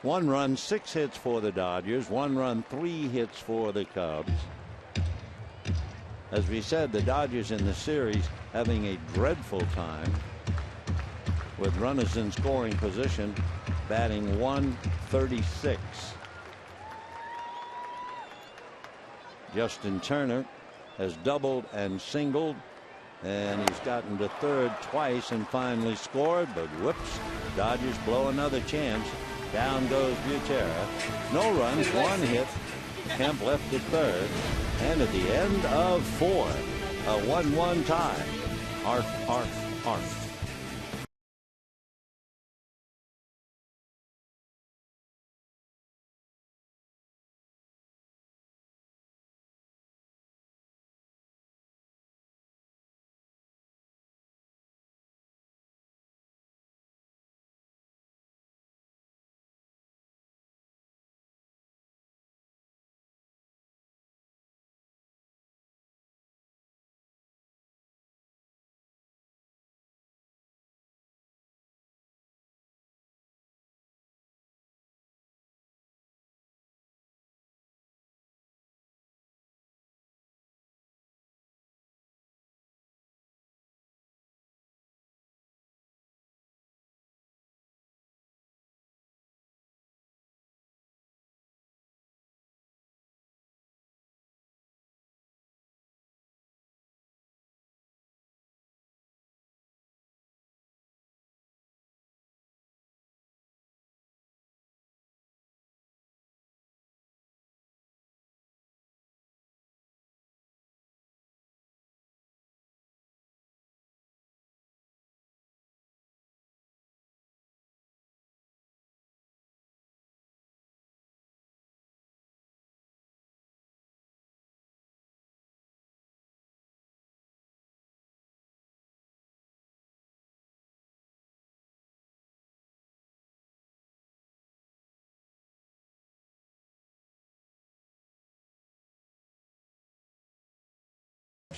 1 run, 6 hits for the Dodgers. 1 run, 3 hits for the Cubs. As we said, the Dodgers in the series having a dreadful time with runners in scoring position, batting .136. Justin Turner has doubled and singled, and he's gotten to third twice and finally scored, but whoops, Dodgers blow another chance. Down goes Butera. No runs, 1 hit. Kemp left at third, and at the end of 4, a 1-1 tie. Arf, arf, arf.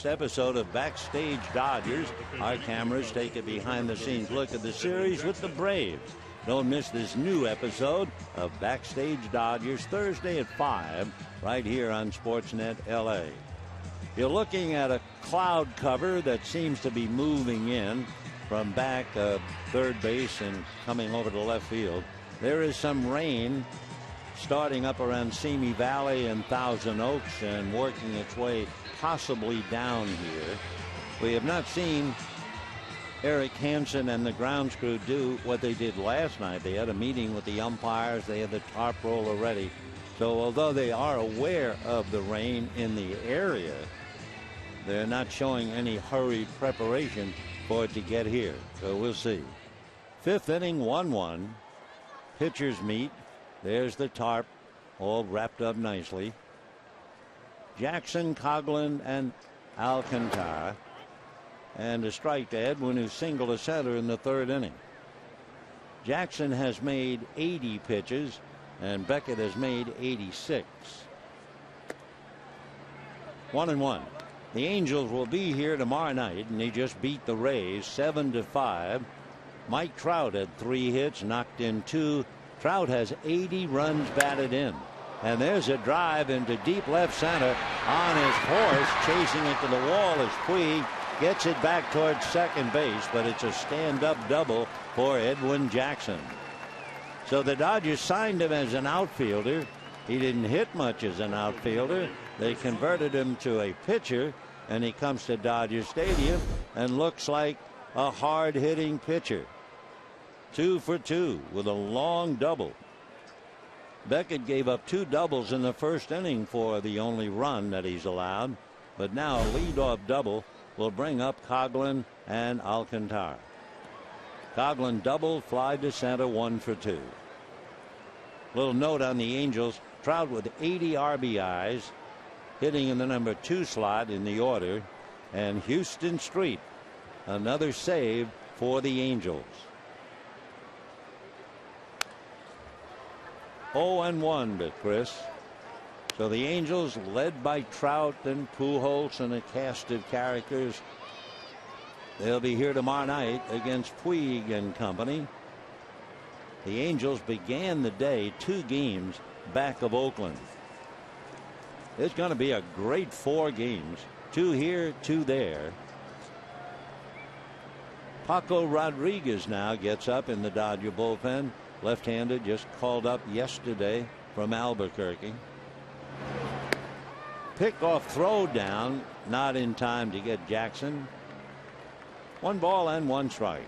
Episode of Backstage Dodgers. Our cameras take a behind-the-scenes look at the series with the Braves. Don't miss this new episode of Backstage Dodgers Thursday at 5 right here on Sportsnet LA. You're looking at a cloud cover that seems to be moving in from back third base and coming over to left field. There is some rain starting up around Simi Valley and Thousand Oaks and working its way possibly down here. We have not seen Eric Hansen and the grounds crew do what they did last night. They had a meeting with the umpires. They had the tarp roller ready. So although they are aware of the rain in the area, they're not showing any hurried preparation for it to get here. So we'll see. Fifth inning, 1-1. Pitchers meet. There's the tarp all wrapped up nicely. Jackson, Coghlan, and Alcantara. And a strike to Edwin, who singled a center in the third inning. Jackson has made 80 pitches, and Beckett has made 86. 1-1. The Angels will be here tomorrow night, and they just beat the Rays 7-5. Mike Trout had 3 hits, knocked in 2. Trout has 80 runs batted in. And there's a drive into deep left center on his horse, chasing it to the wall as Puig gets it back towards second base, but it's a stand-up double for Edwin Jackson. So the Dodgers signed him as an outfielder. He didn't hit much as an outfielder. They converted him to a pitcher, and he comes to Dodger Stadium and looks like a hard-hitting pitcher. 2 for 2 with a long double. Beckett gave up 2 doubles in the first inning for the only run that he's allowed, but now a leadoff double will bring up Coghlan and Alcantara. Coghlan double, fly to center, 1 for 2. Little note on the Angels: Trout with 80 RBIs, hitting in the number 2 slot in the order, and Houston Street, another save for the Angels. 0-1 to Chris. So the Angels, led by Trout and Pujols and a cast of characters, they'll be here tomorrow night against Puig and company. The Angels began the day 2 games back of Oakland. It's going to be a great 4 games. 2 here, 2 there. Paco Rodriguez now gets up in the Dodger bullpen. Left-handed, just called up yesterday from Albuquerque. Pick-off throw down, not in time to get Jackson. 1 ball and 1 strike.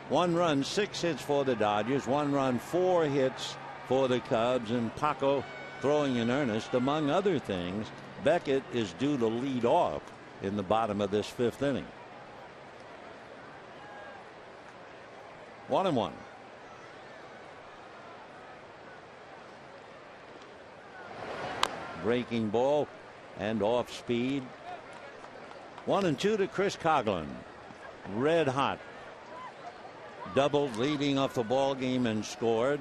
One run, 6 hits for the Dodgers. 1 run, 4 hits for the Cubs. And Paco throwing in earnest. Among other things, Beckett is due to lead off in the bottom of this 5th inning. 1-1. Breaking ball and off speed. 1-2 to Chris Coghlan. Red hot. Doubled, leading off the ball game, and scored.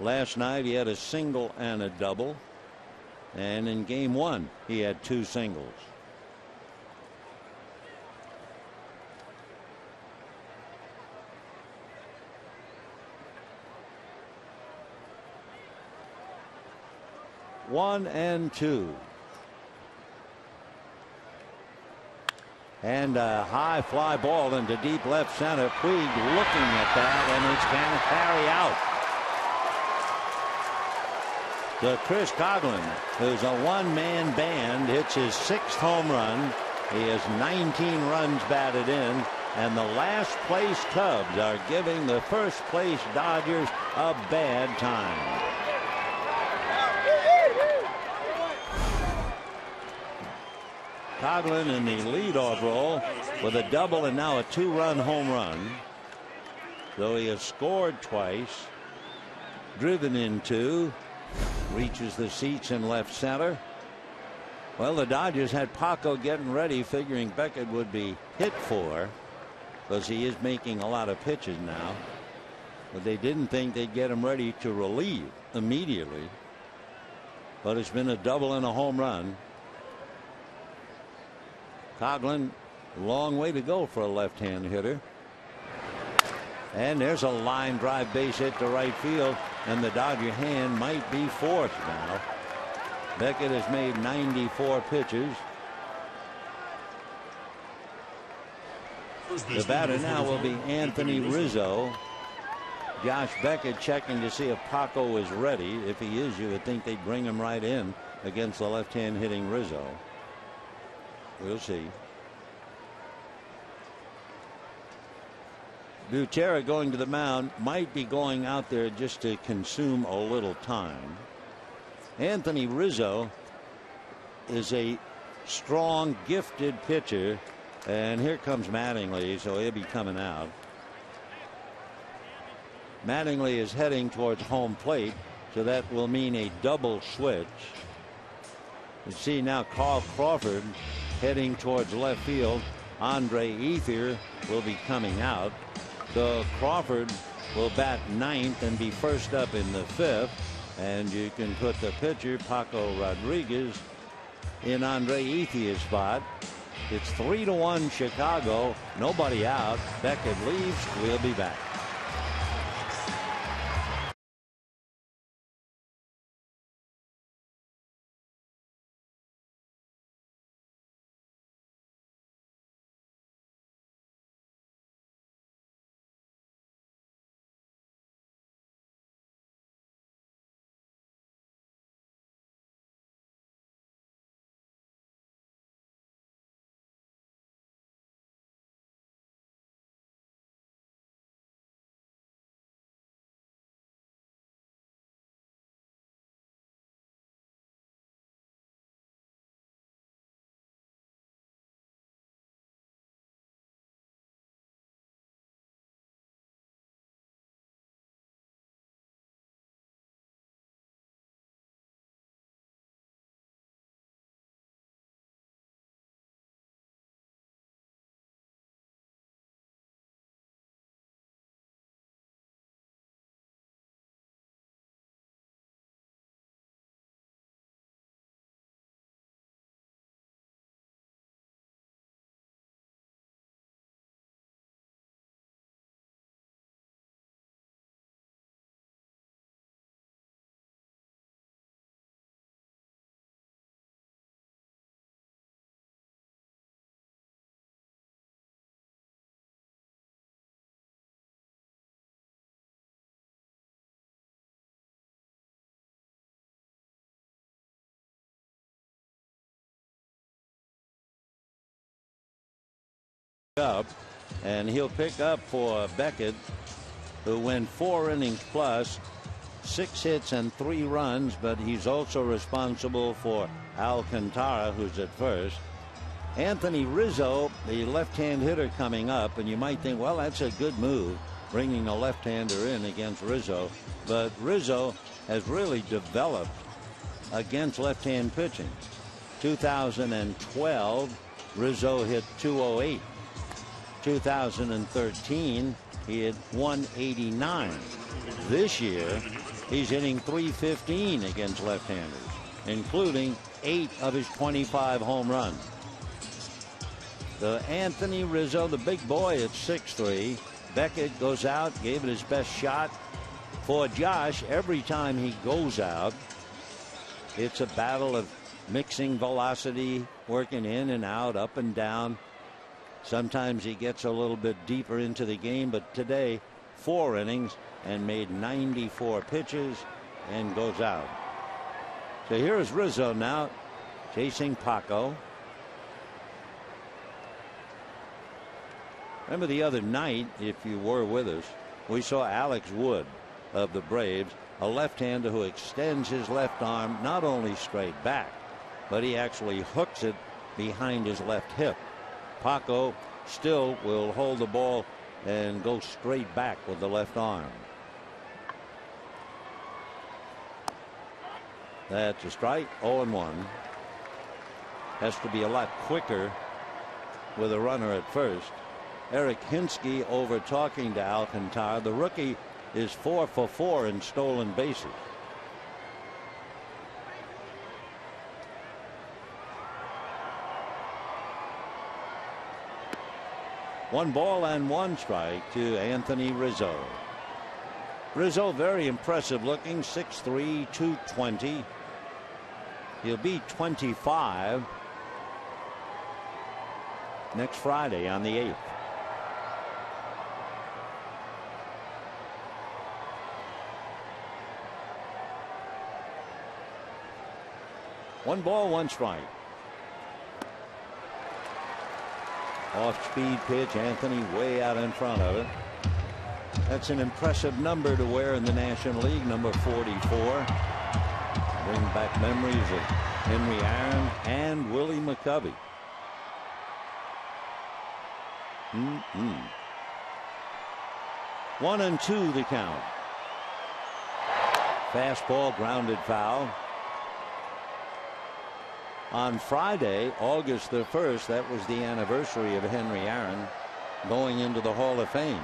Last night he had a single and a double. And in game 1 he had 2 singles. One and 2. And a high fly ball into deep left center. Puig looking at that, and it's going to carry out. So Chris Coghlan, who's a one-man band, hits his 6th home run. He has 19 runs batted in, and the last place Cubs are giving the first place Dodgers a bad time. Coghlan in the leadoff role with a double and now a 2-run home run. Though he has scored twice, driven in 2, reaches the seats in left center. Well, the Dodgers had Paco getting ready, figuring Beckett would be hit for, because he is making a lot of pitches now. but they didn't think they'd get him ready to relieve immediately. But it's been a double and a home run. Coghlan, long way to go for a left-hand hitter. And there's a line drive base hit to right field, and the Dodger hand might be forced now. Beckett has made 94 pitches. The batter now will be Anthony Rizzo. Josh Beckett checking to see if Paco is ready. If he is, you would think they'd bring him right in against the left-hand hitting Rizzo. We'll see. Butera going to the mound, might be going out there just to consume a little time. Anthony Rizzo is a strong, gifted pitcher, and here comes Mattingly, so he'll be coming out. Mattingly is heading towards home plate, so that will mean a double switch. You see now Carl Crawford heading towards left field. Andre Ethier will be coming out. So Crawford will bat ninth and be first up in the fifth. And you can put the pitcher, Paco Rodriguez, in Andre Ethier's spot. It's 3-1 Chicago. Nobody out. Beckett leaves. We'll be back. Up, and he'll pick up for Beckett, who went 4 innings plus, 6 hits and 3 runs, but he's also responsible for Alcantara, who's at first. Anthony Rizzo, the left-hand hitter, coming up, and you might think, well, that's a good move, bringing a left-hander in against Rizzo, but Rizzo has really developed against left-hand pitching. 2012, Rizzo hit .208. 2013, he had 189. This year, he's hitting .315 against left-handers, including 8 of his 25 home runs. The Anthony Rizzo, the big boy at 6'3". Beckett goes out, gave it his best shot. For Josh, every time he goes out, it's a battle of mixing velocity, working in and out, up and down. Sometimes he gets a little bit deeper into the game, but today 4 innings and made 94 pitches and goes out. So here's Rizzo now chasing Paco. Remember the other night, if you were with us, we saw Alex Wood of the Braves, a left-hander who extends his left arm not only straight back, but he actually hooks it behind his left hip. Paco still will hold the ball and go straight back with the left arm. That's a strike. 0-1. Has to be a lot quicker with a runner at first. Eric Hinsky over talking to Alcantara. The rookie is 4 for 4 in stolen bases. One ball and one strike to Anthony Rizzo. Rizzo, very impressive looking, 6'3", 220. He'll be 25 next Friday on the 8th. One ball, one strike. Off-speed pitch, Anthony way out in front of it. That's an impressive number to wear in the National League, number 44. Bring back memories of Henry Aaron and Willie McCovey. 1-2 the count. Fastball grounded foul. On Friday, August the 1st, that was the anniversary of Henry Aaron going into the Hall of Fame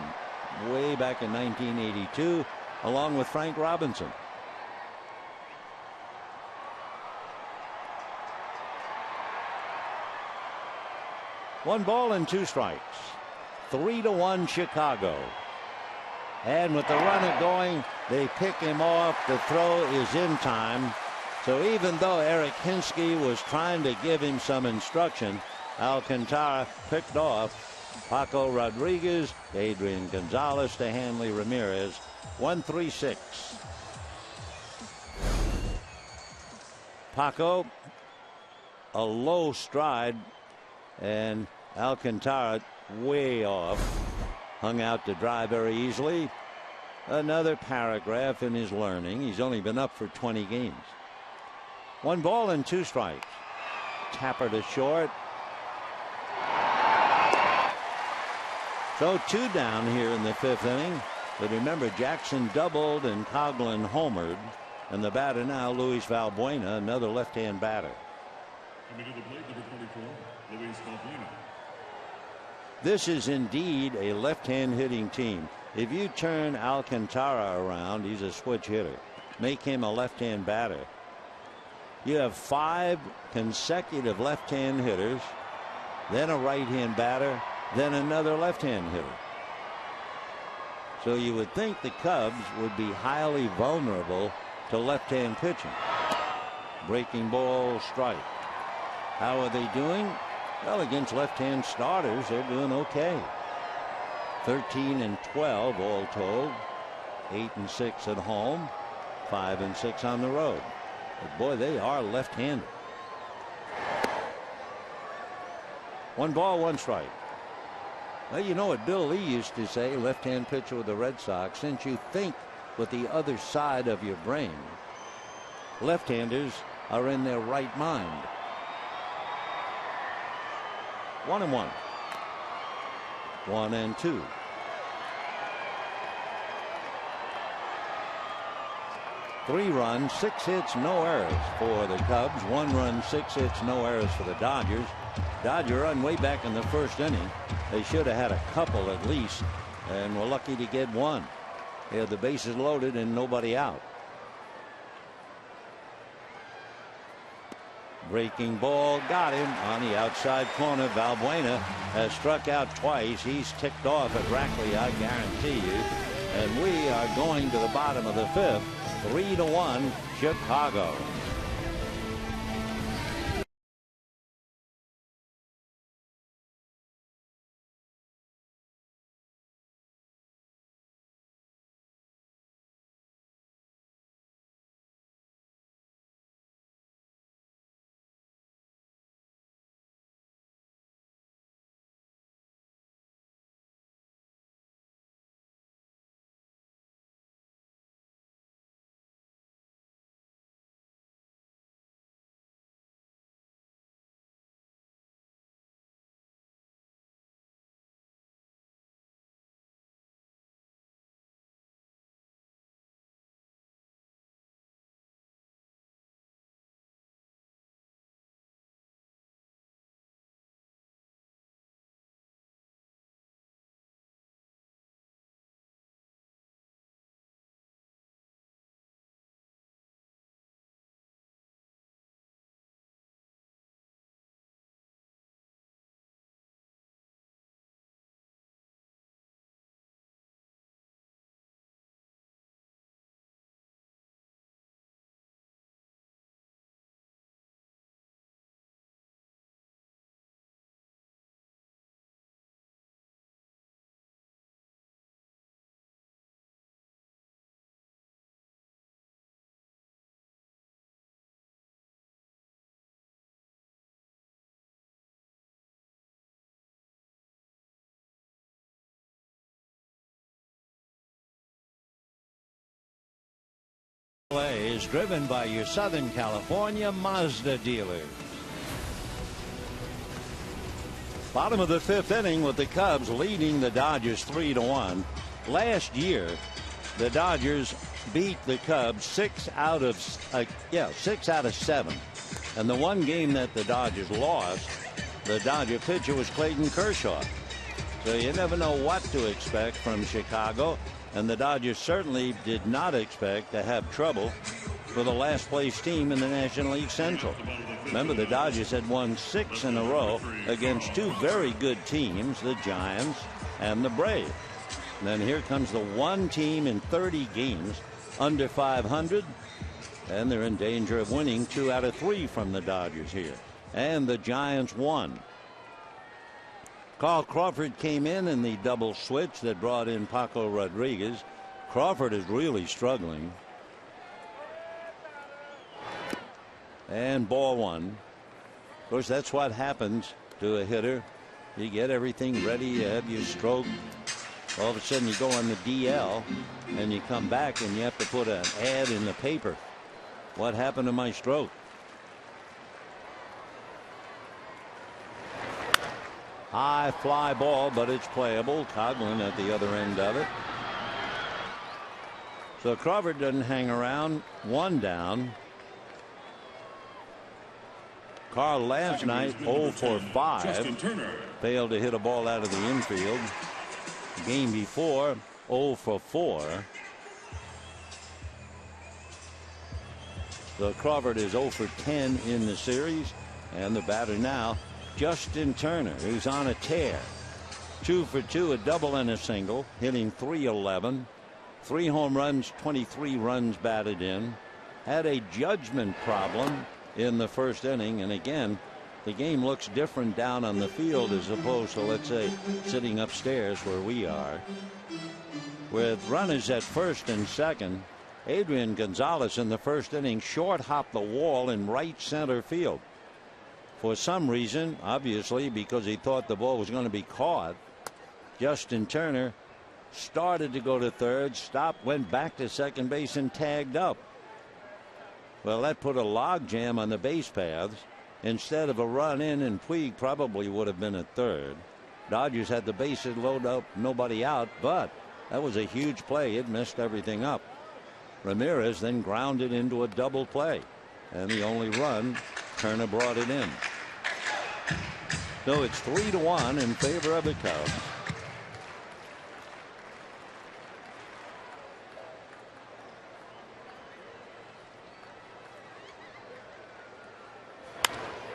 way back in 1982, along with Frank Robinson. One ball and two strikes. 3-1 Chicago. And with the runner going, they pick him off. The throw is in time. So even though Eric Hinsky was trying to give him some instruction, Alcantara picked off Paco Rodriguez, Adrian Gonzalez to Hanley Ramirez. 1-3-6. Paco, a low stride, and Alcantara way off. Hung out to dry very easily. Another paragraph in his learning. He's only been up for 20 games. One ball and two strikes. Tapper to short. So 2 down here in the 5th inning. But remember, Jackson doubled and Coughlin homered. And the batter now, Luis Valbuena, another left-hand batter. Coming to the plate, number 24, Luis Valbuena. This is indeed a left-hand hitting team. If you turn Alcantara around, he's a switch hitter. Make him a left-hand batter. You have 5 consecutive left-hand hitters, then a right-hand batter, then another left-hand hitter. So you would think the Cubs would be highly vulnerable to left-hand pitching. Breaking ball, strike. How are they doing? Well, against left-hand starters, they're doing okay. 13-12 all told. 8-6 at home. 5-6 on the road. But boy, they are left-handed. One ball, one strike. Well, you know what Bill Lee used to say, left-hand pitcher with the Red Sox, since you think with the other side of your brain, left-handers are in their right mind. 1-1. 1-2. Three runs, 6 hits, no errors for the Cubs. 1 run, 6 hits, no errors for the Dodgers. Dodger run way back in the 1st inning. They should have had a couple at least, and were lucky to get one. They had the bases loaded and nobody out. Breaking ball, got him on the outside corner. Valbuena has struck out twice. He's ticked off at Rackley, I guarantee you. And we are going to the bottom of the 5th. 3-1 Chicago. LA is driven by your Southern California Mazda dealers. Bottom of the 5th inning with the Cubs leading the Dodgers 3-1. Last year, the Dodgers beat the Cubs 6 out of 7. And the one game that the Dodgers lost, the Dodger pitcher was Clayton Kershaw. So you never know what to expect from Chicago. And the Dodgers certainly did not expect to have trouble for the last place team in the National League Central. Remember, the Dodgers had won 6 in a row against 2 very good teams, the Giants and the Braves. And then here comes the one team in 30 games under 500, and they're in danger of winning 2 out of 3 from the Dodgers here. And the Giants won. Carl Crawford came in the double switch that brought in Paco Rodriguez. Crawford is really struggling. And ball 1. Of course, that's what happens to a hitter. You get everything ready, you have your stroke. All of a sudden you go on the DL and you come back and you have to put an ad in the paper. What happened to my stroke? High fly ball, but it's playable. Coghlan at the other end of it. So Crawford doesn't hang around. 1 down. Carl last night 0 for 5. Failed to hit a ball out of the infield. Game before 0 for 4. So Crawford is 0 for 10 in the series. And the batter now, Justin Turner, who's on a tear. 2 for 2, a double and a single, hitting .311. 3 home runs, 23 runs batted in. Had a judgment problem in the first inning, and again, the game looks different down on the field as opposed to, let's say, sitting upstairs where we are. With runners at first and second, Adrian Gonzalez in the first inning short hopped the wall in right center field. For some reason, obviously because he thought the ball was going to be caught, Justin Turner started to go to third, stopped, went back to second base and tagged up. Well, that put a log jam on the base paths. Instead of a run in, and Puig probably would have been at third. Dodgers had the bases loaded up, nobody out, but that was a huge play. It messed everything up. Ramirez then grounded into a double play, and the only run, Turner brought it in. So it's 3-1 in favor of the Cubs.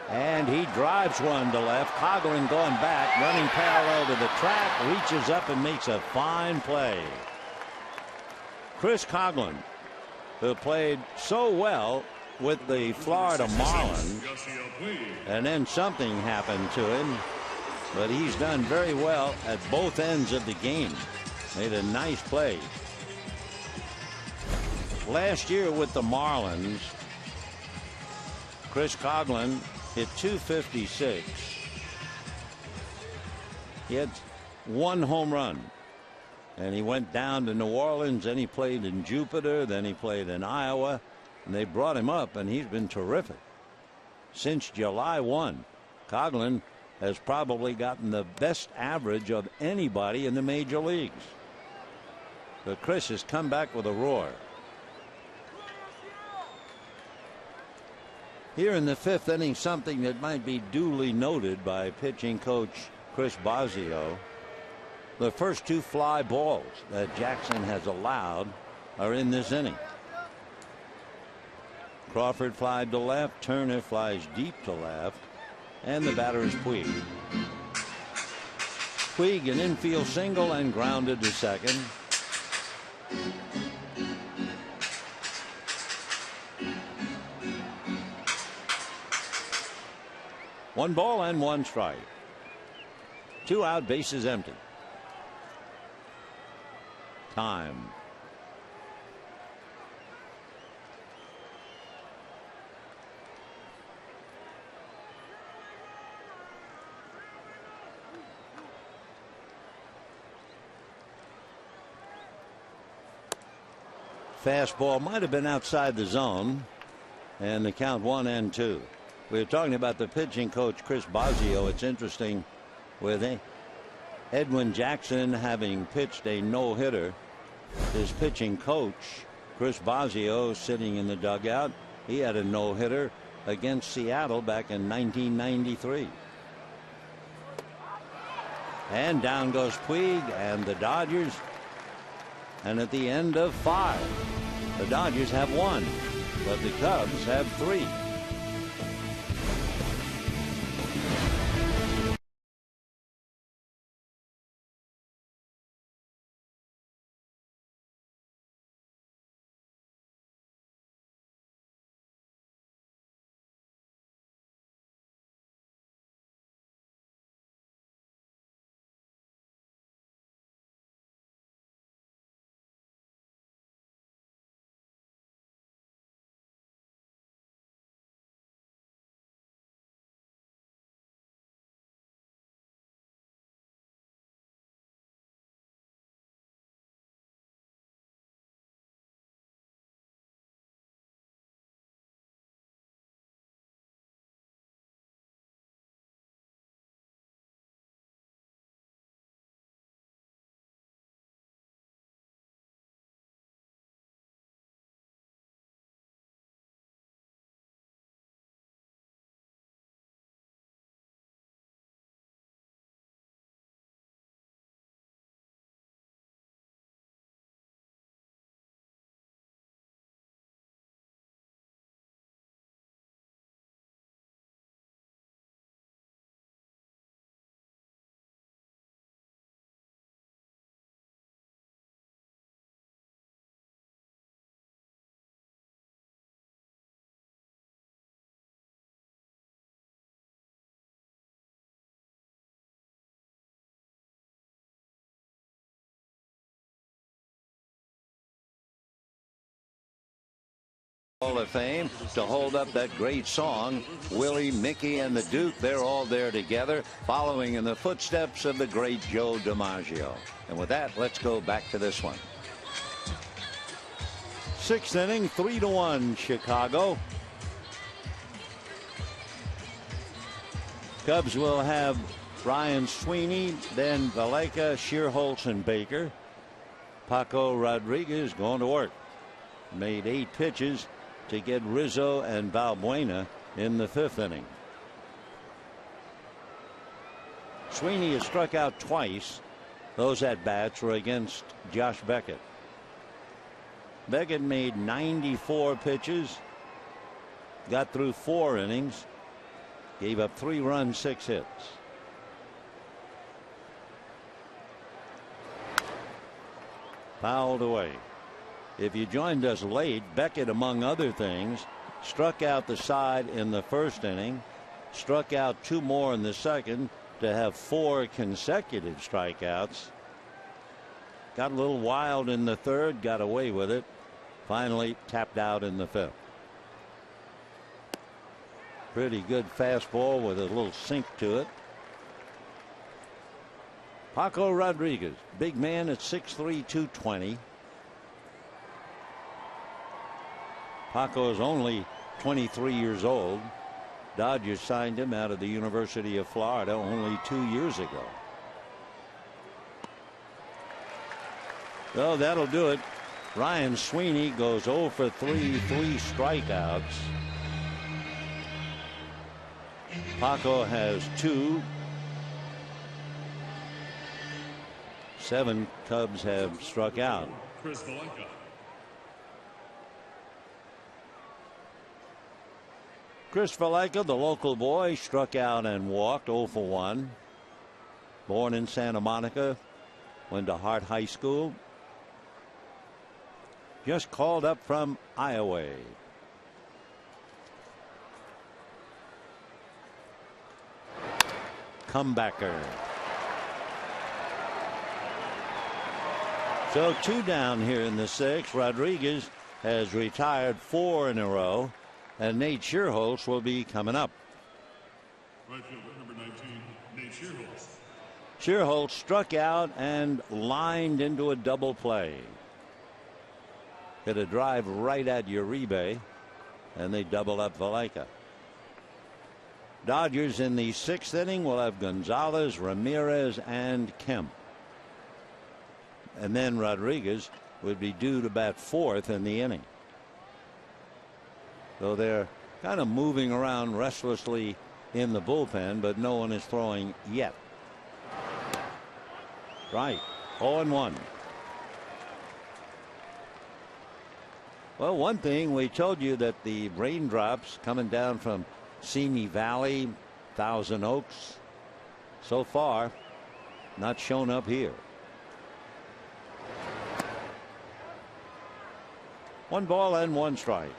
And he drives one to left. Coghlan going back, running parallel to the track, reaches up and makes a fine play. Chris Coghlan, who played so well with the Florida Marlins, and then something happened to him, but he's done very well at both ends of the game. Made a nice play. Last year with the Marlins, Chris Coghlan hit .256. He had 1 home run, and he went down to New Orleans, then he played in Jupiter, then he played in Iowa, and they brought him up, and he's been terrific. Since July 1, Coghlan has probably gotten the best average of anybody in the major leagues. But Chris has come back with a roar. Here in the 5th inning, something that might be duly noted by pitching coach Chris Bosio. The first 2 fly balls that Jackson has allowed are in this inning. Crawford flied to left, Turner flies deep to left, and the batter is Puig. Puig an infield single and grounded to second. One ball and 1 strike. 2 out, bases empty. Time. Fastball might have been outside the zone, and the count 1-2. We were talking about the pitching coach, Chris Bosio. It's interesting with Edwin Jackson having pitched a no-hitter. His pitching coach, Chris Bosio, sitting in the dugout, he had a no-hitter against Seattle back in 1993. And down goes Puig and the Dodgers. And at the end of 5, the Dodgers have 1, but the Cubs have 3. Hall of Fame to hold up that great song. Willie, Mickey, and the Duke, they're all there together, following in the footsteps of the great Joe DiMaggio. And with that, let's go back to this one. 6th inning, 3-1 Chicago. Cubs will have Ryan Sweeney, then Valaika, Shearholtz, and Baker. Paco Rodriguez going to work. Made 8 pitches to get Rizzo and Valbuena in the 5th inning. Sweeney has struck out twice. Those at-bats were against Josh Beckett. Beckett made 94 pitches, got through 4 innings, gave up 3 runs, 6 hits. Fouled away. If you joined us late, Beckett, among other things, struck out the side in the 1st inning, struck out 2 more in the 2nd to have 4 consecutive strikeouts. Got a little wild in the 3rd, got away with it. Finally tapped out in the 5th. Pretty good fastball with a little sink to it. Paco Rodriguez, big man at 6'3", 220. Paco is only 23 years old. Dodgers signed him out of the University of Florida only 2 years ago. So that'll do it. Ryan Sweeney goes 0 for 3, 3 strikeouts. Paco has 2. 7 Cubs have struck out. Chris Valaika. Chris Valaika, the local boy, struck out and walked 0 for 1. Born in Santa Monica, went to Hart High School. Just called up from Iowa. Comebacker. So 2 down here in the 6th. Rodriguez has retired 4 in a row, and Nate Shearholtz will be coming up. Right fielder, number 19, Nate Shearholtz. Shearholtz struck out and lined into a double play. hit a drive right at Uribe, and they double up Valaika. Dodgers in the 6th inning will have Gonzalez, Ramirez, and Kemp. And then Rodriguez would be due to bat 4th in the inning. So they're kind of moving around restlessly in the bullpen, but no one is throwing yet. Right. 0-1. Well, one thing, we told you that the raindrops coming down from Simi Valley, Thousand Oaks, so far not shown up here. 1 ball and 1 strike.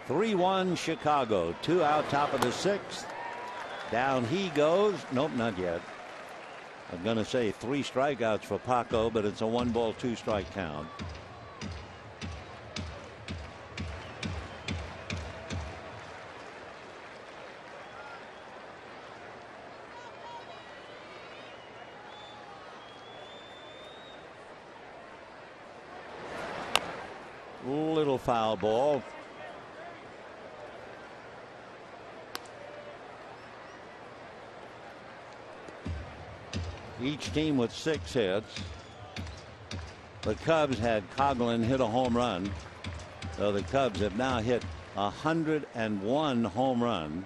(3-1) Chicago. 2 out, top of the 6th. Down he goes. Nope, not yet. I'm going to say 3 strikeouts for Paco, but it's a 1 ball 2 strike count. Little foul ball. Each team with 6 hits. The Cubs had Coghlan hit a home run. So the Cubs have now hit 101 home runs.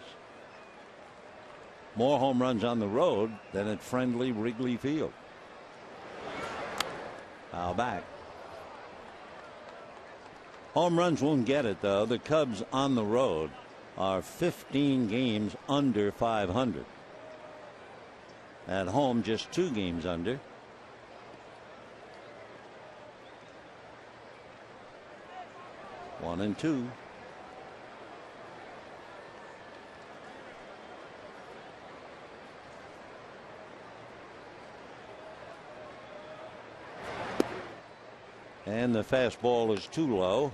More home runs on the road than at friendly Wrigley Field. Foul back. Home runs won't get it, though. The Cubs on the road are 15 games under 500. At home, just 2 games under. One and 2. And the fastball is too low.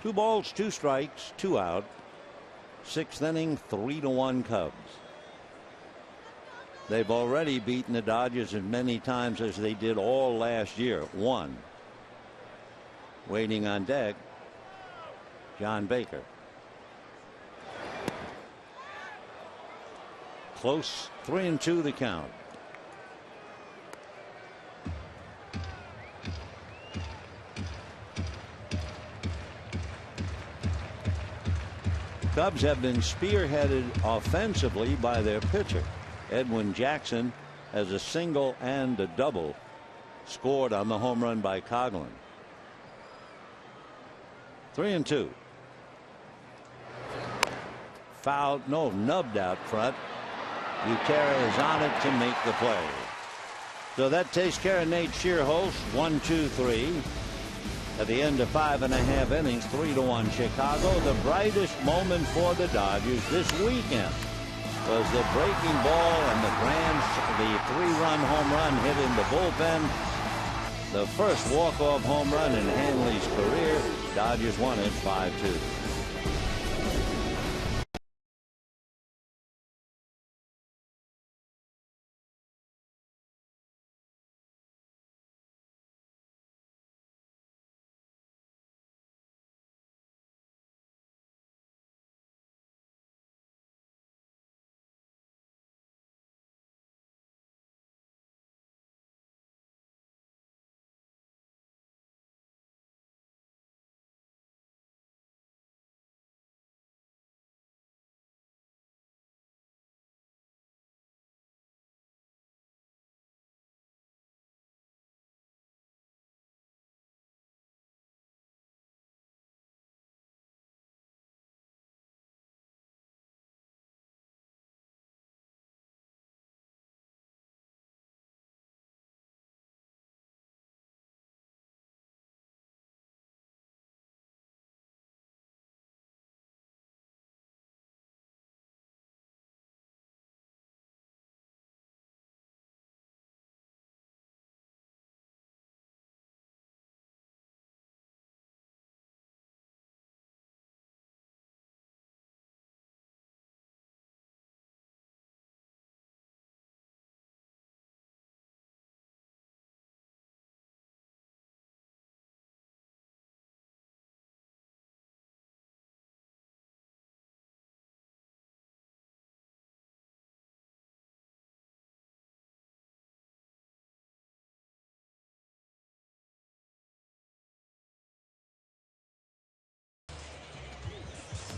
2 balls, 2 strikes, 2 out. 6th inning, 3-1 Cubs. They've already beaten the Dodgers as many times as they did all last year. 1. Waiting on deck, John Baker. Close. 3-2 the count. Cubs have been spearheaded offensively by their pitcher. Edwin Jackson has a single and a double scored on the home run by Coghlan. 3-2. Fouled, no, nubbed out front. Butera is on it to make the play. So that takes care of Nate Shearholst. 1-2-3. At the end of 5.5 innings, 3-1 Chicago. The brightest moment for the Dodgers this weekend was the breaking ball and the 3-run home run hit in the bullpen. The first walk-off home run in Hanley's career. Dodgers won it 5-2.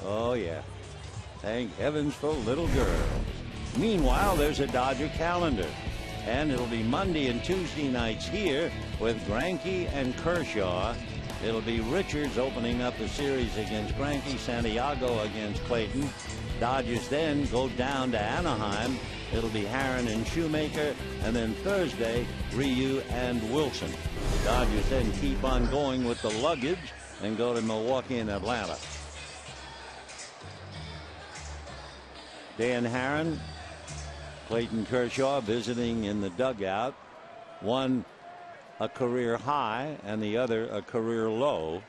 Oh, yeah. Thank heavens for little girls. Meanwhile, there's a Dodger calendar. And it'll be Monday and Tuesday nights here with Greinke and Kershaw. It'll be Richards opening up the series against Greinke, Santiago against Clayton. Dodgers then go down to Anaheim. It'll be Herron and Shoemaker. And then Thursday, Ryu and Wilson. The Dodgers then keep on going with the luggage and go to Milwaukee and Atlanta. Dan Herron, Clayton Kershaw visiting in the dugout. One a career high and the other a career low.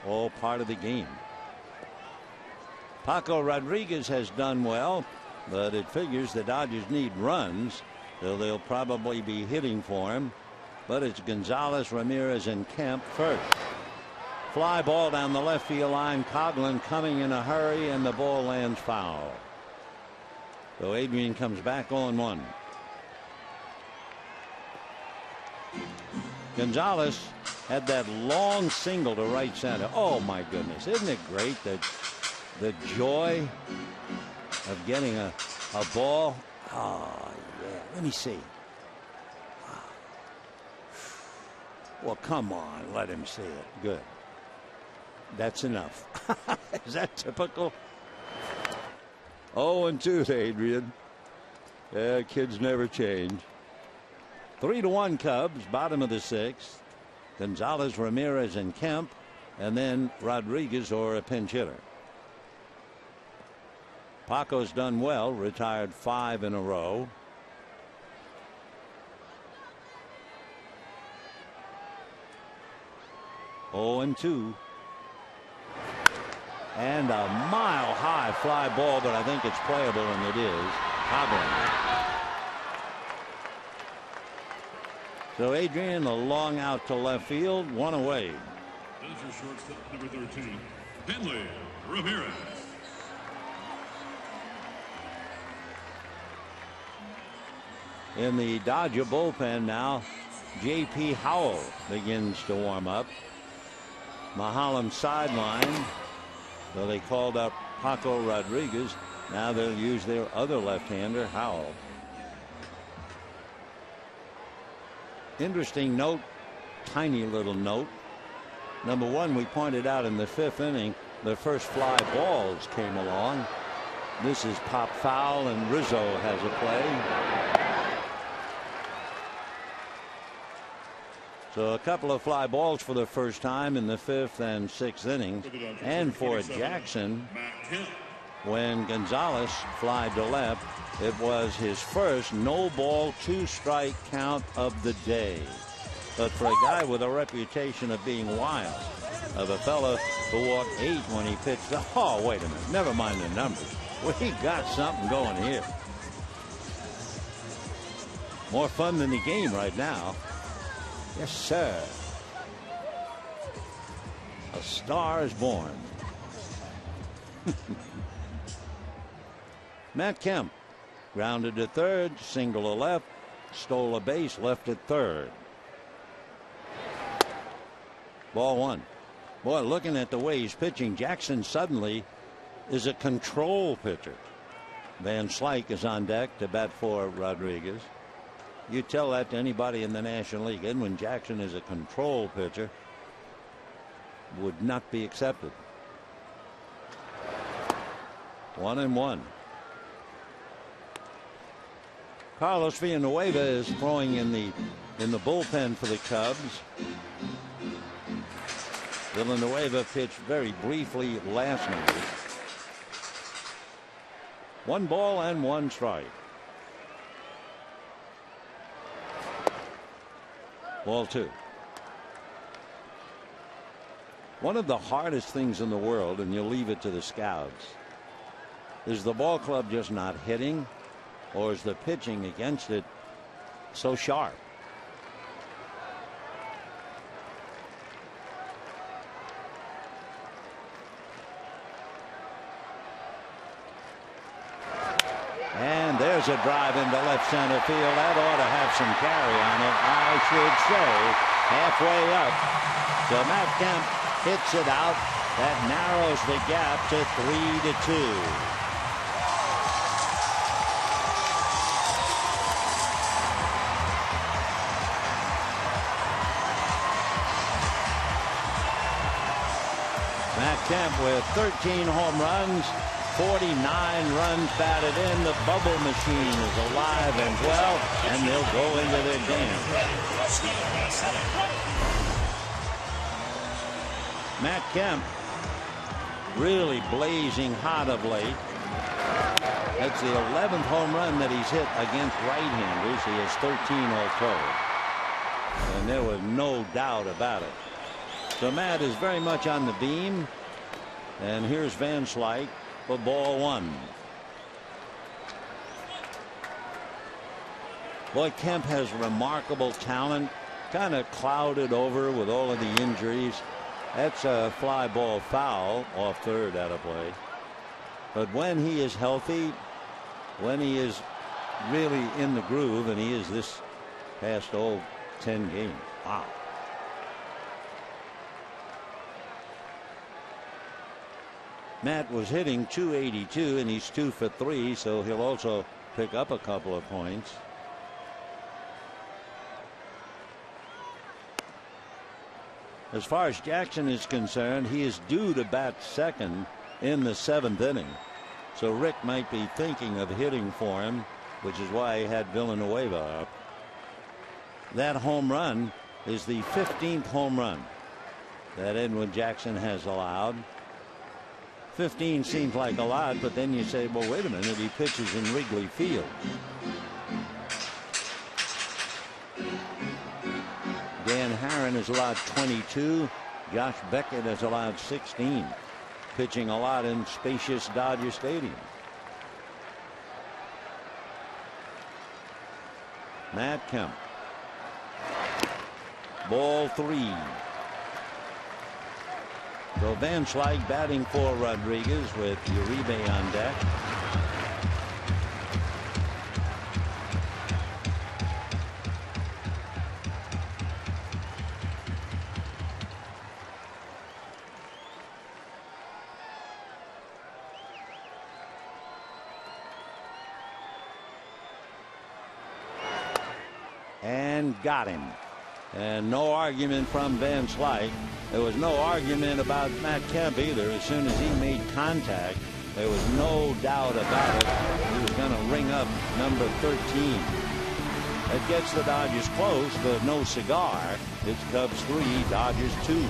All part of the game. Paco Rodriguez has done well, but it figures the Dodgers need runs, so they'll probably be hitting for him. But it's Gonzalez, Ramirez, and Kemp first. Fly ball down the left field line. Coghlan coming in a hurry, and the ball lands foul. So Adrian comes back on one. Gonzalez had that long single to right center. Oh my goodness, isn't it great that the joy of getting a ball? Oh yeah, let me see. Well, come on, let him see it. Good. That's enough. Is that typical? 0-2 to Adrian. Yeah, kids never change. 3-1 Cubs, bottom of the sixth. Gonzalez, Ramirez, and Kemp, and then Rodriguez or a pinch hitter. Paco's done well, retired 5 in a row. And 2. And a mile-high fly ball, but I think it's playable, and it is. Coghlan. So Adrian, a long out to left field, one away. There's your shortstop, number 13, Henley Ramirez. In the Dodger bullpen now, J.P. Howell begins to warm up. Mahalam sideline. So they called up Paco Rodriguez. Now they'll use their other left-hander, Howell. Interesting note, tiny little note. Number one, we pointed out in the 5th inning, the first fly balls came along. This is pop foul, and Rizzo has a play. So a couple of fly balls for the first time in the 5th and 6th innings. And for Jackson, when Gonzalez flied to left, it was his first no ball 2-strike count of the day. But for a guy with a reputation of being wild, of a fella who walked 8 when he pitched, oh wait a minute, never mind the numbers, we got something going here. More fun than the game right now. Yes sir. A star is born. Matt Kemp grounded to third, single to left, stole a base, left at third. Ball 1. Boy, looking at the way he's pitching, Jackson suddenly is a control pitcher. Van Slyke is on deck to bat for Rodriguez. You tell that to anybody in the National League. Edwin Jackson is a control pitcher. Would not be accepted. 1-1. Carlos Villanueva is throwing in the bullpen for the Cubs. Villanueva pitched very briefly last night. 1 ball and 1 strike. Ball 2. One of the hardest things in the world, and you leave it to the scouts, is the ball club just not hitting, or is the pitching against it so sharp? And there's a drive into left center field. That ought to have some carry on it, I should say. Halfway up. So Matt Kemp hits it out. That narrows the gap to 3-2. Matt Kemp with 13 home runs, 49 runs batted in. The bubble machine is alive and well, and they'll go into their game. Matt Kemp really blazing hot of late. That's the 11th home run that he's hit against right-handers. He has 13 all told, and there was no doubt about it. So Matt is very much on the beam, and here's Van Slyke for ball one. Boy, Kemp has remarkable talent, kind of clouded over with all of the injuries. That's a fly ball foul off third out of play. But when he is healthy, when he is really in the groove, and he is this past 10 games. Wow. Matt was hitting .282, and he's 2 for 3, so he'll also pick up a couple of points. As far as Jackson is concerned, he is due to bat second in the 7th inning. So Rick might be thinking of hitting for him, which is why he had Villanueva up. That home run is the 15th home run that Edwin Jackson has allowed. 15 seems like a lot, but then you say, well, wait a minute, he pitches in Wrigley Field. Dan Herron has allowed 22. Josh Beckett has allowed 16. Pitching a lot in spacious Dodger Stadium. Matt Kemp. Ball 3. So Van Slyke batting for Rodriguez with Uribe on deck. And got him. And no argument from Van Slyke. There was no argument about Matt Kemp either. As soon as he made contact, there was no doubt about it. He was going to ring up number 13. That gets the Dodgers close, but no cigar. It's Cubs 3, Dodgers 2.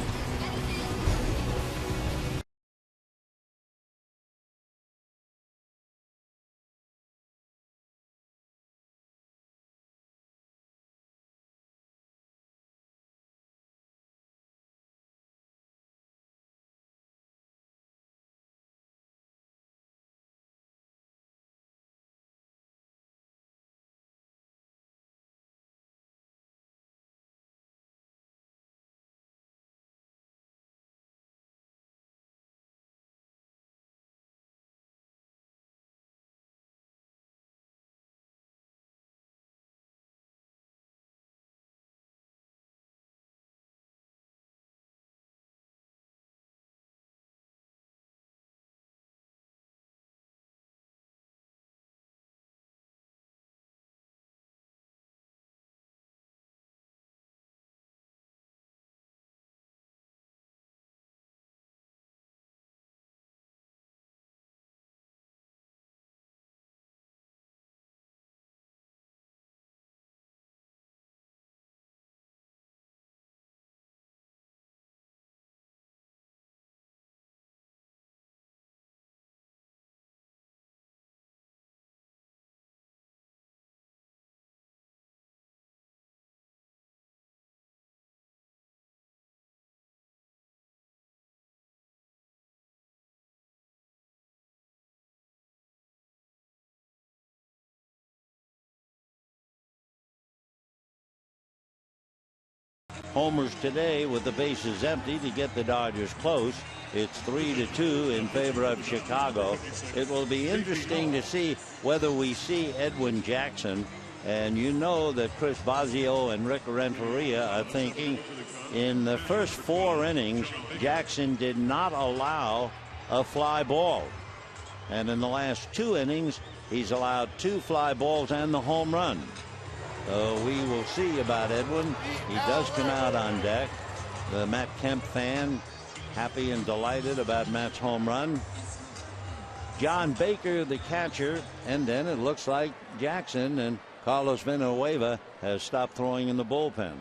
Homers today with the bases empty to get the Dodgers close. It's 3-2 in favor of Chicago. It will be interesting to see whether we see Edwin Jackson And you know that Chris Bosio and Rick Renteria are thinking in the first 4 innings, Jackson did not allow a fly ball. And in the last 2 innings, he's allowed 2 fly balls and the home run. So we will see about Edwin. He does come out on deck. The Matt Kemp fan happy and delighted about Matt's home run. John Baker, the catcher, and then it looks like Jackson and Carlos Villanueva has stopped throwing in the bullpen.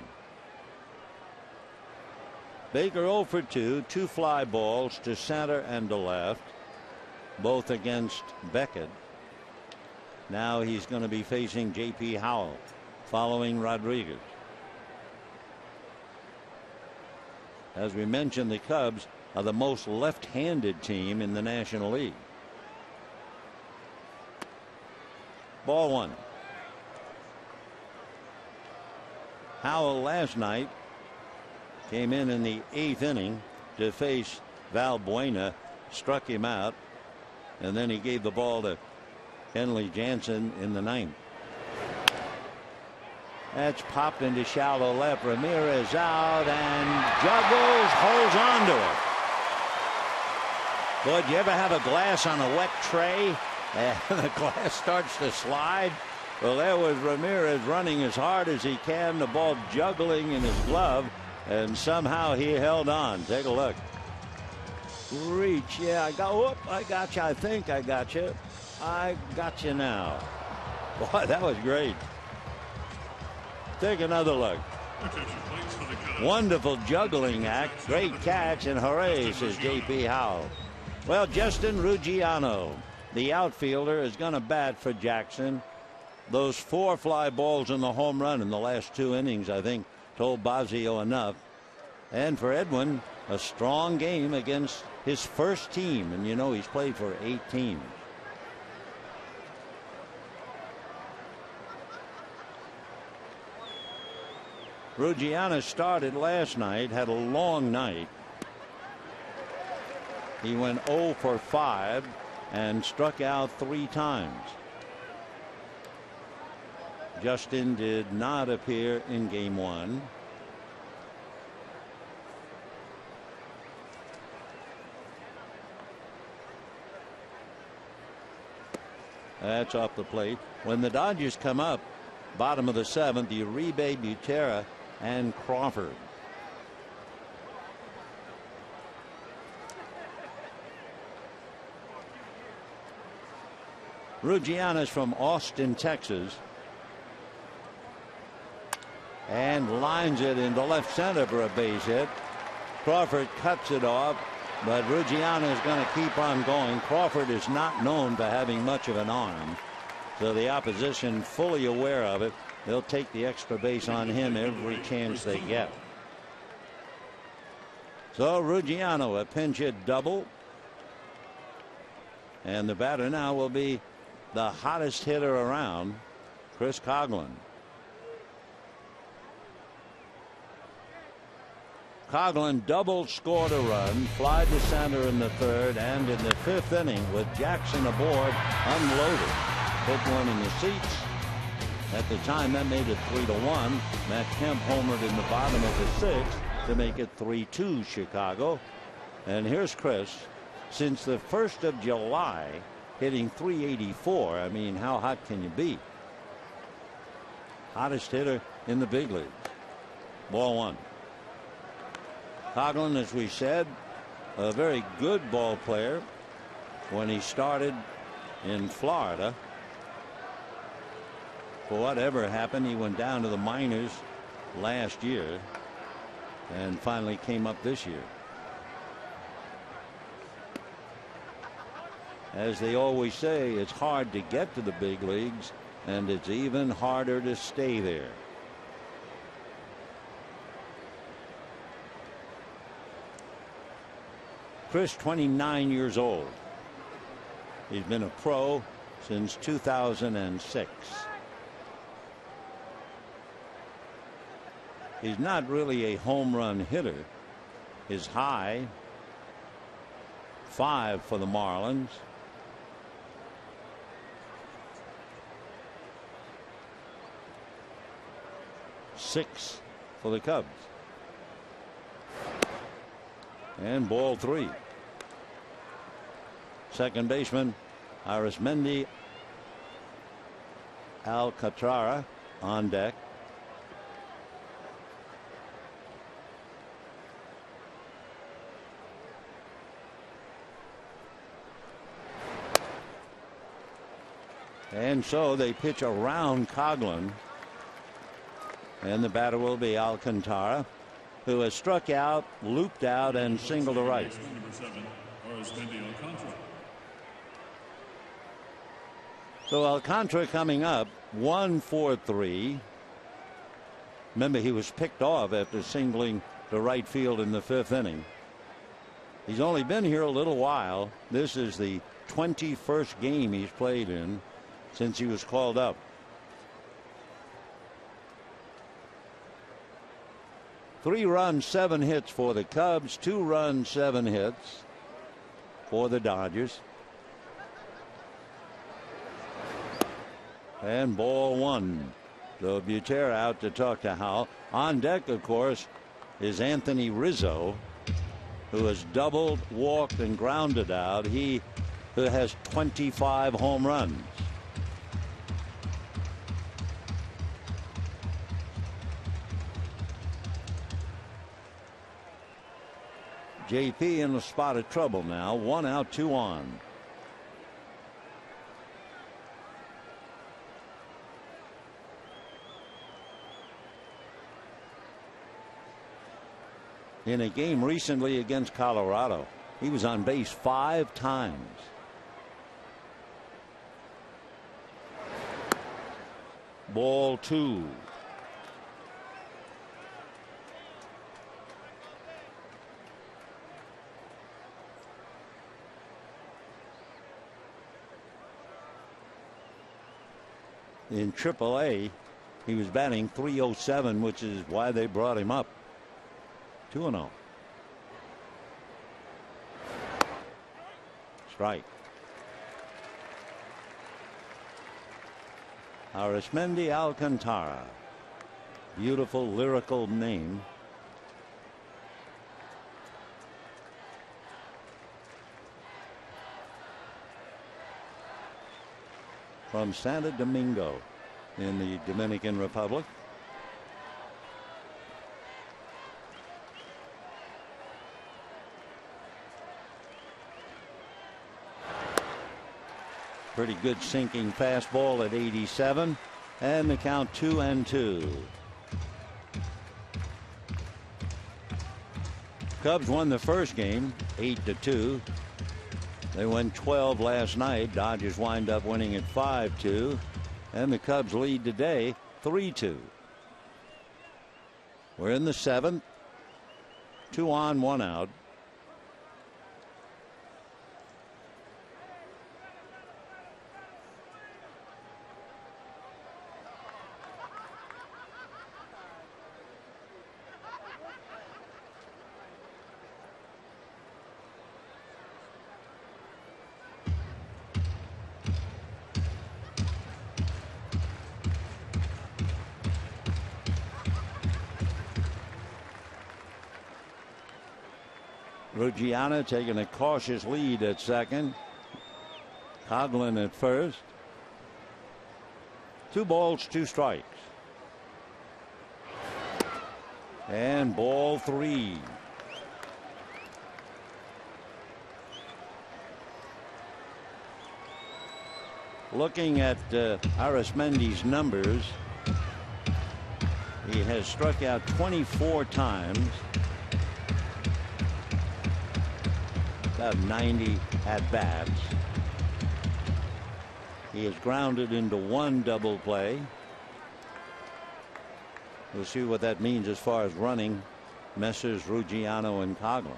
Baker 0 for 2, 2 fly balls to center and to left, both against Beckett. Now he's going to be facing J.P. Howell following Rodriguez. As we mentioned, the Cubs are the most left-handed team in the National League. Ball 1. Howell last night came in the 8th inning to face Valbuena, struck him out, and then he gave the ball to Kenley Jansen in the 9th. That's popped into shallow left. Ramirez out and juggles, holds on to it. Boy, do you ever have a glass on a wet tray and the glass starts to slide? Well, there was Ramirez running as hard as he can, the ball juggling in his glove, and somehow he held on. Take a look. Reach. Yeah, I got you. I think I got you. I got you now. Boy, that was great. Take another look. Wonderful juggling act. Great catch, and hooray, says J.P. Howell. Well, Justin Ruggiano, the outfielder, is going to bat for Jackson. Those 4 fly balls and the home run in the last 2 innings, I think, told Bosio enough. And for Edwin, a strong game against his first team. And you know he's played for 8 teams. Ruggiano started last night, had a long night. He went 0 for 5 and struck out 3 times. Justin did not appear in game 1. That's off the plate. When the Dodgers come up, bottom of the 7th, Uribe, Butera, and Crawford. Ruggiano's from Austin, Texas, and lines it into left center for a base hit. Crawford cuts it off, but Ruggiano is going to keep on going. Crawford is not known for having much of an arm, so the opposition, fully aware of it, they'll take the extra base on him every chance they get. So Ruggiano, a pinch hit double, and the batter now will be the hottest hitter around, Chris Coghlan. Coghlan double, scored a run, fly to center in the 3rd, and in the 5th inning, with Jackson aboard, unloaded, put one in the seats. At the time, that made it 3-1. Matt Kemp homered in the bottom of the 6th to make it 3-2 Chicago. And here's Chris, since the 1st of July, hitting .384. I mean, how hot can you be? Hottest hitter in the big leagues. Ball 1. Coghlan, as we said, a very good ball player when he started in Florida. For whatever happened, he went down to the minors last year and finally came up this year. As they always say, it's hard to get to the big leagues, and it's even harder to stay there. Chris, 29 years old. He's been a pro since 2006. He's not really a home run hitter. His high, 5 for the 6 for the Cubs. And ball 3. Second baseman Arismendi Alcantara on deck. And so they pitch around Coghlan. And the batter will be Alcantara, who has struck out, looped out, and singled to right. So Alcantara coming up 1-4-3. Remember, he was picked off after singling to right field in the 5th inning. He's only been here a little while. This is the 21st game he's played in since he was called up. Three runs, 7 hits for the Cubs. 2 runs, 7 hits for the Dodgers. And ball 1. So Butera out to talk to Howell. On deck, of course, is Anthony Rizzo, who has doubled, walked, and grounded out. He who has 25 home runs. JP in a spot of trouble now. 1 out, 2 on. In a game recently against Colorado, he was on base 5 times. Ball 2. In AAA, he was batting .307, which is why they brought him up. 2-0. Strike. Arismendi Alcantara. Beautiful lyrical name. From Santo Domingo in the Dominican Republic. Pretty good sinking fastball at 87, and the count 2-2. Cubs won the first game 8-2. They won 12 last night. Dodgers wind up winning at 5-2, and the Cubs lead today 3-2. We're in the 7th. 2 on, 1 out. Ruggiana taking a cautious lead at second. Coghlan at first. 2 balls, 2 strikes. And ball 3. Looking at Arismendi's numbers, he has struck out 24 times. About 90 at bats. He has grounded into 1 double play. We'll see what that means as far as running Messrs. Ruggiano and Coghlan.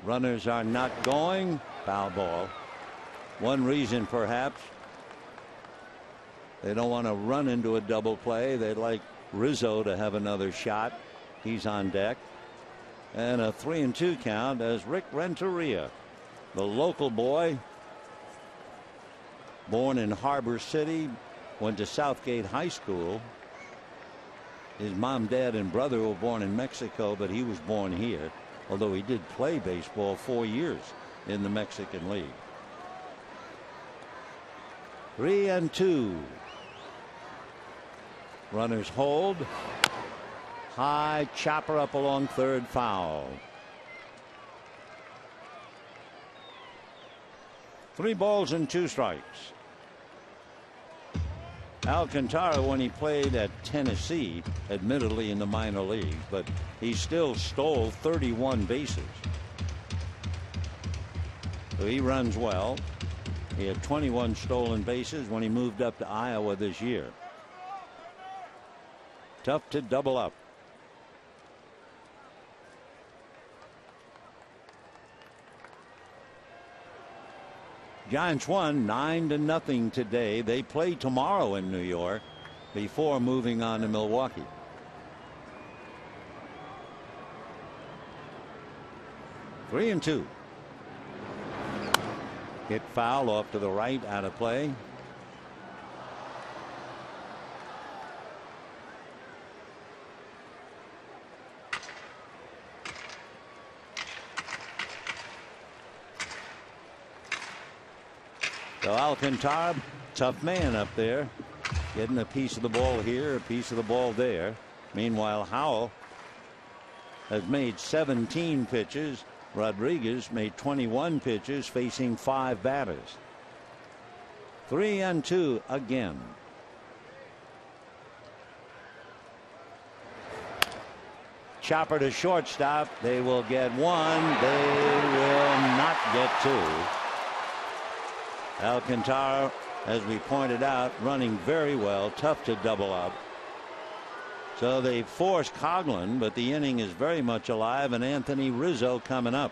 Runners are not going. Foul ball. One reason perhaps they don't want to run into a double play. They'd like Rizzo to have another shot. He's on deck. And a 3-2 count as Rick Renteria, the local boy, born in Harbor City, went to Southgate High School. His mom, dad, and brother were born in Mexico, but he was born here, although he did play baseball 4 years in the Mexican League. 3-2. Runners hold. High chopper up along third, foul. 3 balls and 2 strikes. Alcantara, when he played at Tennessee, admittedly in the minor league, but he still stole 31 bases. So he runs well. He had 21 stolen bases when he moved up to Iowa this year. Tough to double up. Giants won 9-0 today. They play tomorrow in New York before moving on to Milwaukee. Three and two. Hit foul off to the right, out of play. So Alcantara, tough man up there, getting a piece of the ball here, a piece of the ball there. Meanwhile, Howell has made 17 pitches. Rodriguez made 21 pitches, facing 5 batters. 3-2 again. Chopper to shortstop. They will get 1. They will not get 2. Alcantara, as we pointed out, running very well, tough to double up. So they force Coughlin, but the inning is very much alive, and Anthony Rizzo coming up.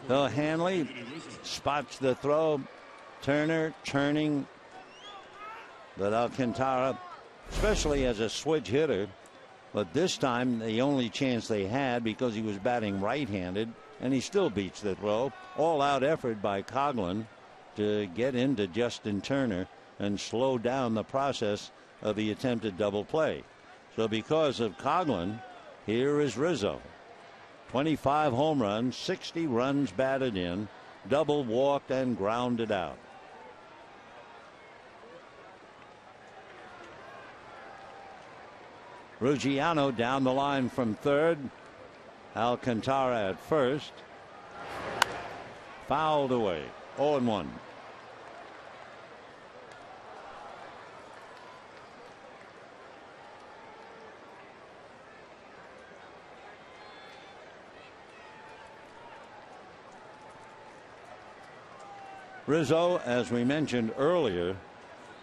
So Hanley spots the throw. Turner turning, but Alcantara, especially as a switch hitter, but this time the only chance they had, because he was batting right-handed, and he still beats the throw. All out effort by Coughlin to get into Justin Turner and slow down the process of the attempted double play. So because of Coughlin, here is Rizzo. 25 home runs, 60 runs batted in, double, walked, and grounded out. Ruggiano down the line from third. Alcantara at first. Fouled away. 0-1. Rizzo, as we mentioned earlier,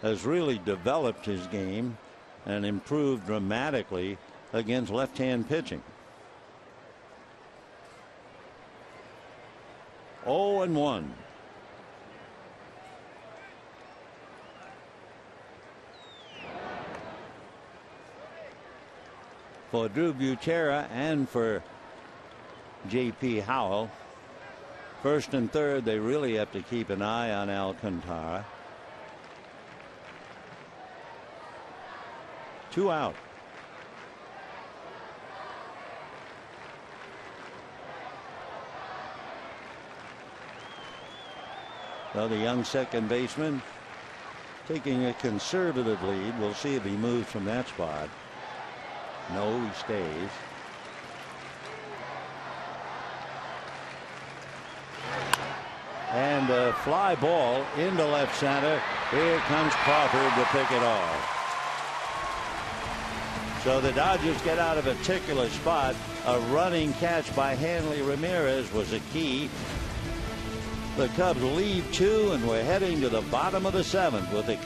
has really developed his game and improved dramatically against left-hand pitching. 0-1. For Drew Butera and for J.P. Howell, first and third, they really have to keep an eye on Alcantara. 2 out. So the young second baseman taking a conservative lead. We'll see if he moves from that spot. No, he stays. And a fly ball into left center. Here comes Crawford to pick it off. So the Dodgers get out of a particular spot. A running catch by Hanley Ramirez was a key. The Cubs lead 2, and we're heading to the bottom of the 7th with a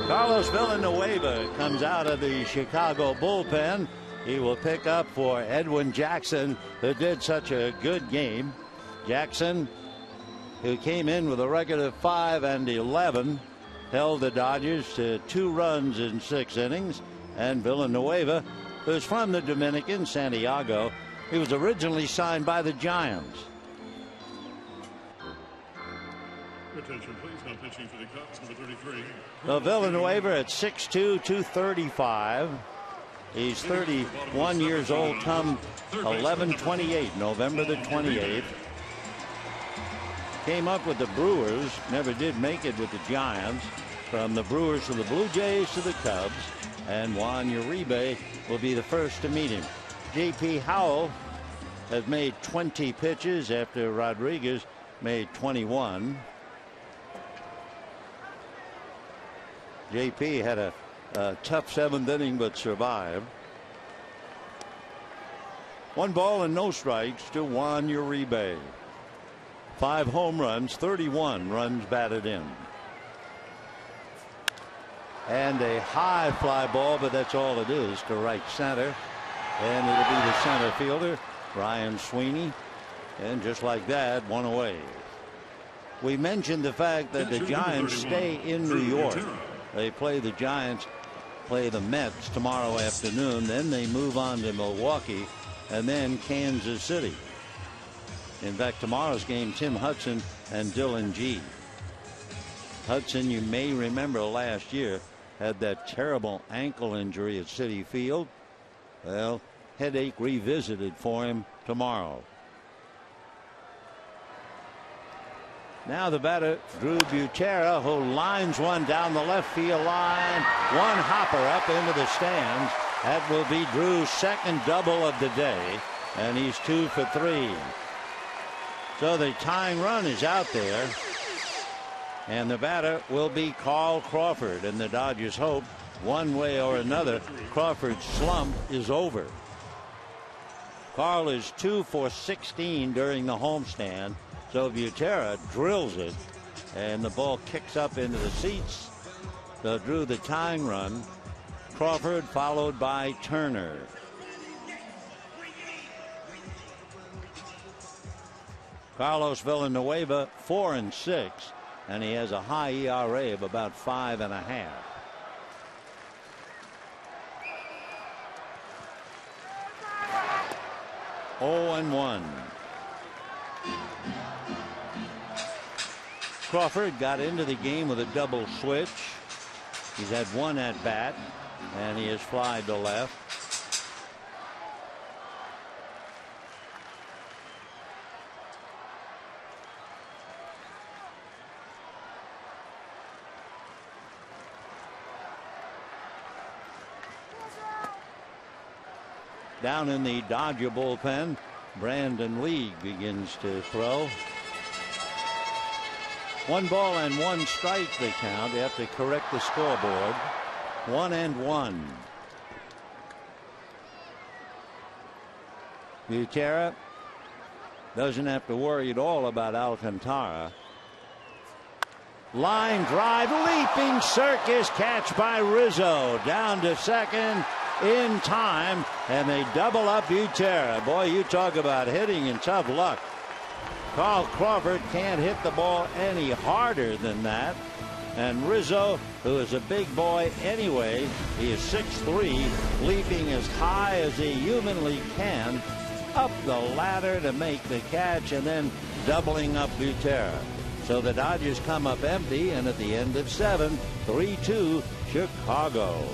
Carlos Villanueva comes out of the Chicago bullpen. He will pick up for Edwin Jackson, who did such a good game. Jackson, who came in with a record of 5-11, held the Dodgers to 2 runs in 6 innings. And Villanueva, who's from the Dominican, Santiago, he was originally signed by the Giants. Attention, please. Now pitching for the Cubs, number 33. Well, Villanueva at 6'2", 235. He's 31 years old, come 11/28, November the 28th. Came up with the Brewers, never did make it with the Giants. From the Brewers to the Blue Jays to the Cubs. And Juan Uribe will be the first to meet him. J.P. Howell has made 20 pitches after Rodriguez made 21. J.P. had a tough 7th inning but survived. 1 ball and no strikes to Juan Uribe. 5 home runs, 31 runs batted in. And a high fly ball, but that's all it is, to right center. And it'll be the center fielder, Ryan Sweeney. And just like that, 1 away. We mentioned the fact that the Giants stay in New York. They play the Giants, play the Mets tomorrow afternoon. Then they move on to Milwaukee and then Kansas City. In fact, tomorrow's game, Tim Hudson and Dylan G. Hudson, you may remember last year, had that terrible ankle injury at Citi Field. Well, headache revisited for him tomorrow. Now the batter, Drew Butera, who lines one down the left field line. 1 hopper up into the stands. That will be Drew's 2nd double of the day, and he's 2 for 3. So the tying run is out there, and the batter will be Carl Crawford. And the Dodgers hope, one way or another, Crawford's slump is over. Carl is 2 for 16 during the homestand. So Butera drills it, and the ball kicks up into the seats. So drew the tying run. Crawford followed by Turner. Carlos Villanueva 4-6, and he has a high ERA of about 5.5. Oh and 1. Crawford got into the game with a double switch. He's had 1 at bat, and he has flied to left. Down in the Dodger bullpen, Brandon Lee begins to throw. 1 ball and 1 strike the count. They have to correct the scoreboard. 1-1. Butera doesn't have to worry at all about Alcantara. Line drive, leaping circus catch by Rizzo, down to second in time, and they double up Butera. Boy, you talk about hitting and tough luck. Carl Crawford can't hit the ball any harder than that. And Rizzo, who is a big boy anyway, he is 6'3", leaping as high as he humanly can up the ladder to make the catch, and then doubling up Butera. So the Dodgers come up empty, and at the end of 7, 3-2 Chicago.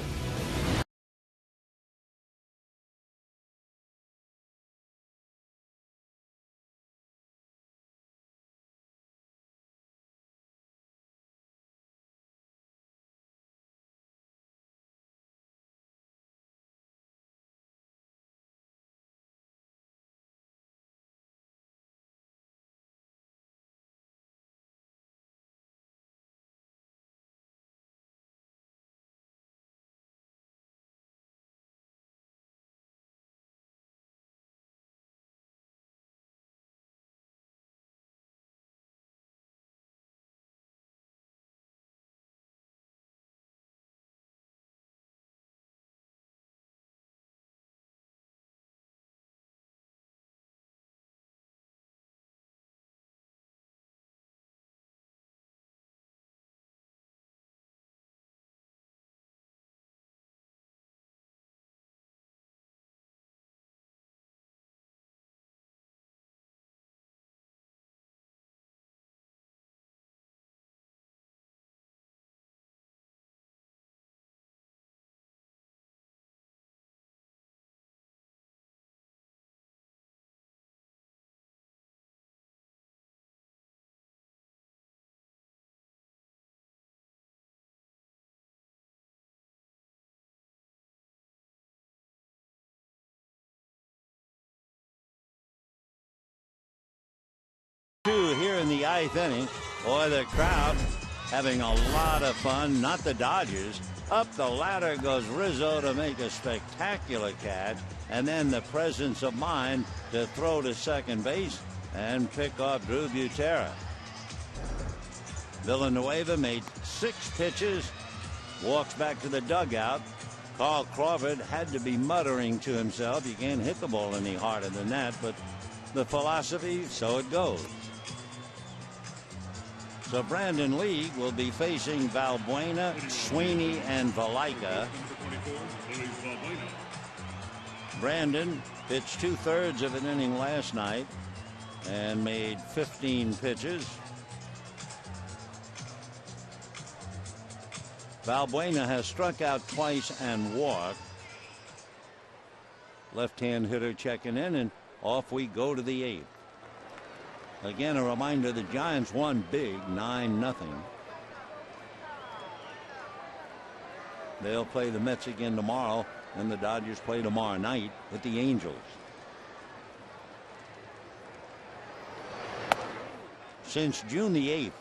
2 here in the 8th inning. Boy, the crowd having a lot of fun. Not the Dodgers. Up the ladder goes Rizzo to make a spectacular catch, and then the presence of mind to throw to second base and pick off Drew Butera. Villanueva made 6 pitches, walks back to the dugout. Carl Crawford had to be muttering to himself, you can't hit the ball any harder than that, but the philosophy, so it goes. So Brandon League will be facing Valbuena, Sweeney, and Valaika. Brandon pitched 2/3 of an inning last night and made 15 pitches. Valbuena has struck out twice and walked. Left-hand hitter checking in, and off we go to the 8th. Again, a reminder, the Giants won big, 9-0. They'll play the Mets again tomorrow, and the Dodgers play tomorrow night with the Angels. Since June the 8th,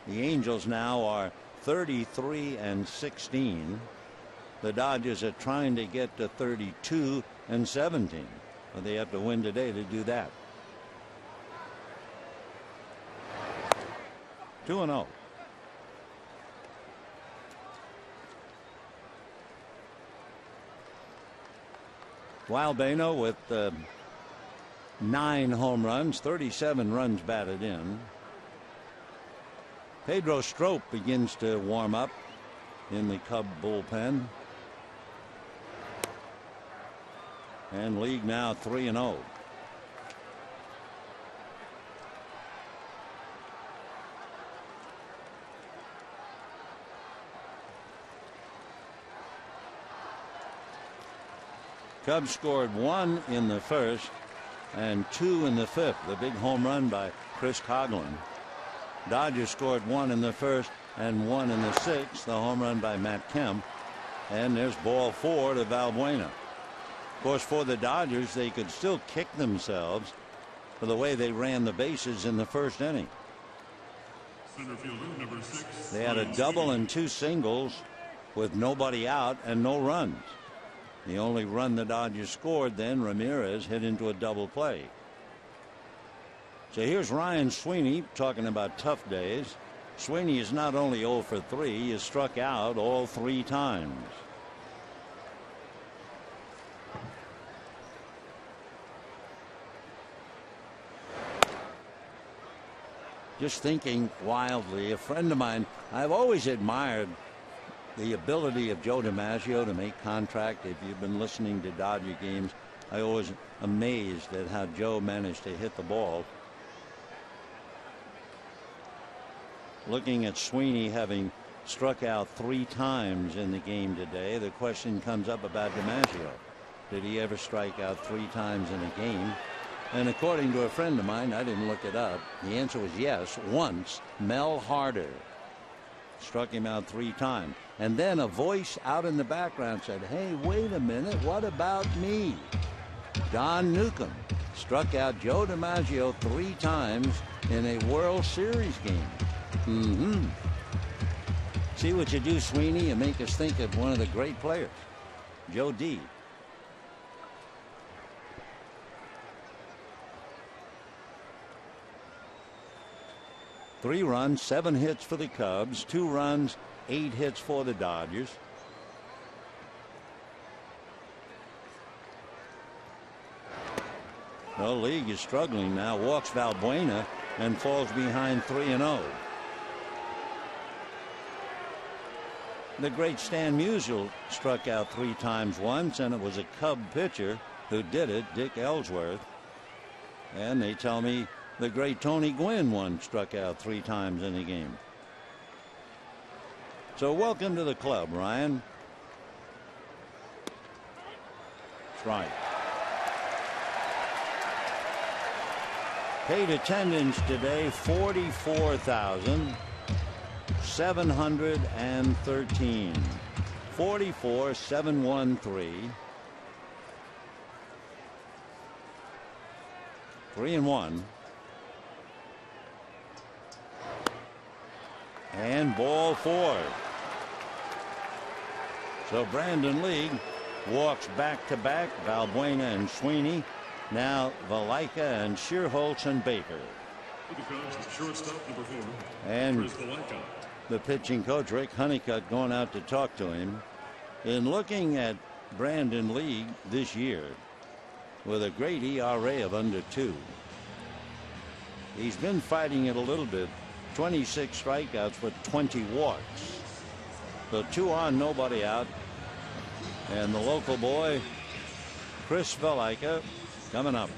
the Angels now are 33-16. The Dodgers are trying to get to 32-17, but they have to win today to do that. 2-0. Valbuena with 9 home runs, 37 runs batted in. Pedro Strop begins to warm up in the Cub bullpen. And League now 3-0. Cubs scored 1 in the first and 2 in the 5th. The big home run by Chris Coghlan. Dodgers scored 1 in the first and 1 in the 6th. The home run by Matt Kemp. And there's ball 4 to Valbuena. Of course, for the Dodgers, they could still kick themselves for the way they ran the bases in the first inning. Center fielder, number 6. They had a double and 2 singles with nobody out and no runs. The only run the Dodgers scored, then Ramirez hit into a double play. So here's Ryan Sweeney talking about tough days. Sweeney is not only 0 for 3, he has struck out all 3 times. Just thinking wildly, a friend of mine, I've always admired the ability of Joe DiMaggio to make contact. If you've been listening to Dodger games, I always amazed at how Joe managed to hit the ball. Looking at Sweeney having struck out 3 times in the game today, the question comes up about DiMaggio. Did he ever strike out 3 times in a game? And according to a friend of mine, I didn't look it up, the answer was yes. Once, Mel Harder struck him out 3 times. And then a voice out in the background said, hey, wait a minute, what about me? Don Newcomb struck out Joe DiMaggio 3 times in a World Series game. See what you do, Sweeney? You make us think of one of the great players, Joe D. Three runs, 7 hits for the Cubs, 2 runs, 8 hits for the Dodgers. The League is struggling now. Walks Valbuena and falls behind 3-0. The great Stan Musial struck out 3 times once, and it was a Cub pitcher who did it, Dick Ellsworth. And they tell me the great Tony Gwynn once struck out 3 times in a game. So welcome to the club, Ryan. That's right. Paid attendance today, 44,713. 44,713. 3-1. And ball 4. So Brandon League walks back-to-back, Valbuena and Sweeney. Now Valaika and Shearholtz and Baker. Shortstop number 4. And the pitching coach, Rick Honeycutt, going out to talk to him. In looking at Brandon League this year, with a great ERA of under 2, he's been fighting it a little bit. 26 strikeouts with 20 walks. So 2 on, nobody out. And the local boy, Chris Valaika, coming up.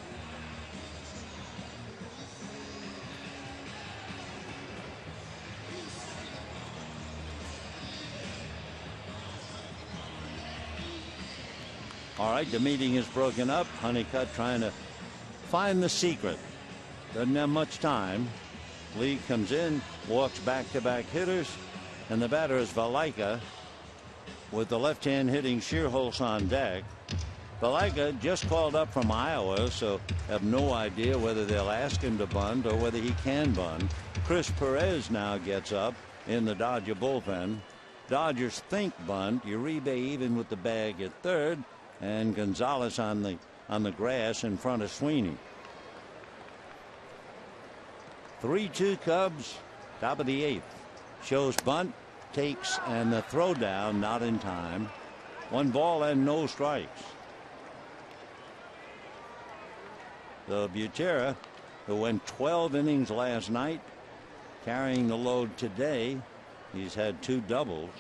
All right, the meeting is broken up. Honeycutt trying to find the secret. Doesn't have much time. League comes in, walks back-to-back hitters, and the batter is Valaika with the left-hand hitting Shearholtz on deck. Valaika just called up from Iowa, so have no idea whether they'll ask him to bunt or whether he can bunt. Chris Perez now gets up in the Dodger bullpen. Dodgers think bunt. Uribe even with the bag at third, and Gonzalez on the grass in front of Sweeney. 3-2 Cubs, top of the 8th. Shows bunt, takes, and the throw down not in time. 1 ball and no strikes. So Butera, who went 12 innings last night, carrying the load today. He's had 2 doubles.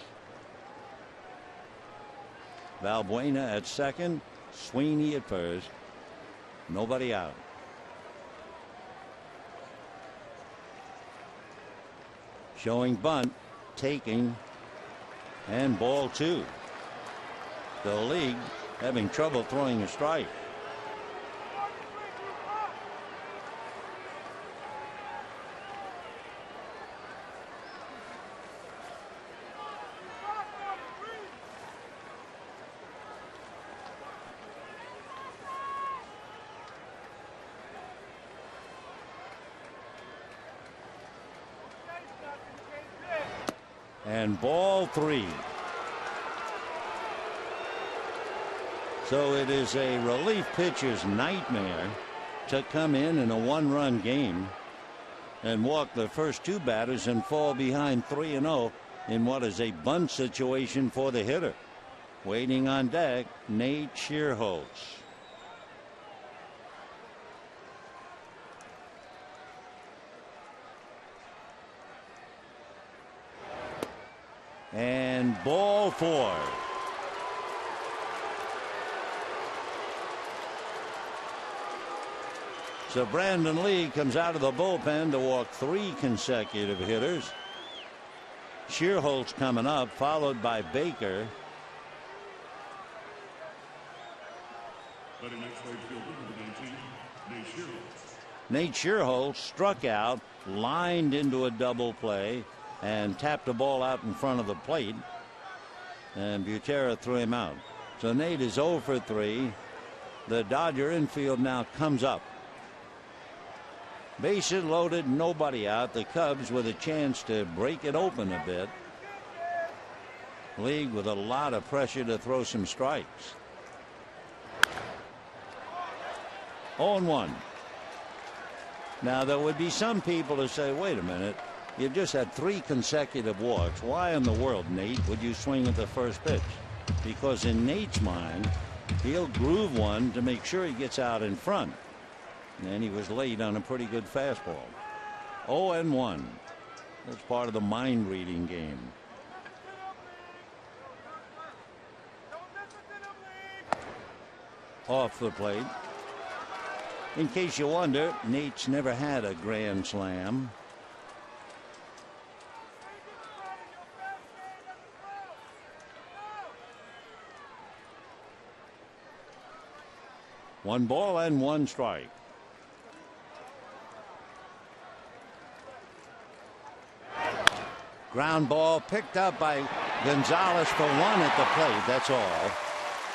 Valbuena at second, Sweeney at first. Nobody out. Showing bunt, taking, and ball 2. The League having trouble throwing a strike. And ball 3. So it is a relief pitcher's nightmare to come in a 1-run game and walk the first 2 batters and fall behind 3-0 in what is a bunt situation for the hitter. Waiting on deck, Nate Shearholtz. And ball 4. So Brandon Lee comes out of the bullpen to walk 3 consecutive hitters. Shearholtz coming up, followed by Baker. Nate Shearholtz struck out, lined into a double play, and tapped the ball out in front of the plate, and Butera threw him out. So Nate is 0 for 3. The Dodger infield now comes up. Bases loaded, nobody out. The Cubs with a chance to break it open a bit. League with a lot of pressure to throw some strikes. 0-1. Now there would be some people who say, wait a minute, you just had 3 consecutive walks. Why in the world, Nate, would you swing at the first pitch? Because in Nate's mind, he'll groove one to make sure he gets out in front. And he was late on a pretty good fastball. 0-1. That's part of the mind reading game. Off the plate. In case you wonder, Nate's never had a grand slam. One ball and 1 strike. Ground ball picked up by Gonzalez for 1 at the plate. That's all.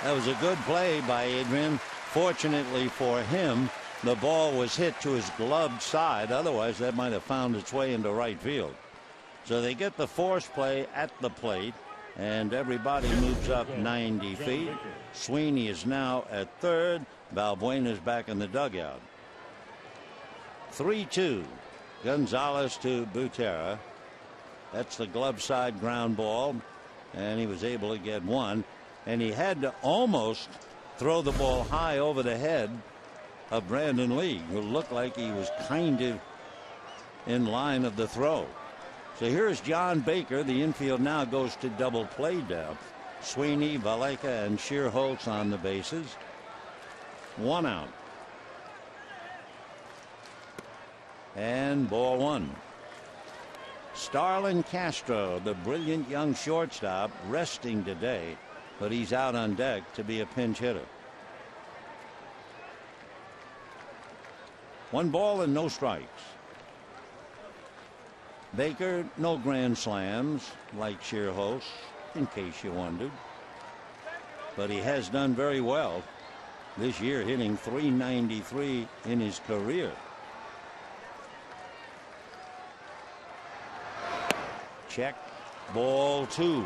That was a good play by Adrian. Fortunately for him, the ball was hit to his gloved side. Otherwise, that might have found its way into right field. So they get the force play at the plate, and everybody moves up 90 feet. Sweeney is now at third. Valbuena's back in the dugout. 3-2. Gonzalez to Butera. That's the glove side ground ball, and he was able to get one. And he had to almost throw the ball high over the head of Brandon Lee, who looked like he was kind of in line of the throw. So here's John Baker. The infield now goes to double play depth. Sweeney, Valaika, and Shearholtz on the bases. 1 out. And ball 1. Starlin Castro, the brilliant young shortstop, resting today, but he's out on deck to be a pinch hitter. 1 ball and no strikes. Baker, no grand slams like Shearholtz, in case you wondered. But he has done very well this year, hitting .393 in his career. Check, ball 2.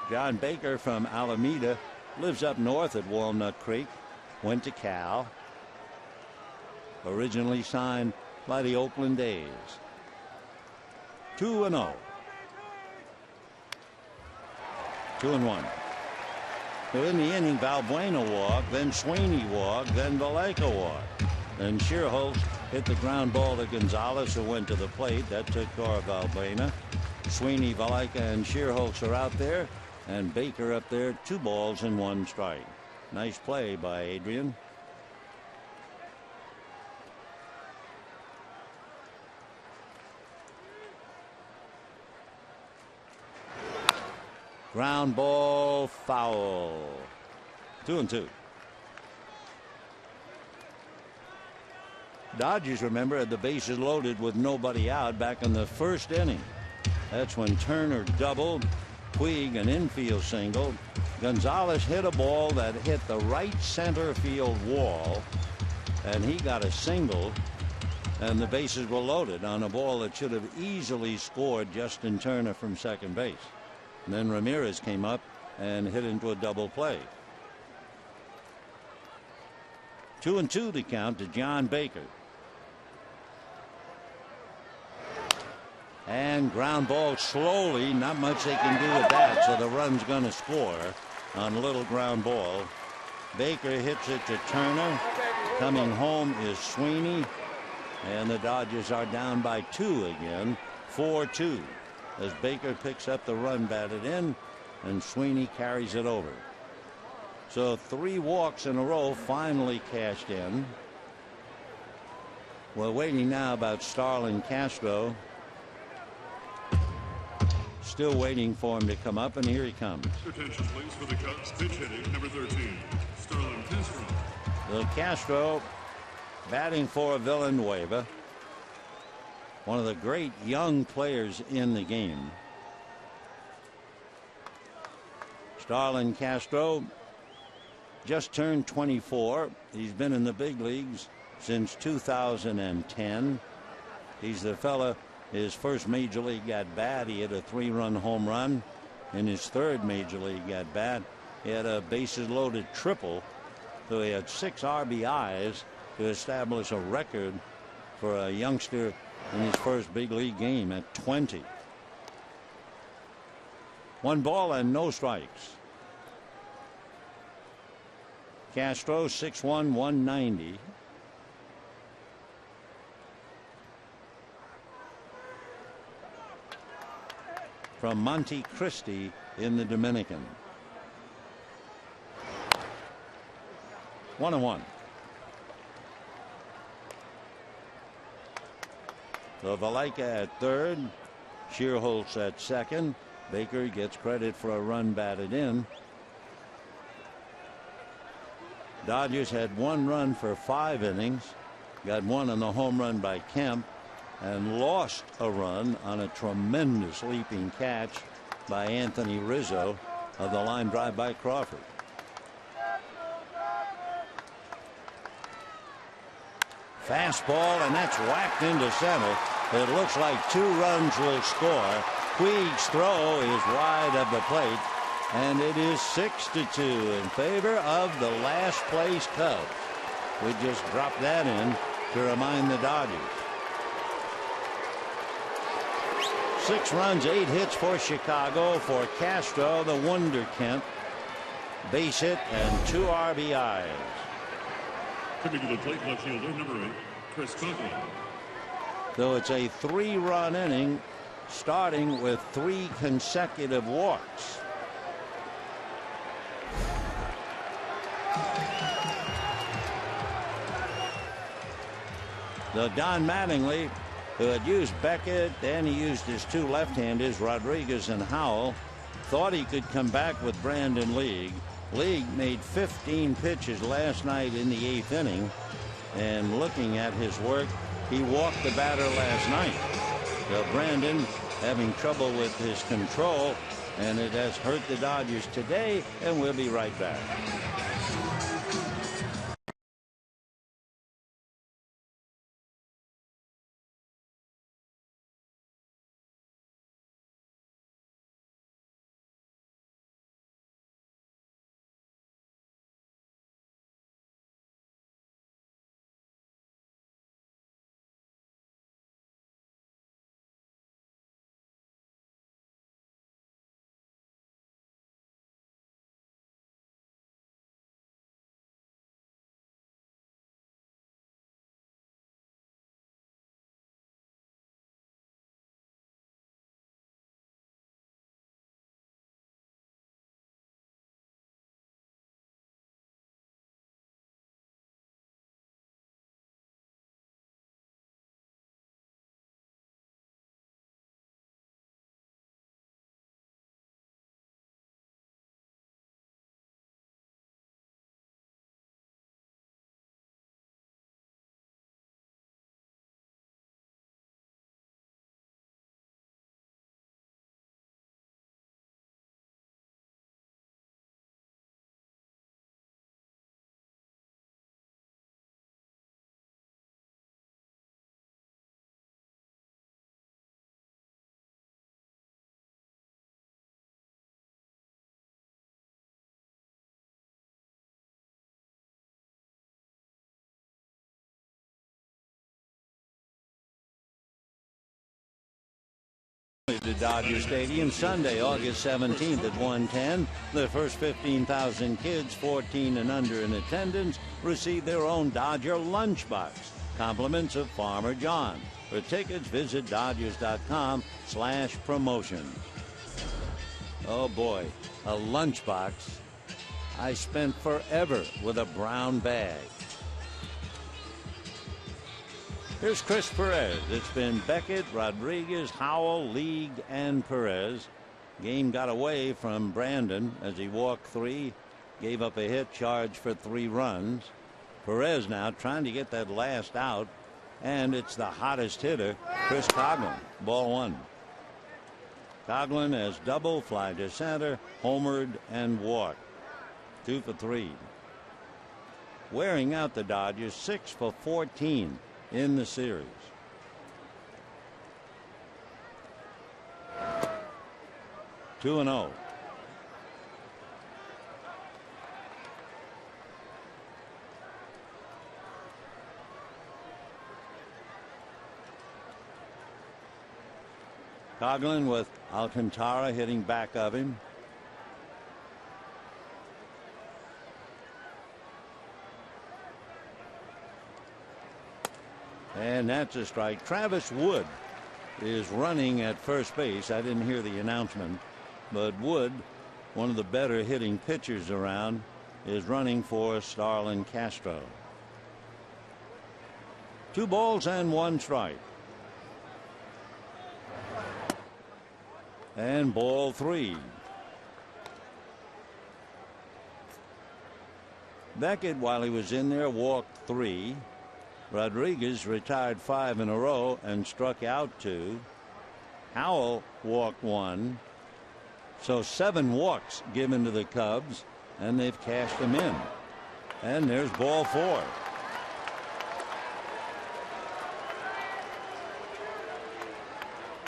John Baker from Alameda lives up north at Walnut Creek. Went to Cal. Originally signed by the Oakland A's. 2-0. 2-1. So in the inning, Valbuena walked, then Sweeney walked, then Valaika walked. Then Shearholtz hit the ground ball to Gonzalez, who went to the plate. That took care of Valbuena. Sweeney, Valaika, and Shearholtz are out there. And Baker up there, 2 balls and 1 strike. Nice play by Adrian. Ground ball, foul. 2-2. Dodgers, remember, had the bases loaded with nobody out back in the first inning. That's when Turner doubled. Puig an infield single. Gonzalez hit a ball that hit the right center field wall, and he got a single, and the bases were loaded on a ball that should have easily scored Justin Turner from second base. And then Ramirez came up and hit into a double play. 2-2 the count to John Baker. And ground ball slowly. Not much they can do with that, so the run's going to score on a little ground ball. Baker hits it to Turner. Coming home is Sweeney. And the Dodgers are down by 2 again. 4-2 as Baker picks up the run batted in, and Sweeney carries it over. So 3 walks in a row finally cashed in. We're waiting now about Starlin Castro. Still waiting for him to come up, and here he comes. Attention, please, for the Cubs. Pitch hitting, number 13, Starlin Castro. The Castro batting for Villanueva. One of the great young players in the game. Starlin Castro just turned 24. He's been in the big leagues since 2010. He's the fella. His first major league at bat, he hit a 3-run home run. In his third major league at bat, he had a bases loaded triple. So he had 6 RBIs to establish a record for a youngster in his first big league game at 20. 1 ball and no strikes. Castro 6'1", 190. From Monte Cristi in the Dominican. 1-1. So Valaika at third, Shearholtz at second. Baker gets credit for a run batted in. Dodgers had 1 run for 5 innings, got 1 on the home run by Kemp, and lost a run on a tremendous leaping catch by Anthony Rizzo. of the line drive by Crawford. Fastball, and that's whacked into center. It looks like 2 runs will score. Puig's throw is wide of the plate, and it is 6-2 in favor of the last place Cubs. We just dropped that in to remind the Dodgers. 6 runs, 8 hits for Chicago. For Castro, the wunderkind. Base hit and 2 RBIs. Coming to the plate, left fielder, number 8, Chris Conklin. So it's a 3-run inning, starting with 3 consecutive walks. So Don Mattingly, who had used Beckett, then he used his 2 left-handers, Rodriguez and Howell, thought he could come back with Brandon League. League made 15 pitches last night in the 8th inning, and looking at his work, he walked the batter last night. So Brandon having trouble with his control, and it has hurt the Dodgers today, and we'll be right back. To Dodger Stadium Sunday, August 17th at 1:10. The first 15,000 kids 14 and under in attendance receive their own Dodger lunchbox. Compliments of Farmer John. For tickets, visit Dodgers.com/promotions. Oh boy, a lunchbox. I spent forever with a brown bag. Here's Chris Perez. It's been Beckett, Rodriguez, Howell, League, and Perez. Game got away from Brandon as he walked 3, gave up a hit, charged for 3 runs. Perez now trying to get that last out, and it's the hottest hitter, Chris Coghlan. Ball 1. Coghlan has double, fly to center, homered, and walked. 2 for 3. Wearing out the Dodgers, 6 for 14 in the series. Two and 0. Coghlan with Alcantara hitting back of him. And that's a strike. Travis Wood is running at first base. I didn't hear the announcement, but Wood, one of the better hitting pitchers around, is running for Starlin Castro. 2 balls and 1 strike. And ball 3. Beckett, while he was in there, walked 3. Rodriguez retired 5 in a row and struck out 2. Howell walked 1. So 7 walks given to the Cubs, and they've cashed them in. And there's ball 4.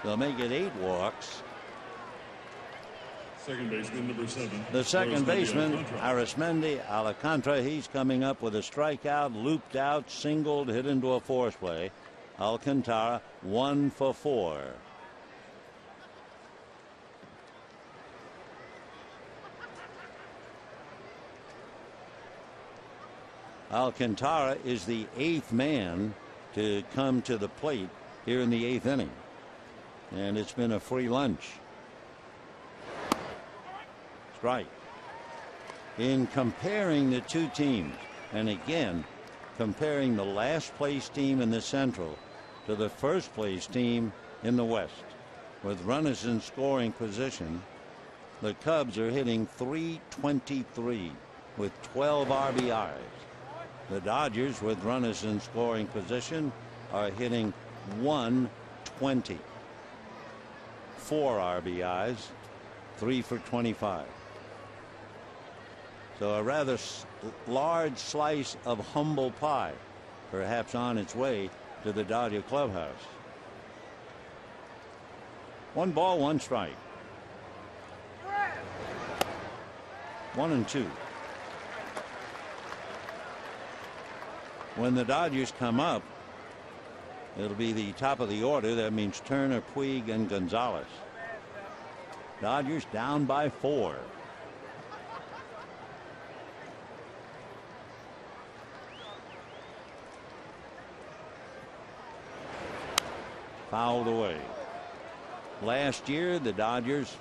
They'll make it 8 walks. Second baseman, number 7. The second baseman, Arismendi Alcantara, he's coming up with a strikeout, looped out, singled, hit into a force play. Alcantara 1 for 4. Alcantara is the 8th man to come to the plate here in the 8th inning. And it's been a free lunch. Strike. In comparing the two teams, and again, comparing the last place team in the Central to the first place team in the West, with runners in scoring position, the Cubs are hitting .323 with 12 RBIs. The Dodgers, with runners in scoring position, are hitting .120. 4 RBIs, 3 for 25. So a rather large slice of humble pie, perhaps on its way to the Dodger clubhouse. 1 ball, 1 strike. 1-2. When the Dodgers come up, it'll be the top of the order. That means Turner, Puig, and Gonzalez. Dodgers down by 4. Fouled away. Last year, the Dodgers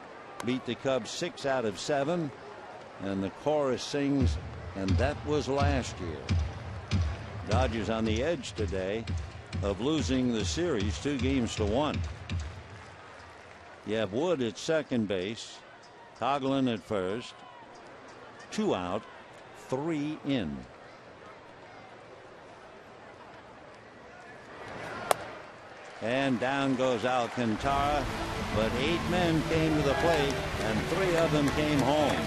beat the Cubs 6 out of 7, and the chorus sings, and that was last year. Dodgers on the edge today of losing the series 2-1. You have Wood at second base, Coghlan at first, 2 out, 3 in. And down goes Alcantara, but 8 men came to the plate, and 3 of them came home.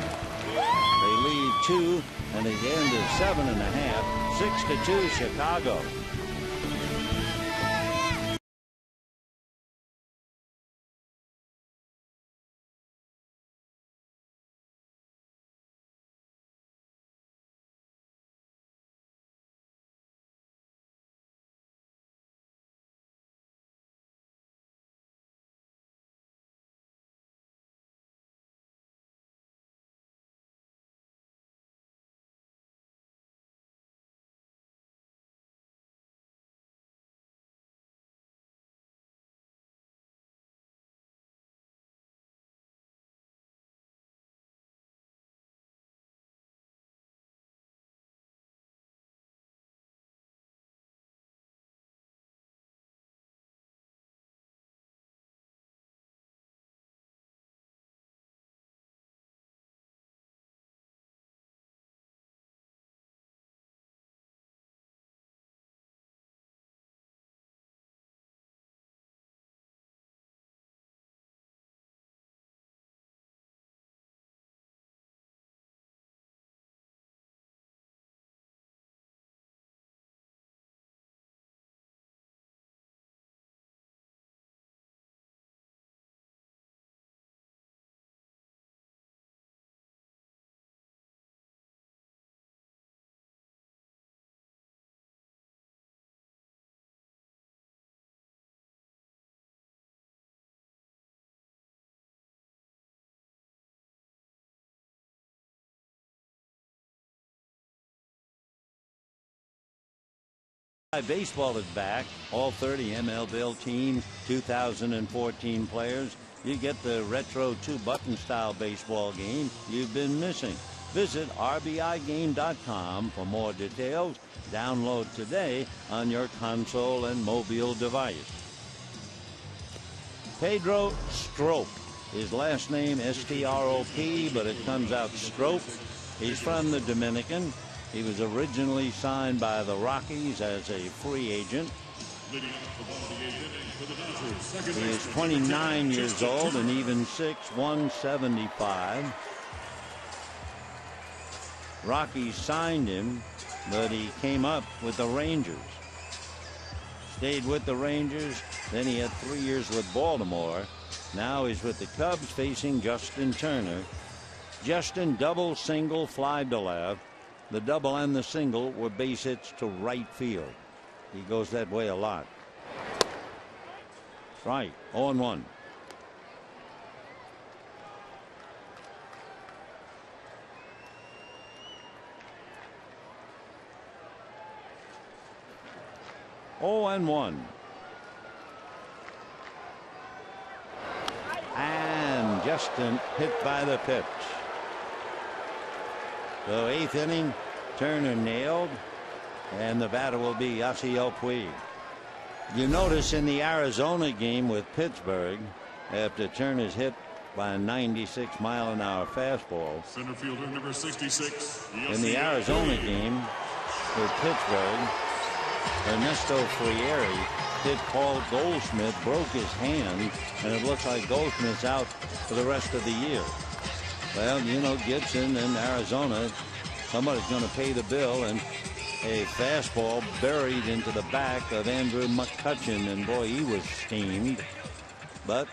They lead 2, and at the end of 7½, 6-2 Chicago. Baseball is back. All 30 MLB teams, 2014 players. You get the retro 2-button style baseball game you've been missing. Visit RBIGame.com for more details. Download today on your console and mobile device. Pedro Strop. His last name S-T-R-O-P, but it comes out Strop. He's from the Dominican. He was originally signed by the Rockies as a free agent. Leading off the ball of the 8th inning for the Dodgers. Second He is baseman, 29 years Justin old and Turner. even 6', 175. Rockies signed him, but he came up with the Rangers. Stayed with the Rangers, then he had 3 years with Baltimore. Now he's with the Cubs facing Justin Turner. Justin double, single, fly to left. The double and the single were base hits to right field. He goes that way a lot. Right, 0-1. And Justin hit by the pitch. So 8th inning, Turner nailed, and the batter will be Yasiel Puig. You notice in the Arizona game with Pittsburgh, after Turner's hit by a 96-mile-an-hour fastball. Center fielder number 66. In the Arizona game with Pittsburgh, Ernesto Frieri hit Paul Goldschmidt, broke his hand, and it looks like Goldschmidt's out for the rest of the year. Well, you know, Gibson in Arizona, somebody's going to pay the bill, and a fastball buried into the back of Andrew McCutchen, and boy, he was steamed. But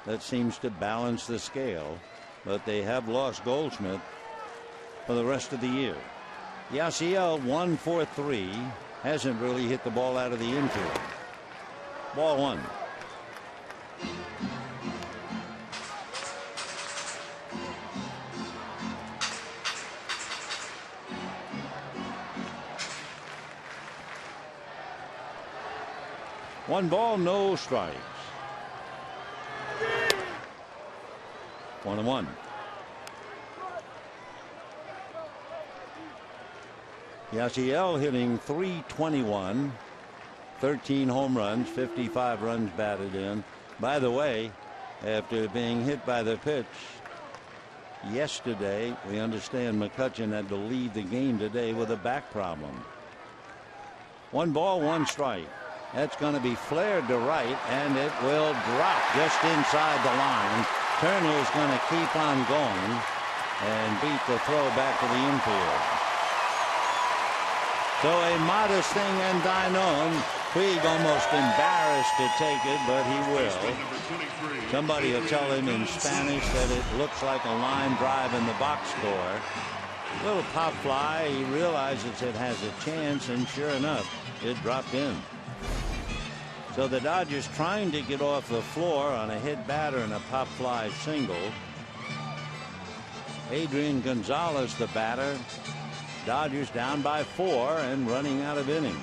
that seems to balance the scale. But they have lost Goldschmidt for the rest of the year. Yasiel 1 for 3, hasn't really hit the ball out of the infield. Ball 1. One ball, no strikes. 1-1. Yasiel hitting .321, 13 home runs, 55 runs batted in. By the way, after being hit by the pitch yesterday, we understand McCutchen had to leave the game today with a back problem. 1 ball, 1 strike. That's going to be flared to right, and it will drop just inside the line. Turner is going to keep on going and beat the throw back to the infield. So a modest thing and Dinon. Puig almost embarrassed to take it, but he will. Somebody will tell him in Spanish that it looks like a line drive in the box score. Little pop fly. He realizes it has a chance, and sure enough, it dropped in. So the Dodgers trying to get off the floor on a hit batter and a pop fly single. Adrian Gonzalez, the batter. Dodgers down by 4 and running out of innings.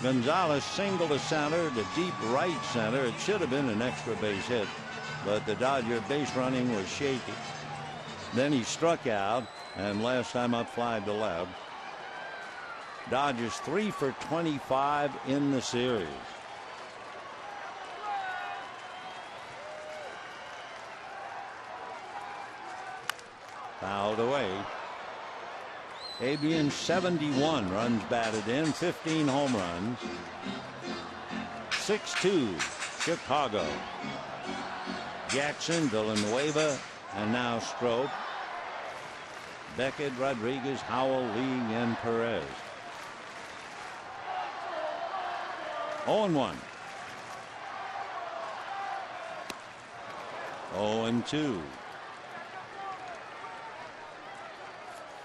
Gonzalez single to center, to deep right center. It should have been an extra base hit, but the Dodger base running was shaky. Then he struck out, and last time up fly to left. Dodgers 3 for 25 in the series. Fouled away. Adrian 71 runs batted in, 15 home runs. 6-2 Chicago. Jackson, Villanueva, and now Strop. Beckett, Rodriguez, Howell, Lee, and Perez. 0-1. 0-2.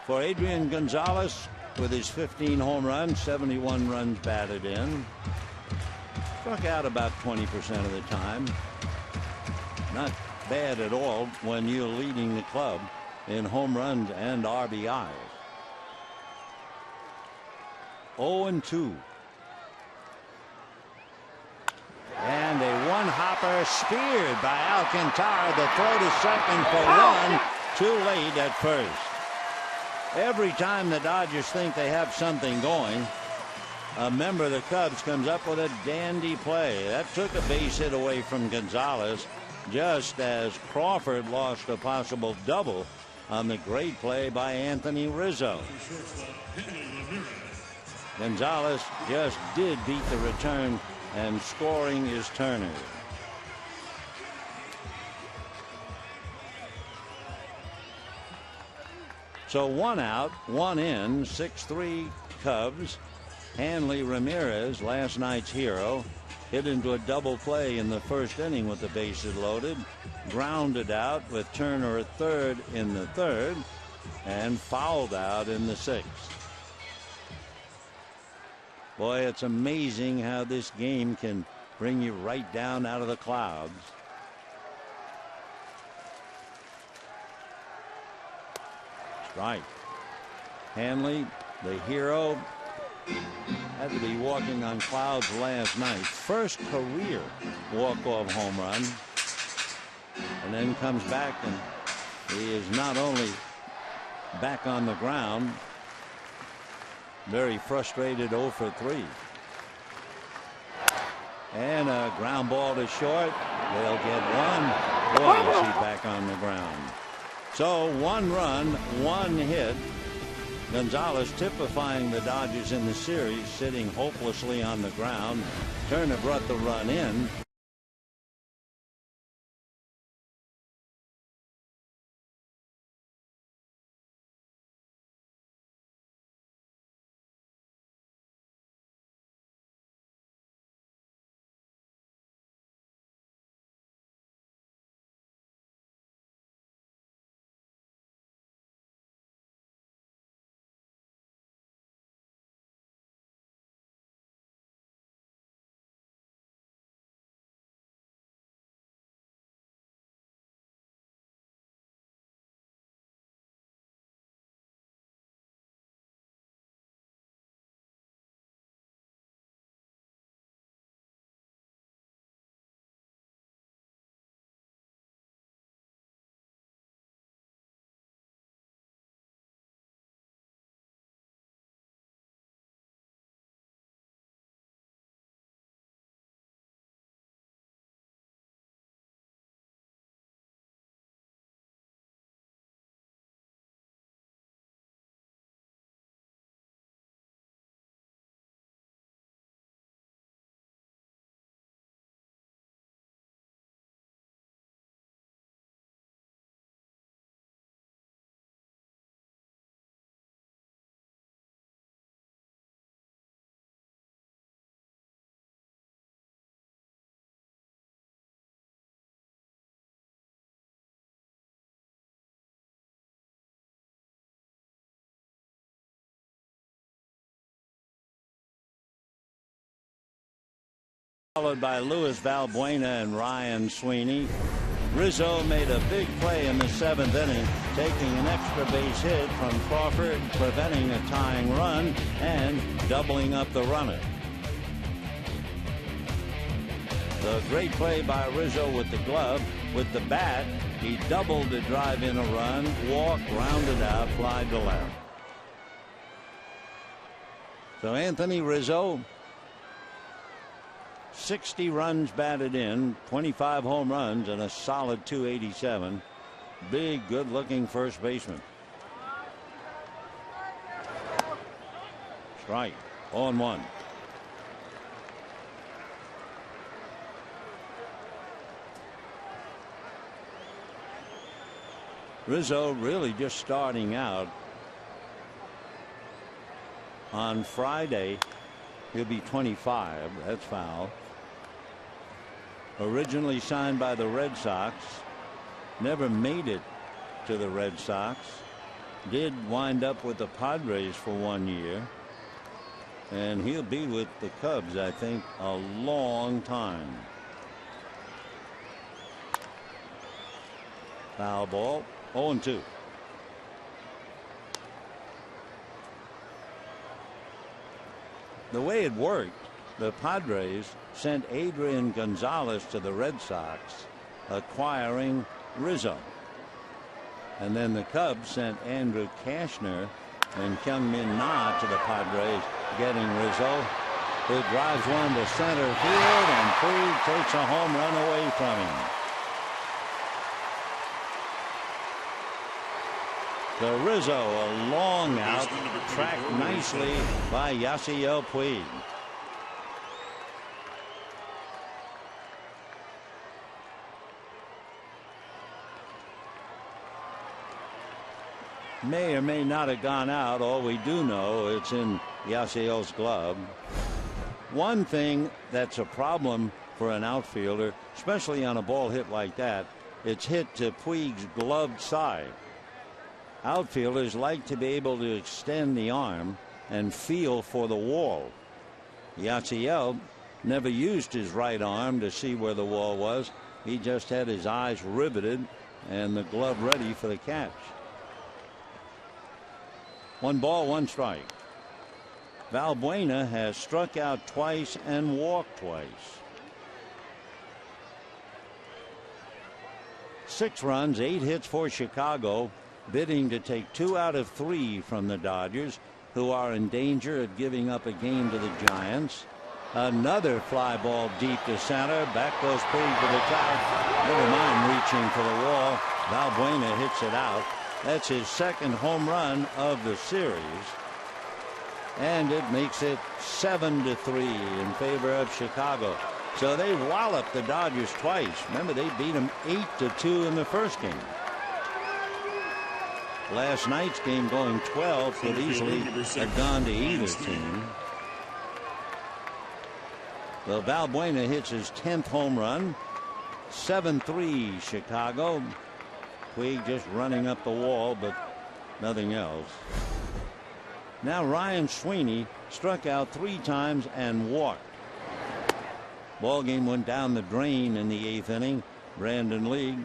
For Adrian Gonzalez, with his 15 home runs, 71 runs batted in. Struck out about 20% of the time. Not bad at all when you're leading the club in home runs and RBIs. 0-2. And a one-hopper speared by Alcantara. The throw to second for 1. Too late at first. Every time the Dodgers think they have something going, a member of the Cubs comes up with a dandy play. That took a base hit away from Gonzalez, just as Crawford lost a possible double on the great play by Anthony Rizzo. Gonzalez just did beat the return, and scoring is Turner. So 1 out, 1 in, 6-3 Cubs. Hanley Ramirez, last night's hero, hit into a double play in the first inning with the bases loaded, grounded out with Turner at third in the third, and fouled out in the sixth. Boy, it's amazing how this game can bring you right down out of the clouds. Strike. Hanley, the hero, had to be walking on clouds last night. First career walk-off home run. And then comes back, and he is not only back on the ground, very frustrated 0 for 3. And a ground ball to short. They'll get one. Boy, is he back on the ground. So 1 run, 1 hit. Gonzalez typifying the Dodgers in the series, sitting hopelessly on the ground. Turner brought the run in. Followed by Luis Valbuena and Ryan Sweeney. Rizzo made a big play in the 7th inning, taking an extra base hit from Crawford, preventing a tying run and doubling up the runner. The great play by Rizzo with the glove. With the bat, he doubled to drive in a run, walk, rounded out, fly to left. So Anthony Rizzo, 60 runs batted in, 25 home runs, and a solid .287. Big, good-looking first baseman. Strike. 0-1. Rizzo really just starting out. On Friday, he'll be 25. That's foul. Originally signed by the Red Sox, never made it to the Red Sox. Did wind up with the Padres for 1 year. And he'll be with the Cubs, I think, a long time. Foul ball. 0-2. The way it worked, the Padres sent Adrian Gonzalez to the Red Sox, acquiring Rizzo. And then the Cubs sent Andrew Cashner and Kyung-Min Na to the Padres, getting Rizzo, who drives one to center field, and Puig takes a home run away from him. To Rizzo, a long out, tracked nicely by Yasiel Puig. May or may not have gone out. All we do know, it's in Yasiel's glove. One thing that's a problem for an outfielder, especially on a ball hit like that, it's hit to Puig's gloved side. Outfielders like to be able to extend the arm and feel for the wall. Yasiel never used his right arm to see where the wall was. He just had his eyes riveted and the glove ready for the catch. 1 ball, 1 strike. Valbuena has struck out twice and walked twice. 6 runs, 8 hits for Chicago, bidding to take 2 out of 3 from the Dodgers, who are in danger of giving up a game to the Giants. Another fly ball deep to center. Back goes Puig to the top. Never mind reaching for the wall. Valbuena hits it out. That's his 2nd home run of the series. And it makes it 7-3 in favor of Chicago. So they walloped the Dodgers twice. Remember, they beat them 8-2 in the first game. Last night's game going 12 could easily have gone to either team. Well, Valbuena hits his 10th home run. 7-3 Chicago. Puig just running up the wall, but nothing else. Now Ryan Sweeney struck out 3 times and walked. Ball game went down the drain in the 8th inning. Brandon Lee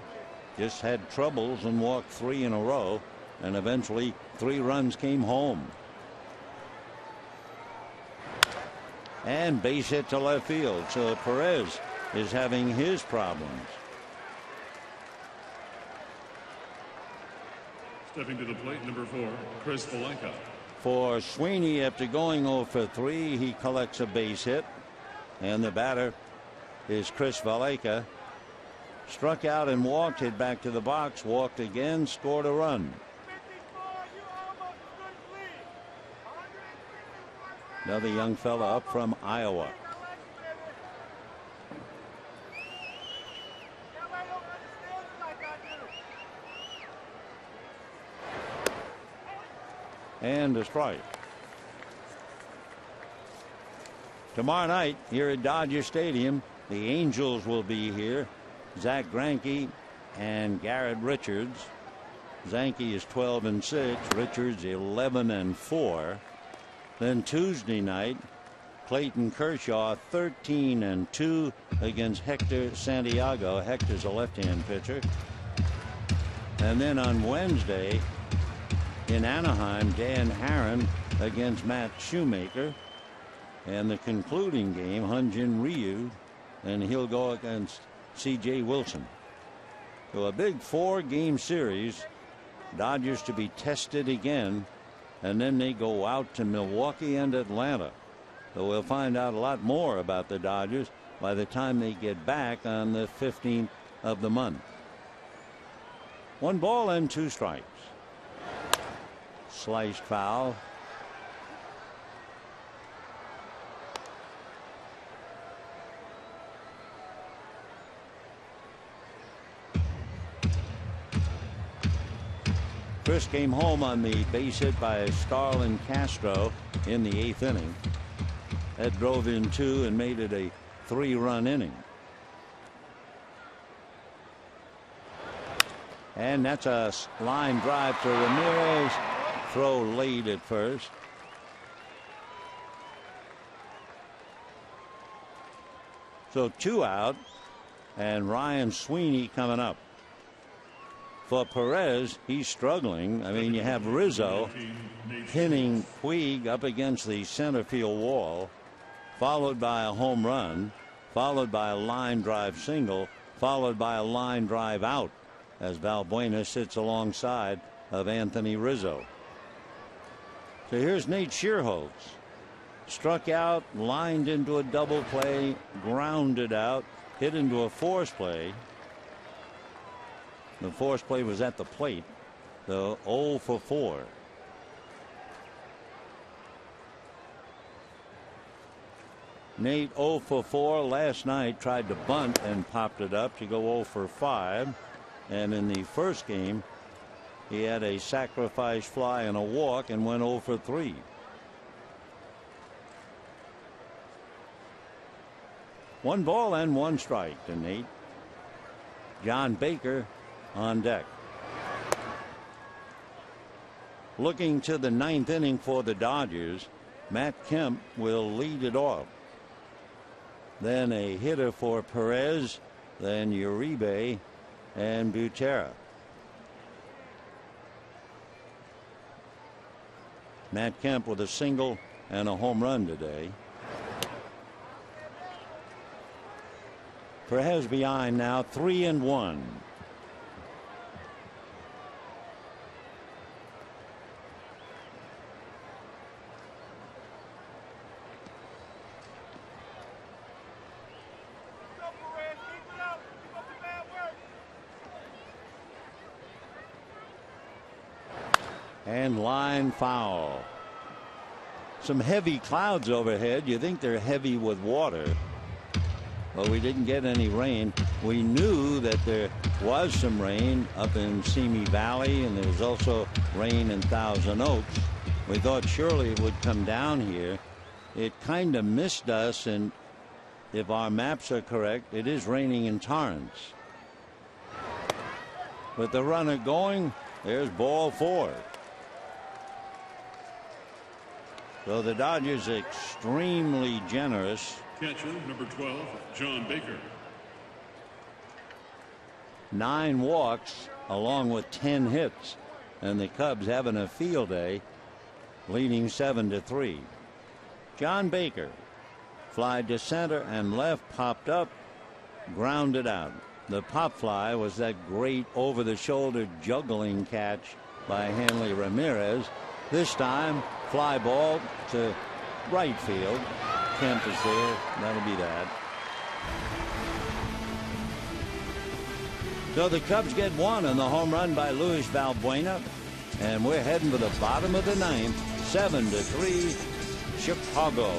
just had troubles and walked 3 in a row, and eventually 3 runs came home. And base hit to left field, so Perez is having his problems. Stepping to the plate, number 4, Chris Valleca. For Sweeney, after going 0 for 3, he collects a base hit. And the batter is Chris Valleca. Struck out and walked, hit back to the box, walked again, scored a run. Another young fella up from Iowa. And a strike. Tomorrow night here at Dodger Stadium, the Angels will be here. Zach Greinke and Garrett Richards. Greinke is 12-6, Richards 11-4. Then Tuesday night, Clayton Kershaw 13-2 against Hector Santiago. Hector's a left-hand pitcher. And then on Wednesday in Anaheim, Dan Haren against Matt Shoemaker. And the concluding game, Hyun-Jin Ryu, and he'll go against C.J. Wilson. So a big 4-game series. Dodgers to be tested again, and then they go out to Milwaukee and Atlanta. So we'll find out a lot more about the Dodgers by the time they get back on the 15th of the month. 1 ball and 2 strikes. Sliced foul. Chris came home on the base hit by Starlin Castro in the 8th inning. That drove in 2 and made it a 3-run inning. And that's a line drive to Ramirez. Throw late at first. So 2 out, and Ryan Sweeney coming up. For Perez, he's struggling. I mean, you have Rizzo pinning Puig up against the center field wall, followed by a home run, followed by a line drive single, followed by a line drive out, as Valbuena sits alongside of Anthony Rizzo. So here's Nate Schierholtz. Struck out, lined into a double play, grounded out, hit into a force play. The force play was at the plate. So 0 for 4. Nate 0 for 4 last night, tried to bunt and popped it up to go 0 for 5. And in the first game, he had a sacrifice fly and a walk and went 0 for 3. One ball and one strike to Nate. John Baker on deck. Looking to the ninth inning for the Dodgers, Matt Kemp will lead it off. Then a hitter for Perez, then Uribe and Butera. Matt Kemp with a single and a home run today. Perez behind now, 3-1. And line foul. Some heavy clouds overhead. You think they're heavy with water. But we didn't get any rain. We knew that there was some rain up in Simi Valley, and there was also rain in Thousand Oaks. We thought surely it would come down here. It kind of missed us, and if our maps are correct, it is raining in torrents. With the runner going, there's ball 4. So the Dodgers extremely generous. Catcher number 12, John Baker. 9 walks along with 10 hits, and the Cubs having a field day, leading 7-3. John Baker fly to center and left, popped up, grounded out. The pop fly was that great over the shoulder juggling catch by Hanley Ramirez. This time fly ball to right field. Kemp is there. That'll be that. So the Cubs get 1 on the home run by Luis Valbuena, and we're heading for the bottom of the 9th. 7-3 Chicago.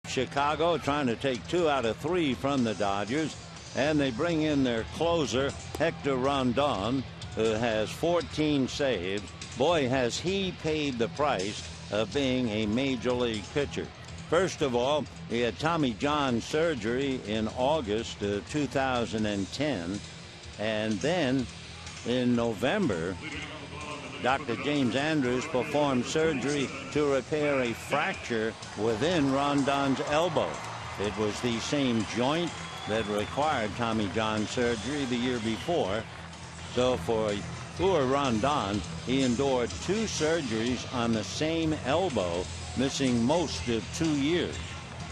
Chicago trying to take 2 out of 3 from the Dodgers, and they bring in their closer Hector Rondon, who has 14 saves. Boy, has he paid the price of being a major league pitcher. First of all, he had Tommy John surgery in August of 2010, and then in November Dr. James Andrews performed surgery to repair a fracture within Rondon's elbow. It was the same joint that required Tommy John surgery the year before. So for poor Rondon, he endured 2 surgeries on the same elbow, missing most of 2 years.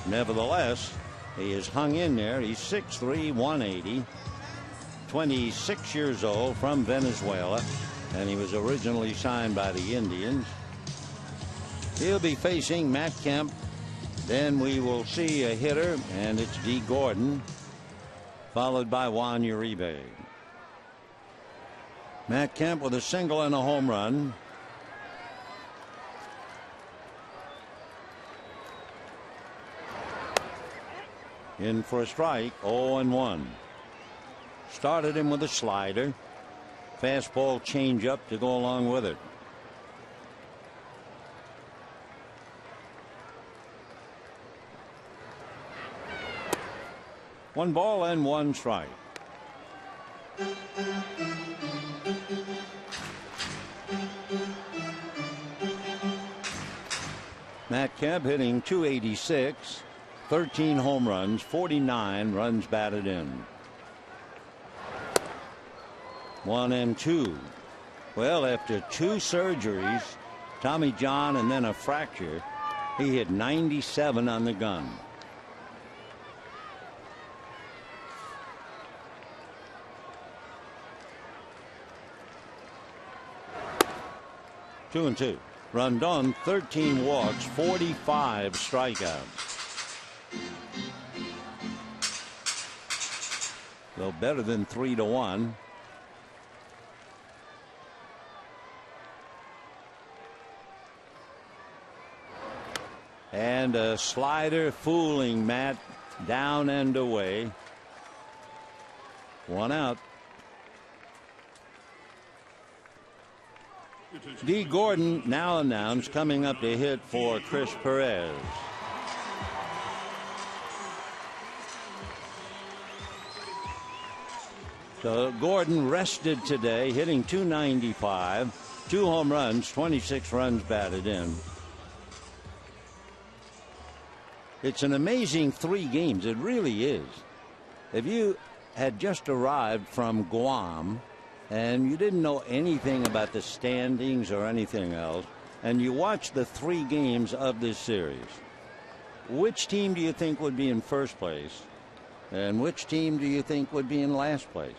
Nevertheless, he has hung in there. He's 6'3", 180, 26 years old, from Venezuela, and he was originally signed by the Indians. He'll be facing Matt Kemp. Then we will see a hitter, and it's D. Gordon, followed by Juan Uribe. Matt Kemp with a single and a home run. In for a strike, 0-1. Started him with a slider. Fastball changeup to go along with it. One ball and one strike. Matt Kemp hitting .286, 13 home runs, 49 runs batted in. 1-2. Well, after 2 surgeries, Tommy John and then a fracture, he hit 97 on the gun. Two and two. Rondon, 13 walks, 45 strikeouts. Though better than 3-1. And a slider fooling Matt, down and away. One out. D. Gordon now announced, coming up to hit for Chris Perez. So Gordon rested today, hitting .295, 2 home runs, 26 runs batted in. It's an amazing 3 games. It really is. If you had just arrived from Guam and you didn't know anything about the standings or anything else, and you watched the 3 games of this series, which team do you think would be in first place, and which team do you think would be in last place?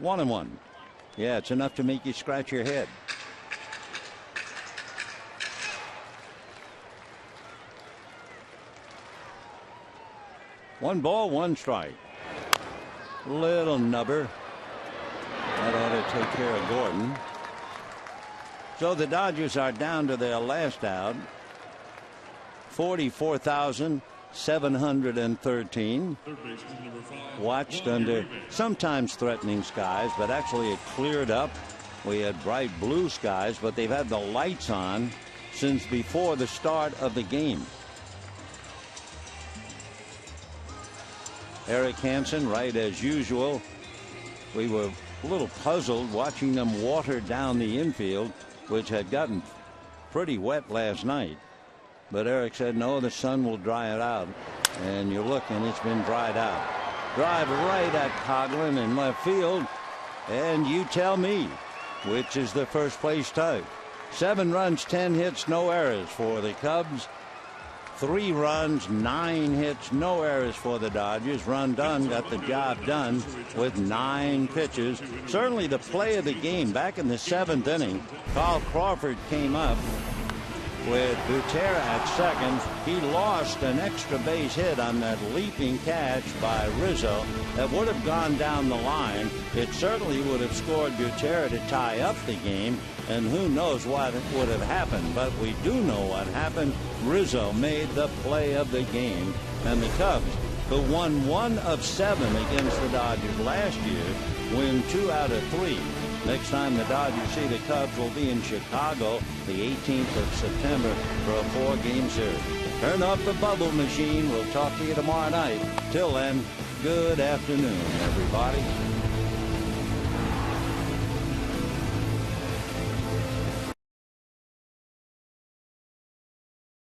1-1. Yeah, it's enough to make you scratch your head. One ball, one strike. Little nubber. That ought to take care of Gordon. So the Dodgers are down to their last out. 44,713. Watched under sometimes threatening skies, but actually it cleared up. We had bright blue skies, but they've had the lights on since before the start of the game. Eric Hansen, right as usual. We were a little puzzled watching them water down the infield, which had gotten pretty wet last night. But Eric said, no, the sun will dry it out. And you look, and it's been dried out. Drive right at Coghlan in left field. And you tell me, which is the first place tug. 7 runs, 10 hits, no errors for the Cubs. 3 runs, 9 hits, no errors for the Dodgers. Rondon got the job done with 9 pitches. Certainly the play of the game back in the 7th inning. Carl Crawford came up with Butera at second. He lost an extra base hit on that leaping catch by Rizzo that would have gone down the line. It certainly would have scored Butera to tie up the game, and who knows what would have happened. But we do know what happened. Rizzo made the play of the game, and the Cubs, who won 1 of 7 against the Dodgers last year, win 2 out of 3. Next time the Dodgers see the Cubs will be in Chicago the 18th of September for a 4-game series. Turn off the bubble machine. We'll talk to you tomorrow night. Till then, good afternoon, everybody.